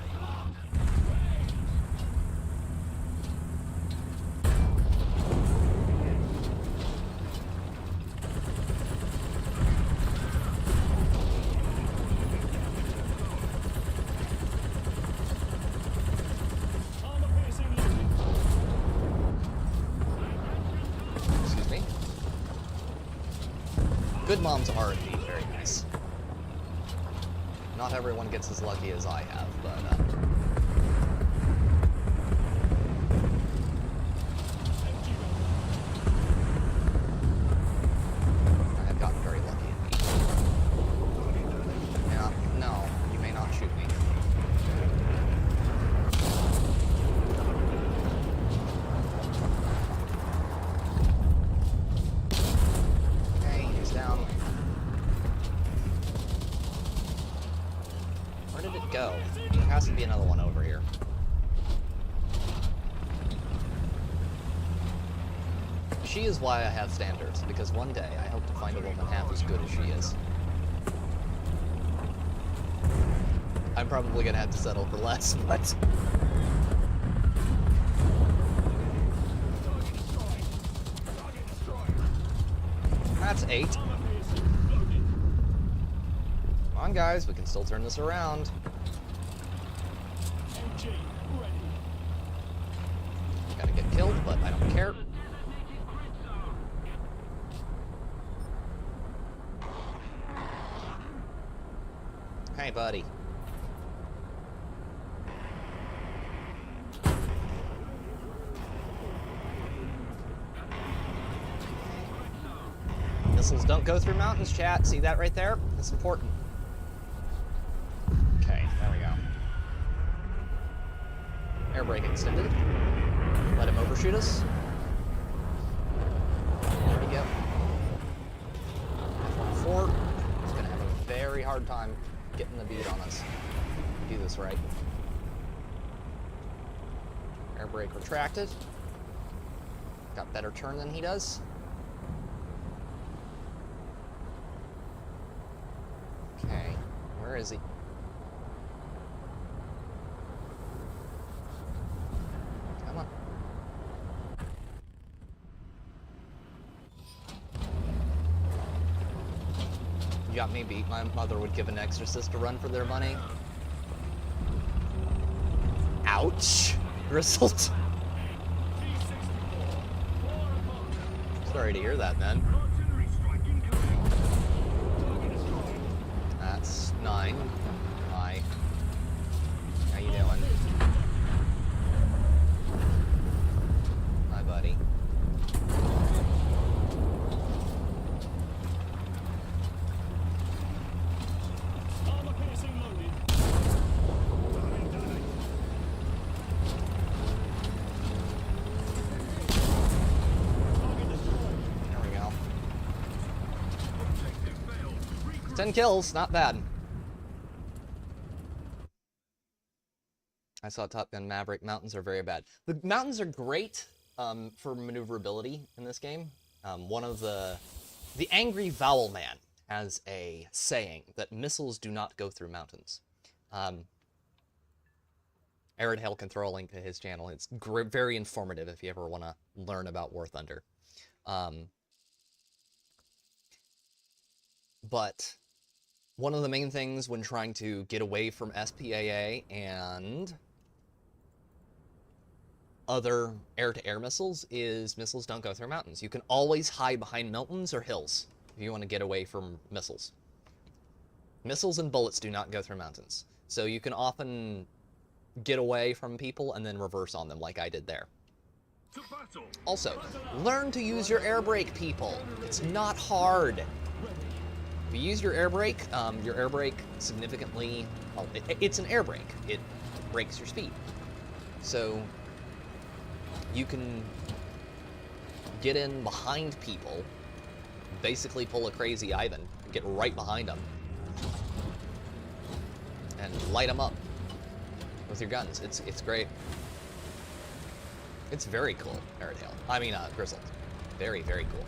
Excuse me. Good moms are indeed very nice. Not everyone gets as lucky as I have, but I have gotten very lucky indeed. Yeah, no, you may not shoot me. Okay, he's down. Where did it go? There has to be another one over here. She is why I have standards, because one day I hope to find a woman half as good as she is. I'm probably gonna have to settle for less, but... That's 8. Come on, guys, we can still turn this around. Gotta get killed, but I don't care. Hey, buddy. Missiles don't go through mountains, chat. See that right there? That's important. Okay, there we go. Air brake extended. Let him overshoot us. There we go. F-14. He's gonna have a very hard time getting the beat on us. Do this right. Air brake retracted. Got better turn than he does. Okay, where is he? Come on. You got me beat. My mother would give an exorcist a run for their money. Ouch! Grizzled. Sorry to hear that, man. That's 9. Hi. How you doing? Hi, buddy. There we go. 10 kills, not bad. I saw Top Gun Maverick. Mountains are very bad. The mountains are great for maneuverability in this game. One of the Angry Vowel Man has a saying that missiles do not go through mountains. Arid Hale can throw a link to his channel. It's very informative if you ever want to learn about Warthunder. But one of the main things when trying to get away from SPAA and other air-to-air missiles is missiles don't go through mountains. You can always hide behind mountains or hills if you want to get away from missiles. Missiles and bullets do not go through mountains. So you can often get away from people and then reverse on them like I did there. Also, learn to use your air brake, people. It's not hard. If you use your air brake significantly, well, it's an air brake. It brakes your speed. So you can get in behind people, basically pull a crazy Ivan, get right behind them, and light them up with your guns. It's great. It's very cool, Airedale. I mean, Grizzled. Very, very cool.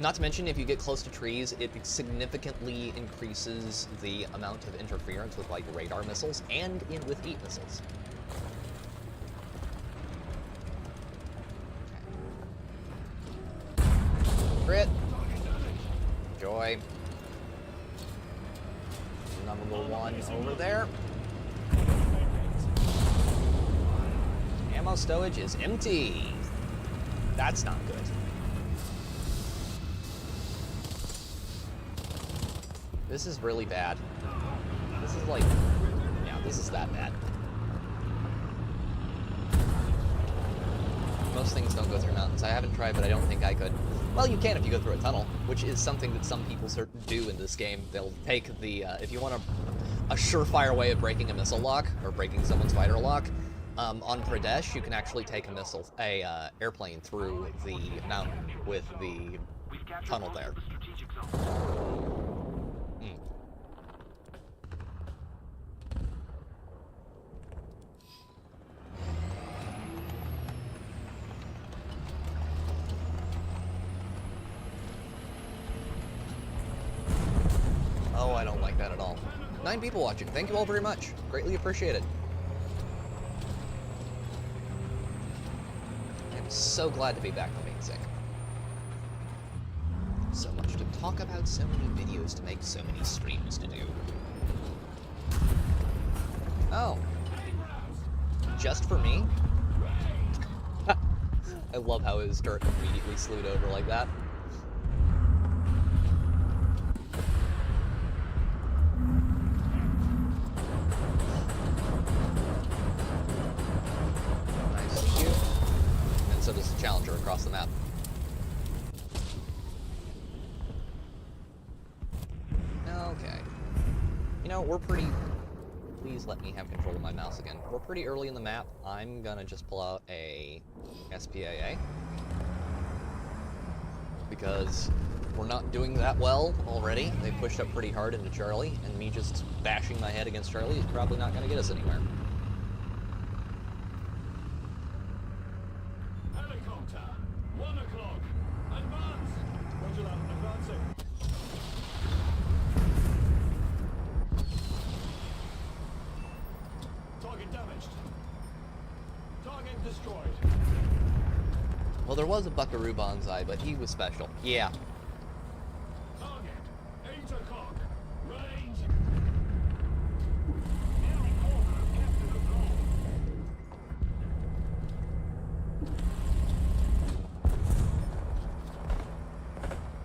Not to mention, if you get close to trees, it significantly increases the amount of interference with, like, radar missiles and with heat missiles. Crit. Enjoy. Number one over there. Ammo stowage is empty. That's not good. This is really bad. This is like, yeah, this is that bad. Most things don't go through mountains. I haven't tried, but I don't think I could. Well, you can if you go through a tunnel, which is something that some people do in this game. They'll take the, if you want a surefire way of breaking a missile lock, or breaking someone's fighter lock, on Pradesh, you can actually take a airplane through the mountain with the tunnel there. Oh, I don't like that at all. 9 people watching. Thank you all very much. Greatly appreciated. I'm so glad to be back from being sick. So much to talk about, so many videos to make, so many streams to do. Oh. Just for me? I love how his turret immediately slewed over like that. So does the Challenger across the map. Okay. You know, we're pretty... Please let me have control of my mouse again. We're pretty early in the map. I'm gonna just pull out a SPAA. Because we're not doing that well already. They pushed up pretty hard into Charlie, and me just bashing my head against Charlie is probably not gonna get us anywhere. Well, there was a Buckaroo Banzai, but he was special. Yeah. Target, 8 o'clock, range.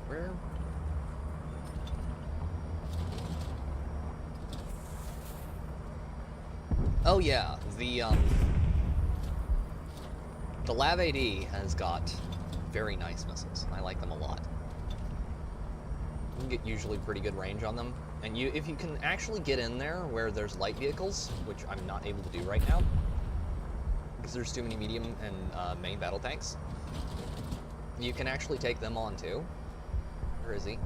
Where? Oh yeah, the Lav AD has got very nice missiles. I like them a lot. You can get usually pretty good range on them. And if you can actually get in there where there's light vehicles, which I'm not able to do right now, because there's too many medium and main battle tanks, you can actually take them on too. Where is he?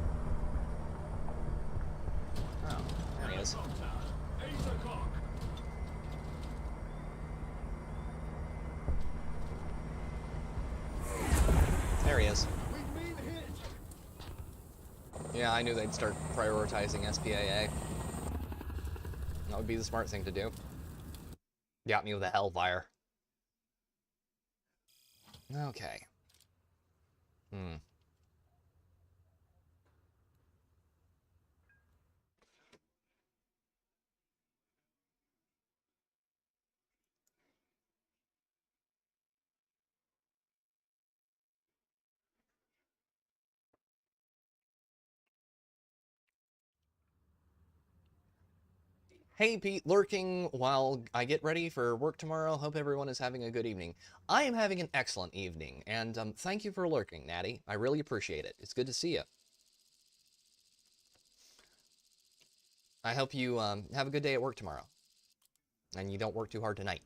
Oh, there he is. There he is. Yeah, I knew they'd start prioritizing SPAA. That would be the smart thing to do. Got me with a Hellfire. Okay. Hey Pete, lurking while I get ready for work tomorrow. Hope everyone is having a good evening. I am having an excellent evening, and thank you for lurking, Natty. I really appreciate it. It's good to see you. I hope you have a good day at work tomorrow, and you don't work too hard tonight.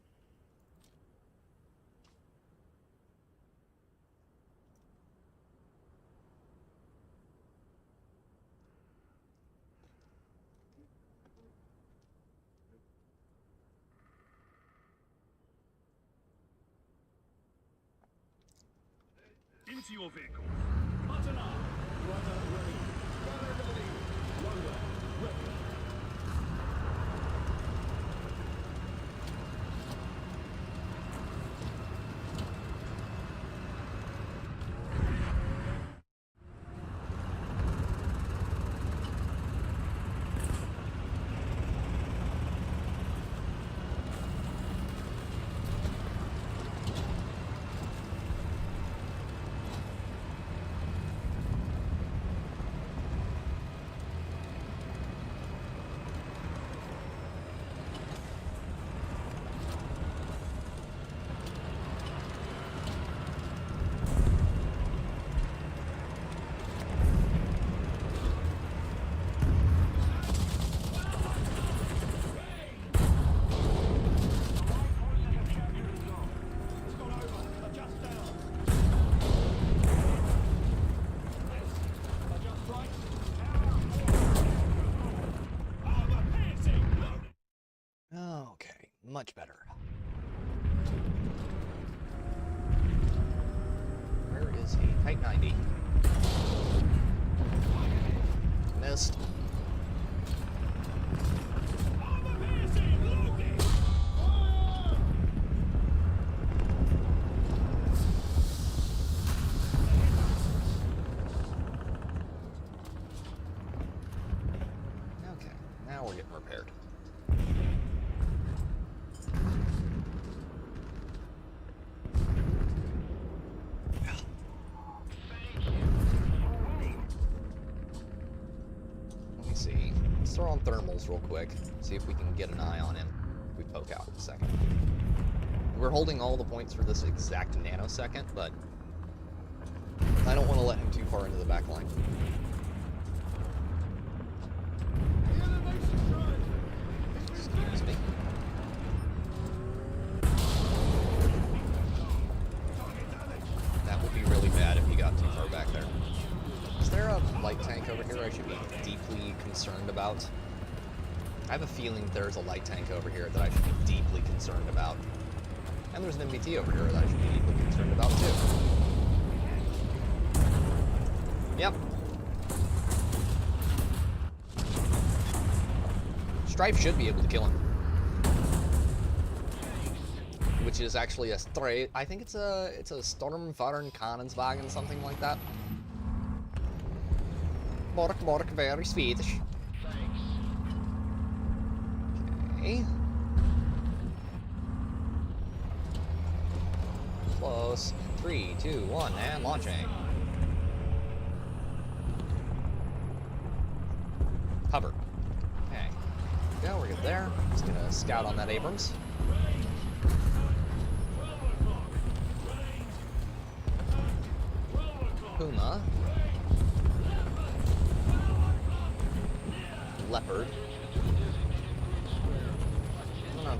to your vehicles. Button up. Runner ready. Runner ready. Runner ready. Okay, much better. Where is he? Type 90. Missed. Okay, now we're getting repaired. Let me see. Let's throw on thermals real quick. See if we can get an eye on him. If we poke out in a second. We're holding all the points for this exact nanosecond, but I don't want to let him too far into the back line. Excuse me. That would be really bad if he got too far back there. Is there a light tank over here I should be deeply concerned about? I have a feeling there's a light tank over here that I should be deeply concerned about. And there's an MBT over here that I should be deeply concerned about too. Yep. Strife should be able to kill him. Which is actually a stray. I think it's a Stormfahren Kannenswagen, something like that. Bork, very Swedish. Okay. Close. 3, 2, 1, and launching. Cover. Okay. Yeah, we're good there. Just gonna scout on that Abrams. Puma. Leopard. I'm gonna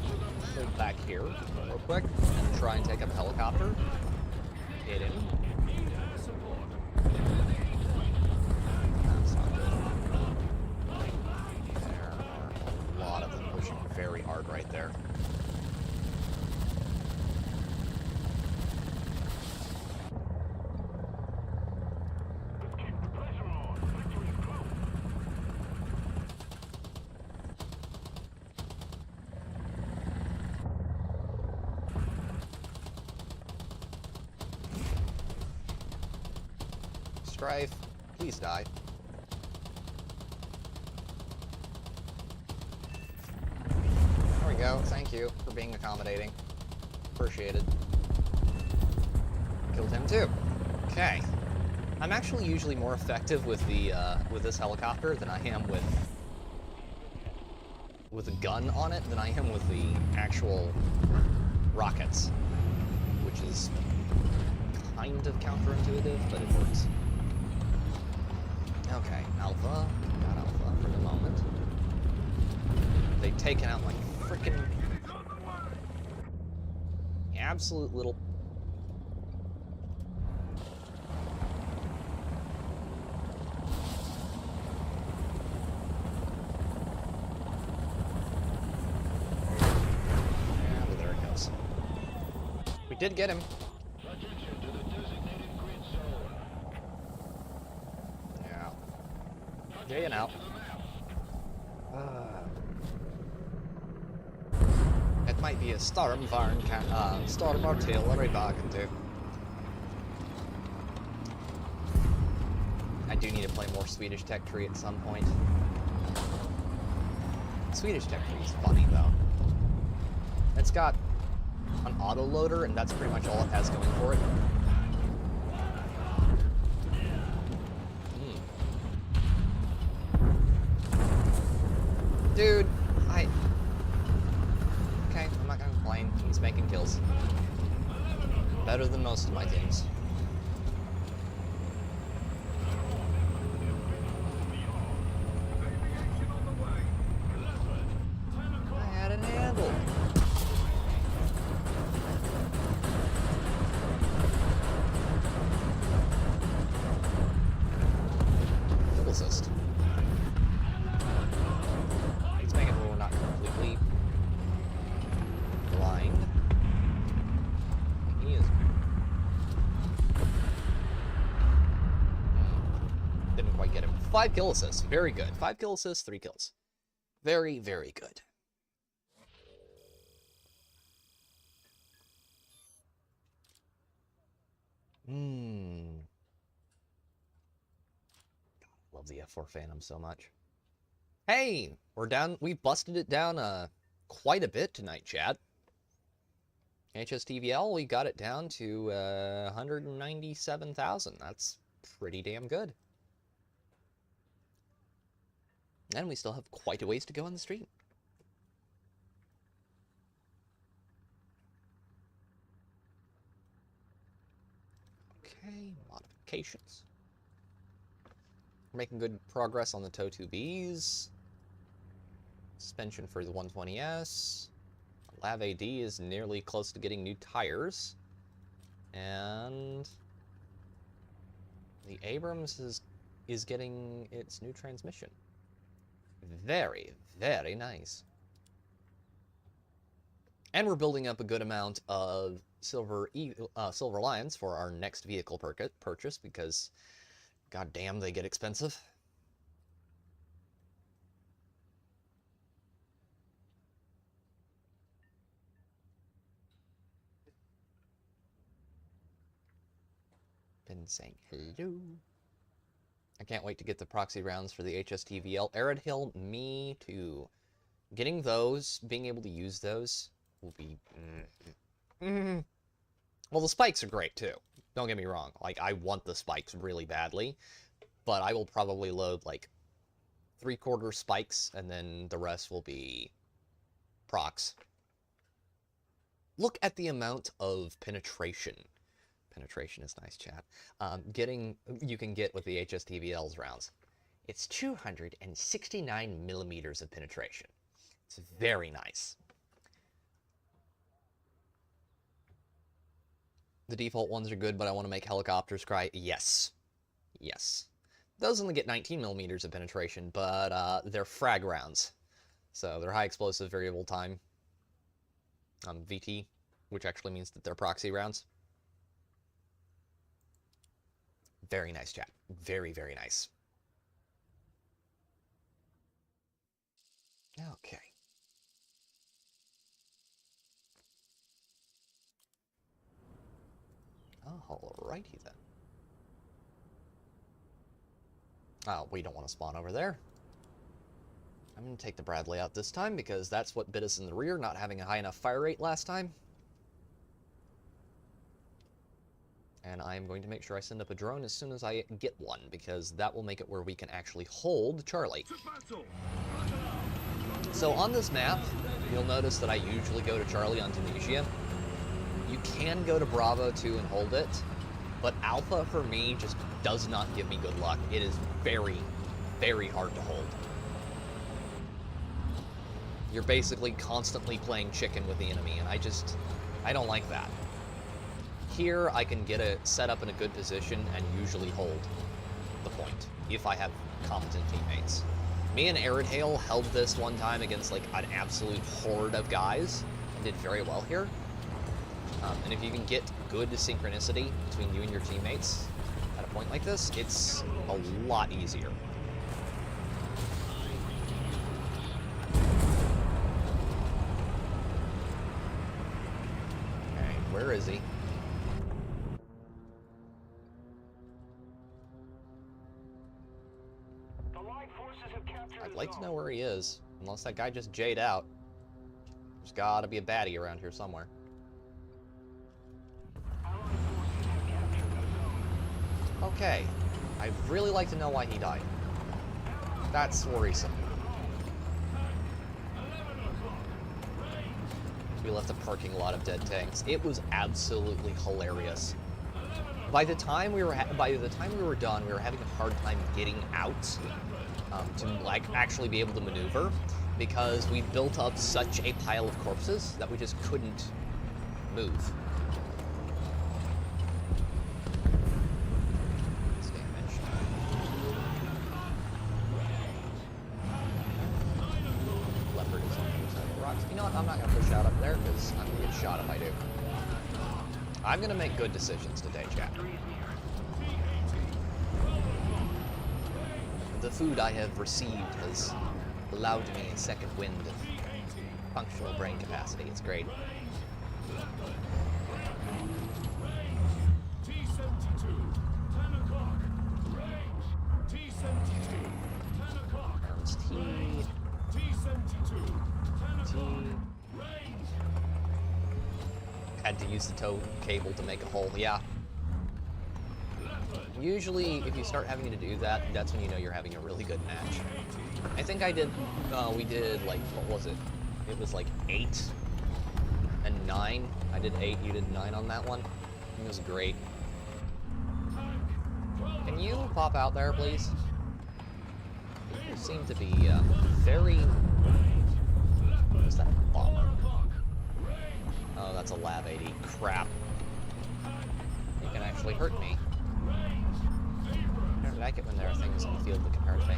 hold back here real quick and try and take up a helicopter. Hit him. That's not good. There are a lot of them pushing very hard right there. Strife, please die. There we go. Thank you for being accommodating. Appreciated. Killed him too. Okay. I'm actually usually more effective with the with this helicopter than I am with a gun on it than I am with the actual rockets, which is kind of counterintuitive, but it works. Okay, Alpha. Got Alpha for the moment. They've taken out my frickin' absolute little... Yeah, there it goes. We did get him. Attention to the designated grid zone. Yeah, you know. It might be a storm storm artillery bargain too. I do need to play more Swedish Tech Tree at some point. Swedish Tech Tree is funny though. It's got an autoloader, and that's pretty much all it has going for it. Dude, okay, I'm not gonna complain. He's making kills. Better than most of my teams. I had it handled. Kill assist. Let's make it where we're not completely blind. He is. Didn't quite get him. 5 kill assists. Very good. 5 kill assists, 3 kills. Very, very good. Love the F4 Phantom so much. Hey, we're down. We busted it down quite a bit tonight, chat. HSTVL, we got it down to 197,000. That's pretty damn good. And we still have quite a ways to go on the stream. Okay, modifications. We're making good progress on the TOW 2Bs. Suspension for the 120S. Lav AD is nearly close to getting new tires. And the Abrams is getting its new transmission. Very, very nice. And we're building up a good amount of Silver Lions for our next vehicle purchase because, goddamn, they get expensive. Been saying hello. I can't wait to get the proxy rounds for the HSTVL. Arid Hill, me too. Getting those, being able to use those, will be... Well, the spikes are great too. Don't get me wrong. Like, I want the spikes really badly, but I will probably load, like, 3/4 spikes, and then the rest will be procs. Look at the amount of penetration. Penetration is nice, chat. You can get with the HSTVL's rounds. It's 269 millimeters of penetration. It's very nice. The default ones are good, but I want to make helicopters cry. Yes. Yes. Those only get 19 millimeters of penetration, but they're frag rounds. So they're high explosive variable time. VT, which actually means that they're proxy rounds. Very nice, chat. Very, very nice. Okay. Alrighty then. Oh, we don't want to spawn over there. I'm going to take the Bradley out this time because that's what bit us in the rear, not having a high enough fire rate last time. And I'm going to make sure I send up a drone as soon as I get one, because that will make it where we can actually hold Charlie. So on this map, you'll notice that I usually go to Charlie on Tunisia. You can go to Bravo too and hold it, but Alpha for me just does not give me good luck. It is very, very hard to hold. You're basically constantly playing chicken with the enemy, and I don't like that. Here, I can get it set up in a good position and usually hold the point, if I have competent teammates. Me and Arid Hail held this one time against like an absolute horde of guys, and did very well here. And if you can get good synchronicity between you and your teammates at a point like this, it's a lot easier. Where is he? I'd like to know where he is. Unless that guy just J'd out. There's gotta be a baddie around here somewhere. Okay. I'd really like to know why he died. That's worrisome. We left a parking lot of dead tanks. It was absolutely hilarious. By the time we were done, we were having a hard time getting out to like actually be able to maneuver because we built up such a pile of corpses that we just couldn't move. That's damage. Leopard is on the other side of the rocks. You know what? I'm not gonna push out up there because I'm gonna get shot if I do. I'm gonna make good decisions today, chat. The food I have received has allowed me a second wind of functional brain capacity. It's great. There's T. Had to use the tow cable to make a hole, yeah. Usually, if you start having to do that, that's when you know you're having a really good match. I think we did, like, what was it? It was like 8 and 9. I did 8, you did 9 on that one. It was great. Can you pop out there, please? You seem to be, very... What's that bomber? Oh, that's a Lav 80. Crap. You can actually hurt me. I don't like it when there are things on the field that can hurt me.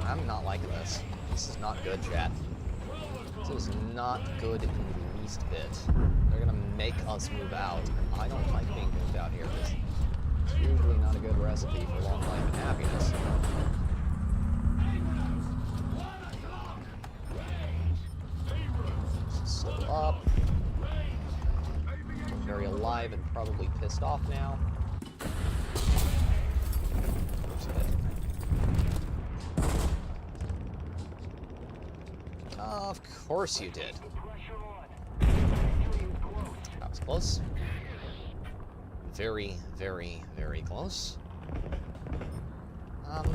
I'm not liking this. This is not good, chat. This is not good in the least bit. They're gonna make us move out. I don't like being moved out here because it's usually not a good recipe for long life and happiness. Still up. Very alive and probably pissed off now. Of course you did. That was close. Very, very, very close.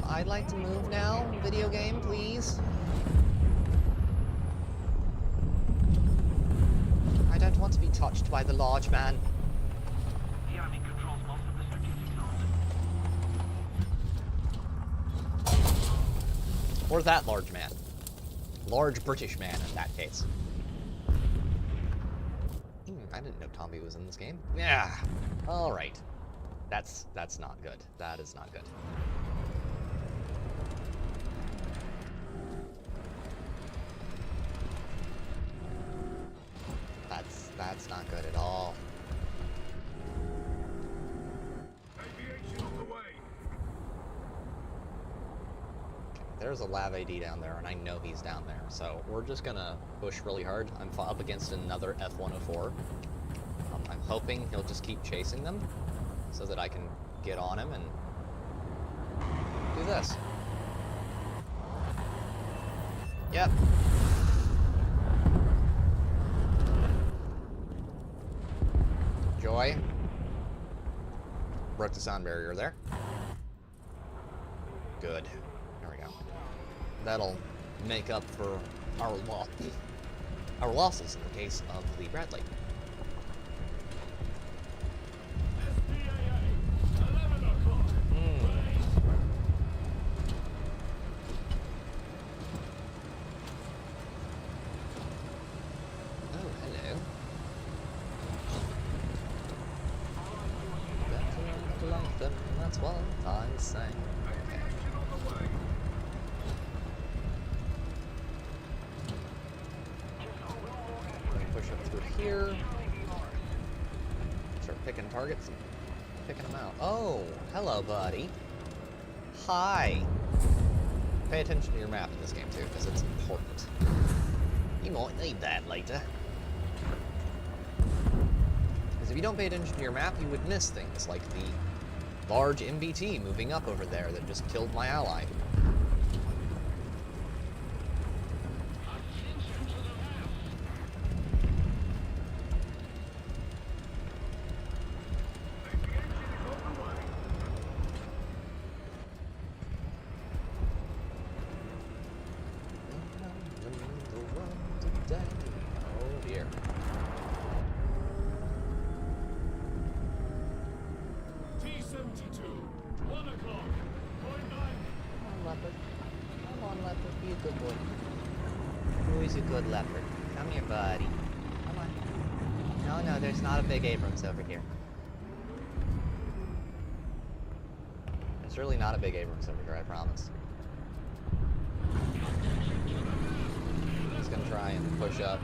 I'd like to move now. Video game, please. I don't want to be touched by the large man. The enemy controls most of the strategic zones. Or that large man. Large British man in that case. I didn't know Tommy was in this game. Yeah. All right. That's not good. That is not good. That's not good at all. Aviation on the way. There's a Lav AD down there, and I know he's down there, so we're just gonna push really hard. I'm up against another F-104. I'm hoping he'll just keep chasing them, so that I can get on him and do this. Yep. Joy. Broke the sound barrier there. Good. There we go. That'll make up for our losses in the case of Lee Bradley. Oh, hello. Better like them, that's what I say. Aviation on the way. here. Start picking targets and picking them out. Oh, hello, buddy. Hi. Pay attention to your map in this game, too, because it's important. You might need that later. Because if you don't pay attention to your map, you would miss things like the large MBT moving up over there that just killed my ally. Oh dear. T-72, 1 o'clock, point 9. Come on, leopard. Come on, leopard. Be a good boy. Who's a good leopard? Come here, buddy. Come on. No, there's not a big Abrams over here. There's really not a big Abrams over here, I promise. He's gonna try and push up.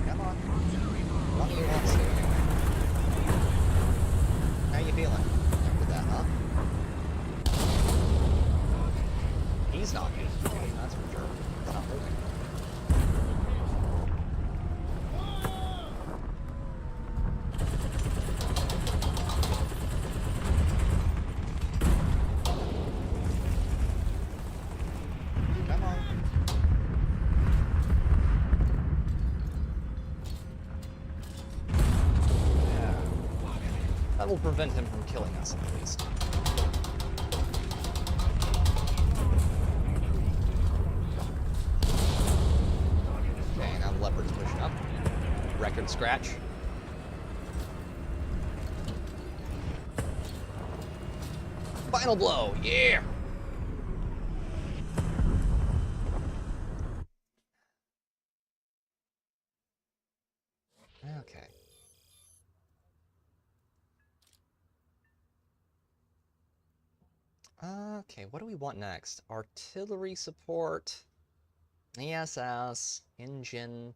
Come on. One of you wants to. How you feeling after that, huh? He's not good. That's for sure. It's not moving. Come on. Yeah. That will prevent him from killing us, at least. Okay, now the leopard's pushing up. Record scratch. Final blow, yeah! Okay. Okay, what do we want next? Artillery support, ESS, engine.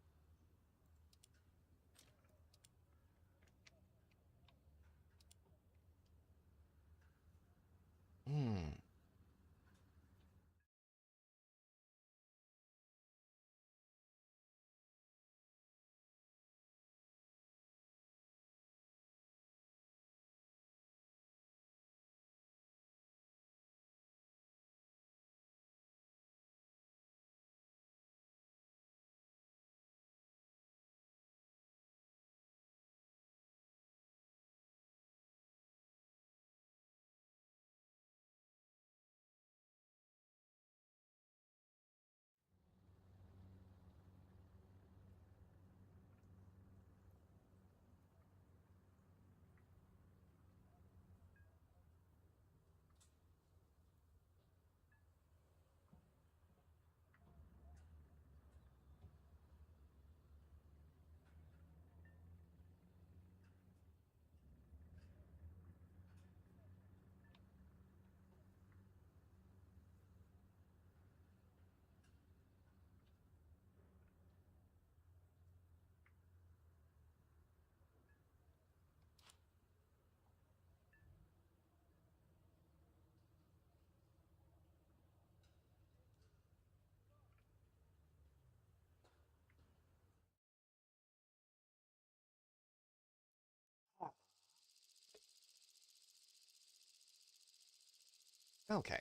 Okay.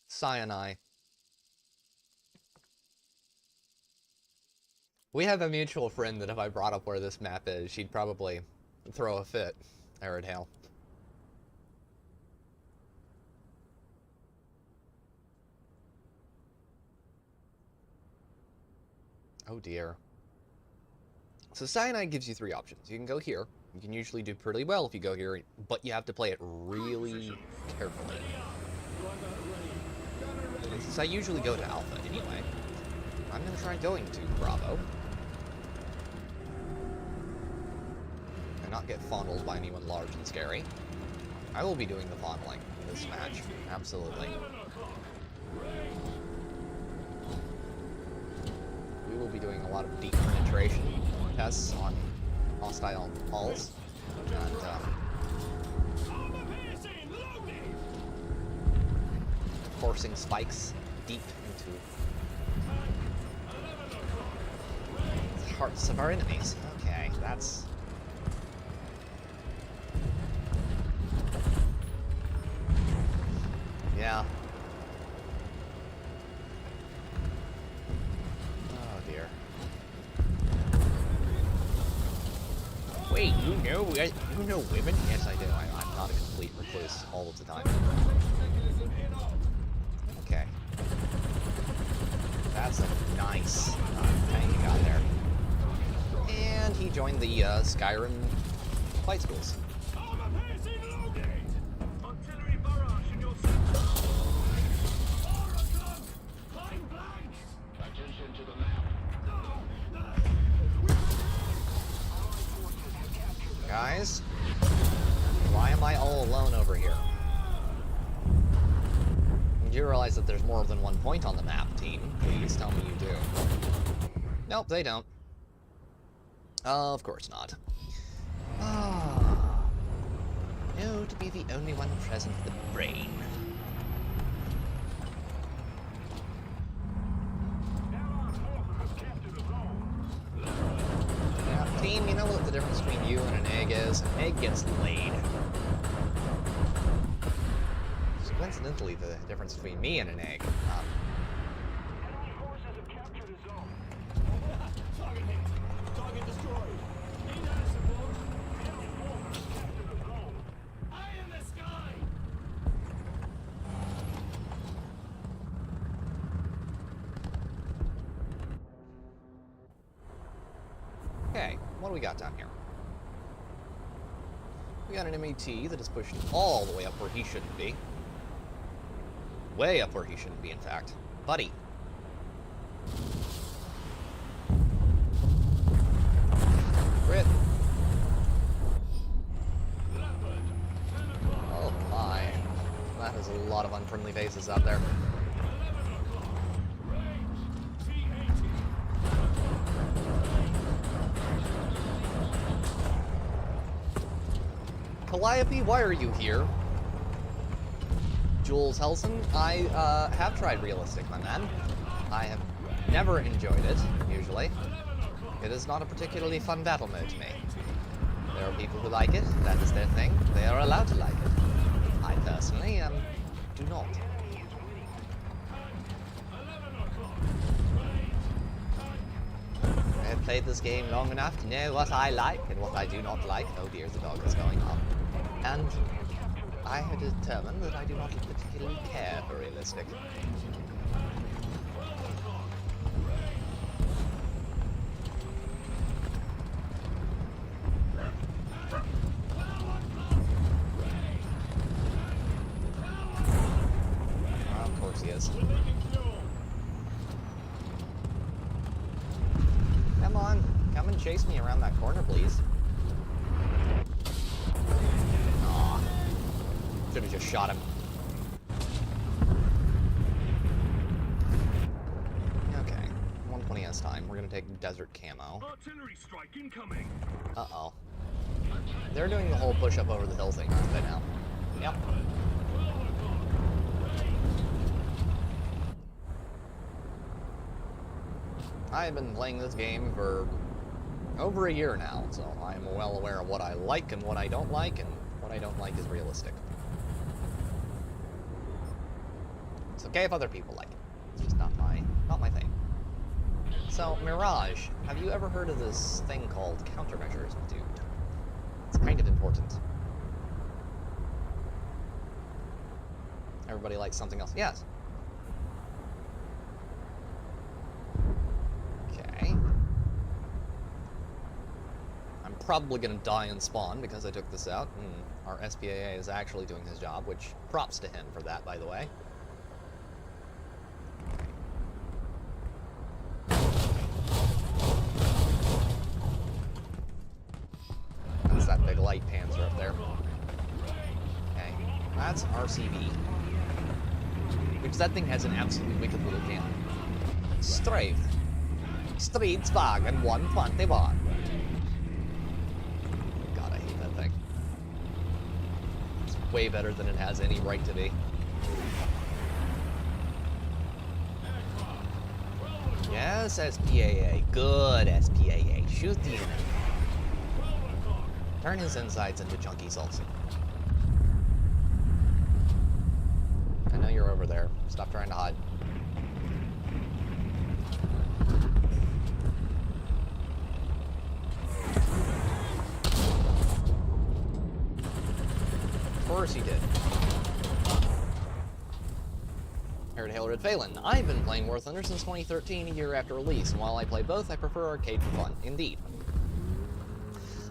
Cyanide. We have a mutual friend that if I brought up where this map is, she'd probably throw a fit. Arid Hail. Oh dear. So Cyanide gives you 3 options. You can go here. You can usually do pretty well if you go here, but you have to play it really carefully. And since I usually go to Alpha anyway, I'm going to try going to Bravo. And not get fondled by anyone large and scary. I will be doing the fondling in this match. Absolutely. We will be doing a lot of deep penetration tests on hostile hulls. And, forcing spikes deep into the hearts of our enemies. Okay, that's... yeah. Oh dear. Wait, you know women? Yes, I do. I'm not a complete recluse all of the time. Okay. That's a nice tank you got there. And he joined the Skyrim flight schools. Artillery barrage in your center. Attention to the map. Guys, why am I all alone over here? Do you realize that there's more than one point on the map, team? Please tell me you do. Nope, they don't. Of course not. Ah. No, to be the only one present with a brain. Yeah, team, you know what the difference between you and an egg is? An egg gets laid. Coincidentally, the difference between me and an egg. Enemy forces have captured the zone. Target hit. Target destroyed. Need air support. Enemy forces have captured the zone. Eye in the sky. Okay, what do we got down here? We got an MAT that is pushed all the way up where he shouldn't be. Way up where he shouldn't be, in fact. Buddy. Crit. Oh my. That is a lot of unfriendly faces out there. Calliope, why are you here? Jules Helson, I have tried realistic, my man. I have never enjoyed it, usually. It is not a particularly fun battle mode to me. There are people who like it, that is their thing. They are allowed to like it. I personally, do not. I have played this game long enough to know what I like and what I do not like. Oh dear, the dog is going on. And I have determined that I do not particularly care for realistic. Of course he is. Come on, come and chase me around that corner, please. Should have just shot him. Okay, 120S time. We're gonna take desert camo. Artillery strike incoming. Uh-oh. They're doing the whole push-up over the hill thing, aren't they now? Yep. I have been playing this game for over a year now, so I'm well aware of what I like and what I don't like, and what I don't like is realistic. It's okay if other people like it. It's just not my thing. So, Mirage, have you ever heard of this thing called countermeasures, dude? It's kind of important. Everybody likes something else. Yes. Okay. I'm probably gonna die in spawn because I took this out, and our SPAA is actually doing his job, which props to him for that, by the way. That's that big light panzer up there. Okay. That's RCB. Which that thing has an absolutely wicked little cannon. Strafe. Stridswagen 121. God, I hate that thing. It's way better than it has any right to be. Yes, SPAA. Good SPAA. Shoot the enemy. Turn his insides into chunky salsa. I know you're over there. Stop trying to hide. Of course he did. Heard Hail Red Phelan. I've been playing Warthunder since 2013, a year after release, and while I play both, I prefer arcade for fun. Indeed.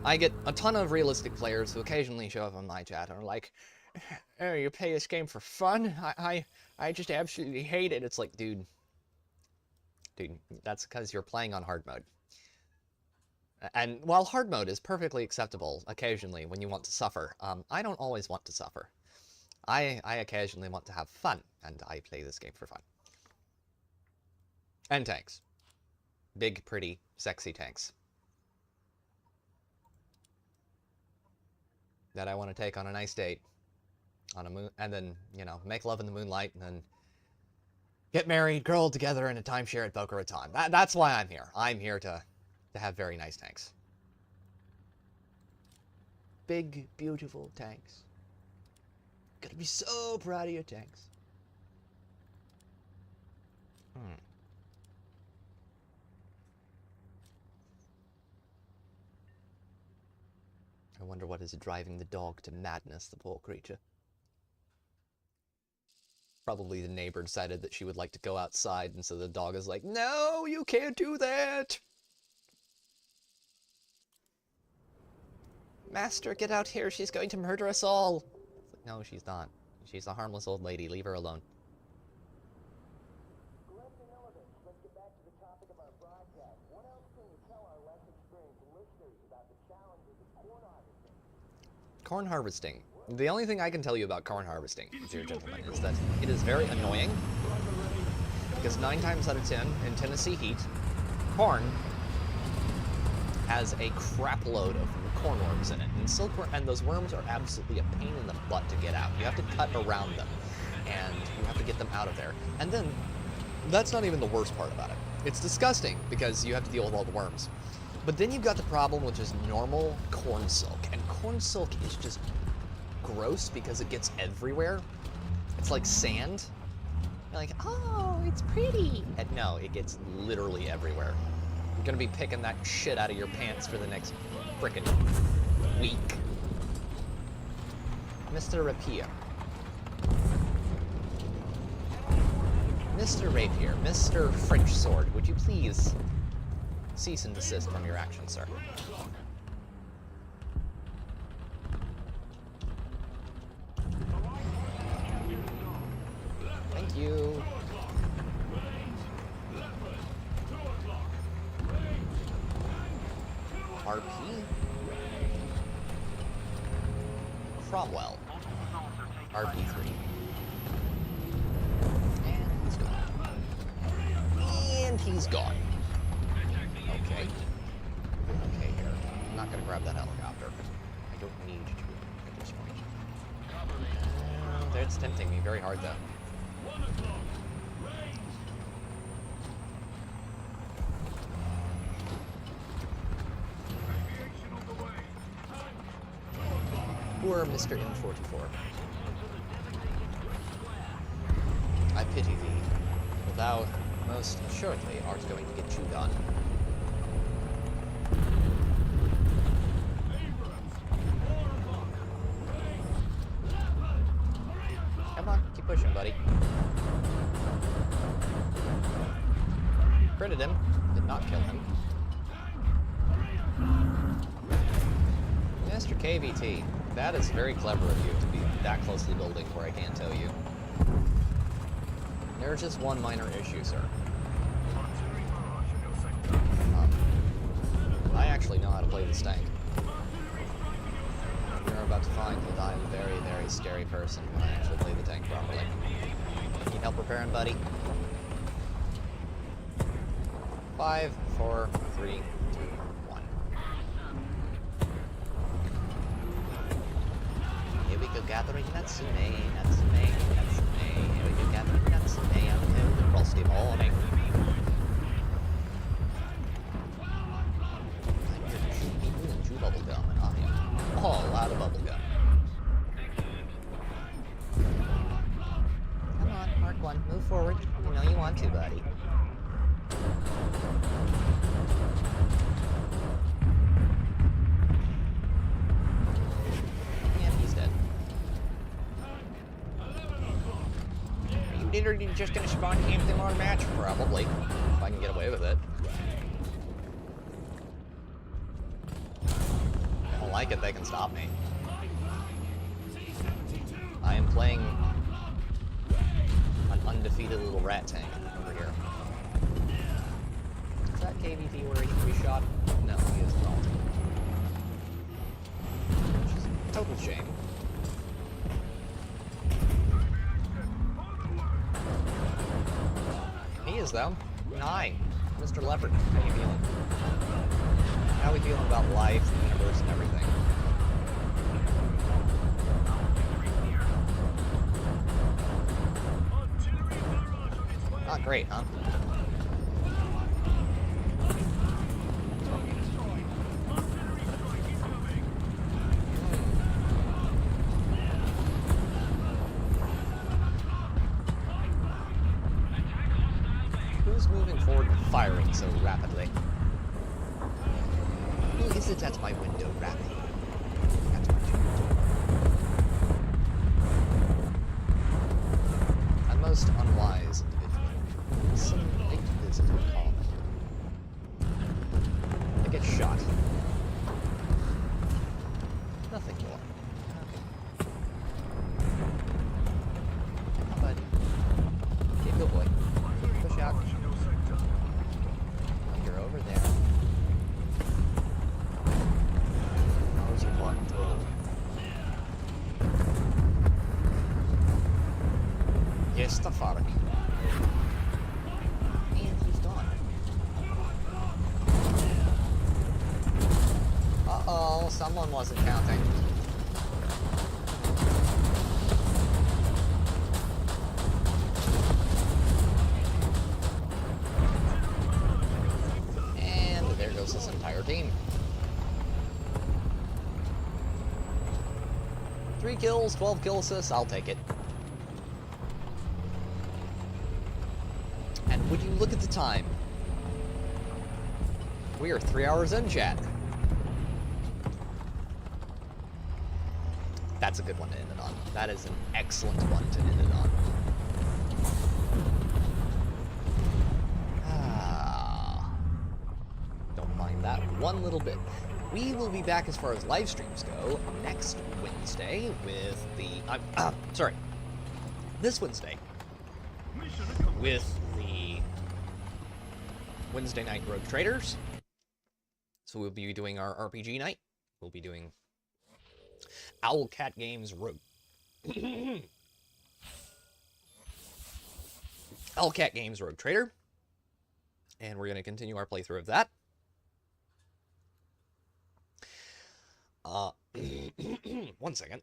I get a ton of realistic players who occasionally show up on my chat and are like, "Oh, you play this game for fun? I just absolutely hate it." It's like, dude, that's because you're playing on hard mode. And while hard mode is perfectly acceptable occasionally when you want to suffer, I don't always want to suffer. I occasionally want to have fun, and I play this game for fun. And tanks. Big, pretty, sexy tanks. That I want to take on a nice date. On a moon, and then, you know, make love in the moonlight, and then get married, grow old together in a timeshare at Boca Raton. That's why I'm here. I'm here to have very nice tanks. Big, beautiful tanks. Gonna be so proud of your tanks. I wonder what is driving the dog to madness, the poor creature. Probably the neighbor decided that she would like to go outside, and so the dog is like, "No, you can't do that! Master, get out here, she's going to murder us all!" It's like, no, she's not. She's a harmless old lady, leave her alone. Let's get back to the topic of our broadcast. What else can you tell our less experienced listeners about the challenges of corn harvesting? Corn harvesting. The only thing I can tell you about corn harvesting, dear gentlemen, is that it is very annoying, because 9 times out of 10, in Tennessee heat, corn has a crap load of cornworms in it, and silkworm, and those worms are absolutely a pain in the butt to get out. You have to cut around them, and you have to get them out of there. And then, that's not even the worst part about it. It's disgusting, because you have to deal with all the worms. But then you've got the problem with just normal corn silk, and corn silk is just gross because it gets everywhere. It's like sand. You're like, oh, it's pretty. And no, it gets literally everywhere. You're gonna be picking that shit out of your pants for the next frickin' week. Mr. Rapier. Mr. Rapier, Mr. French Sword, would you please cease and desist from your actions, sir? Thank you. RP? Cromwell. RP3. And he's gone. And he's gone. Okay. Okay here. I'm not gonna grab that helicopter. I don't need to at this point. It's tempting me very hard though. Poor Mr. M44. I pity thee, for thou most assuredly art going to get chewed on. Come on, keep pushing, buddy. Critted him, did not kill him. Mr. KVT, that is very clever of you to be that close to the building where I can't tell you. There's just one minor issue, sir. I actually know how to play this tank. You're a about to find that I'm a very, very scary person when I actually play the tank properly. Need help repairing, buddy? 5, 4, 3, 2, 1. Here we go gathering Natsume, Natsume, Natsume. Here we go gathering Natsume until the frosty morning. I'm here to shoot people and chew bubblegum, and I am all out of bubblegum. Come on, Mark 1, move forward. You know you want to, buddy. Yeah, he's dead. Are you literally just gonna spawn camp them on match? Probably. If I can get away with it. I don't like it, they can stop me. I am playing an undefeated little rat tank over here. Is that KVP where he can be shot? No, he is not. Which is a total shame. He is, though. Hi, Mr. Leopard. How you feeling? How are we feeling about life, the universe, and everything? Not great, huh? Who's moving forward and firing so rapidly? Who is it at my window rapping? At my window. A most unwise individual. Some late visitor call. I get shot. Nothing more. Okay. Come on, buddy. Okay, good boy. Push out. You're over there. How's your one total? Yes, the fuck. And he's gone. Uh-oh, someone wasn't counting. And there goes this entire team. 3 kills, 12 kill assists, I'll take it. And would you look at the time? We are 3 hours in, chat. That's a good one to end it on. That is an excellent one to end it on. Don't mind that one little bit. We will be back as far as live streams go next Wednesday with the... sorry. This Wednesday. With the Wednesday night Rogue Traders. So we'll be doing our RPG night. We'll be doing Owlcat Games Rogue. Owlcat Games Rogue Trader. And we're going to continue our playthrough of that. One second.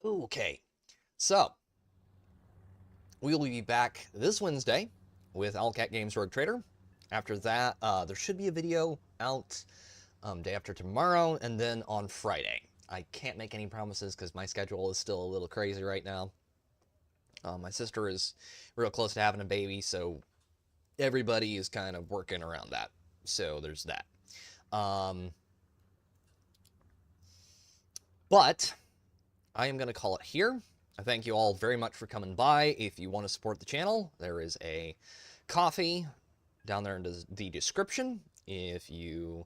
Okay, so we will be back this Wednesday with Owlcat Games Rogue Trader. After that, there should be a video out day after tomorrow, and then on Friday. I can't make any promises because my schedule is still a little crazy right now. My sister is real close to having a baby, so everybody is kind of working around that. So there's that. But I am going to call it here. I thank you all very much for coming by. If you want to support the channel, there is a coffee down there in the description. If you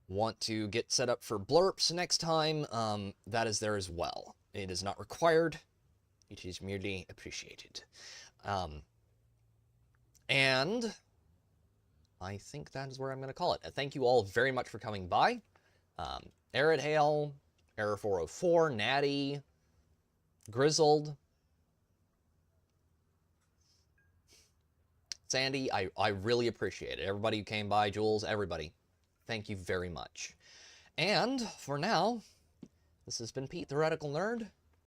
want to get set up for blurps next time, that is there as well. It is not required. It is merely appreciated. And I think that is where I'm going to call it. Thank you all very much for coming by. Arid Hale, Error 404, Natty, Grizzled, Sandy, I really appreciate it. Everybody who came by, Jules, everybody, thank you very much. And for now, this has been Pete, the Radical Nerd.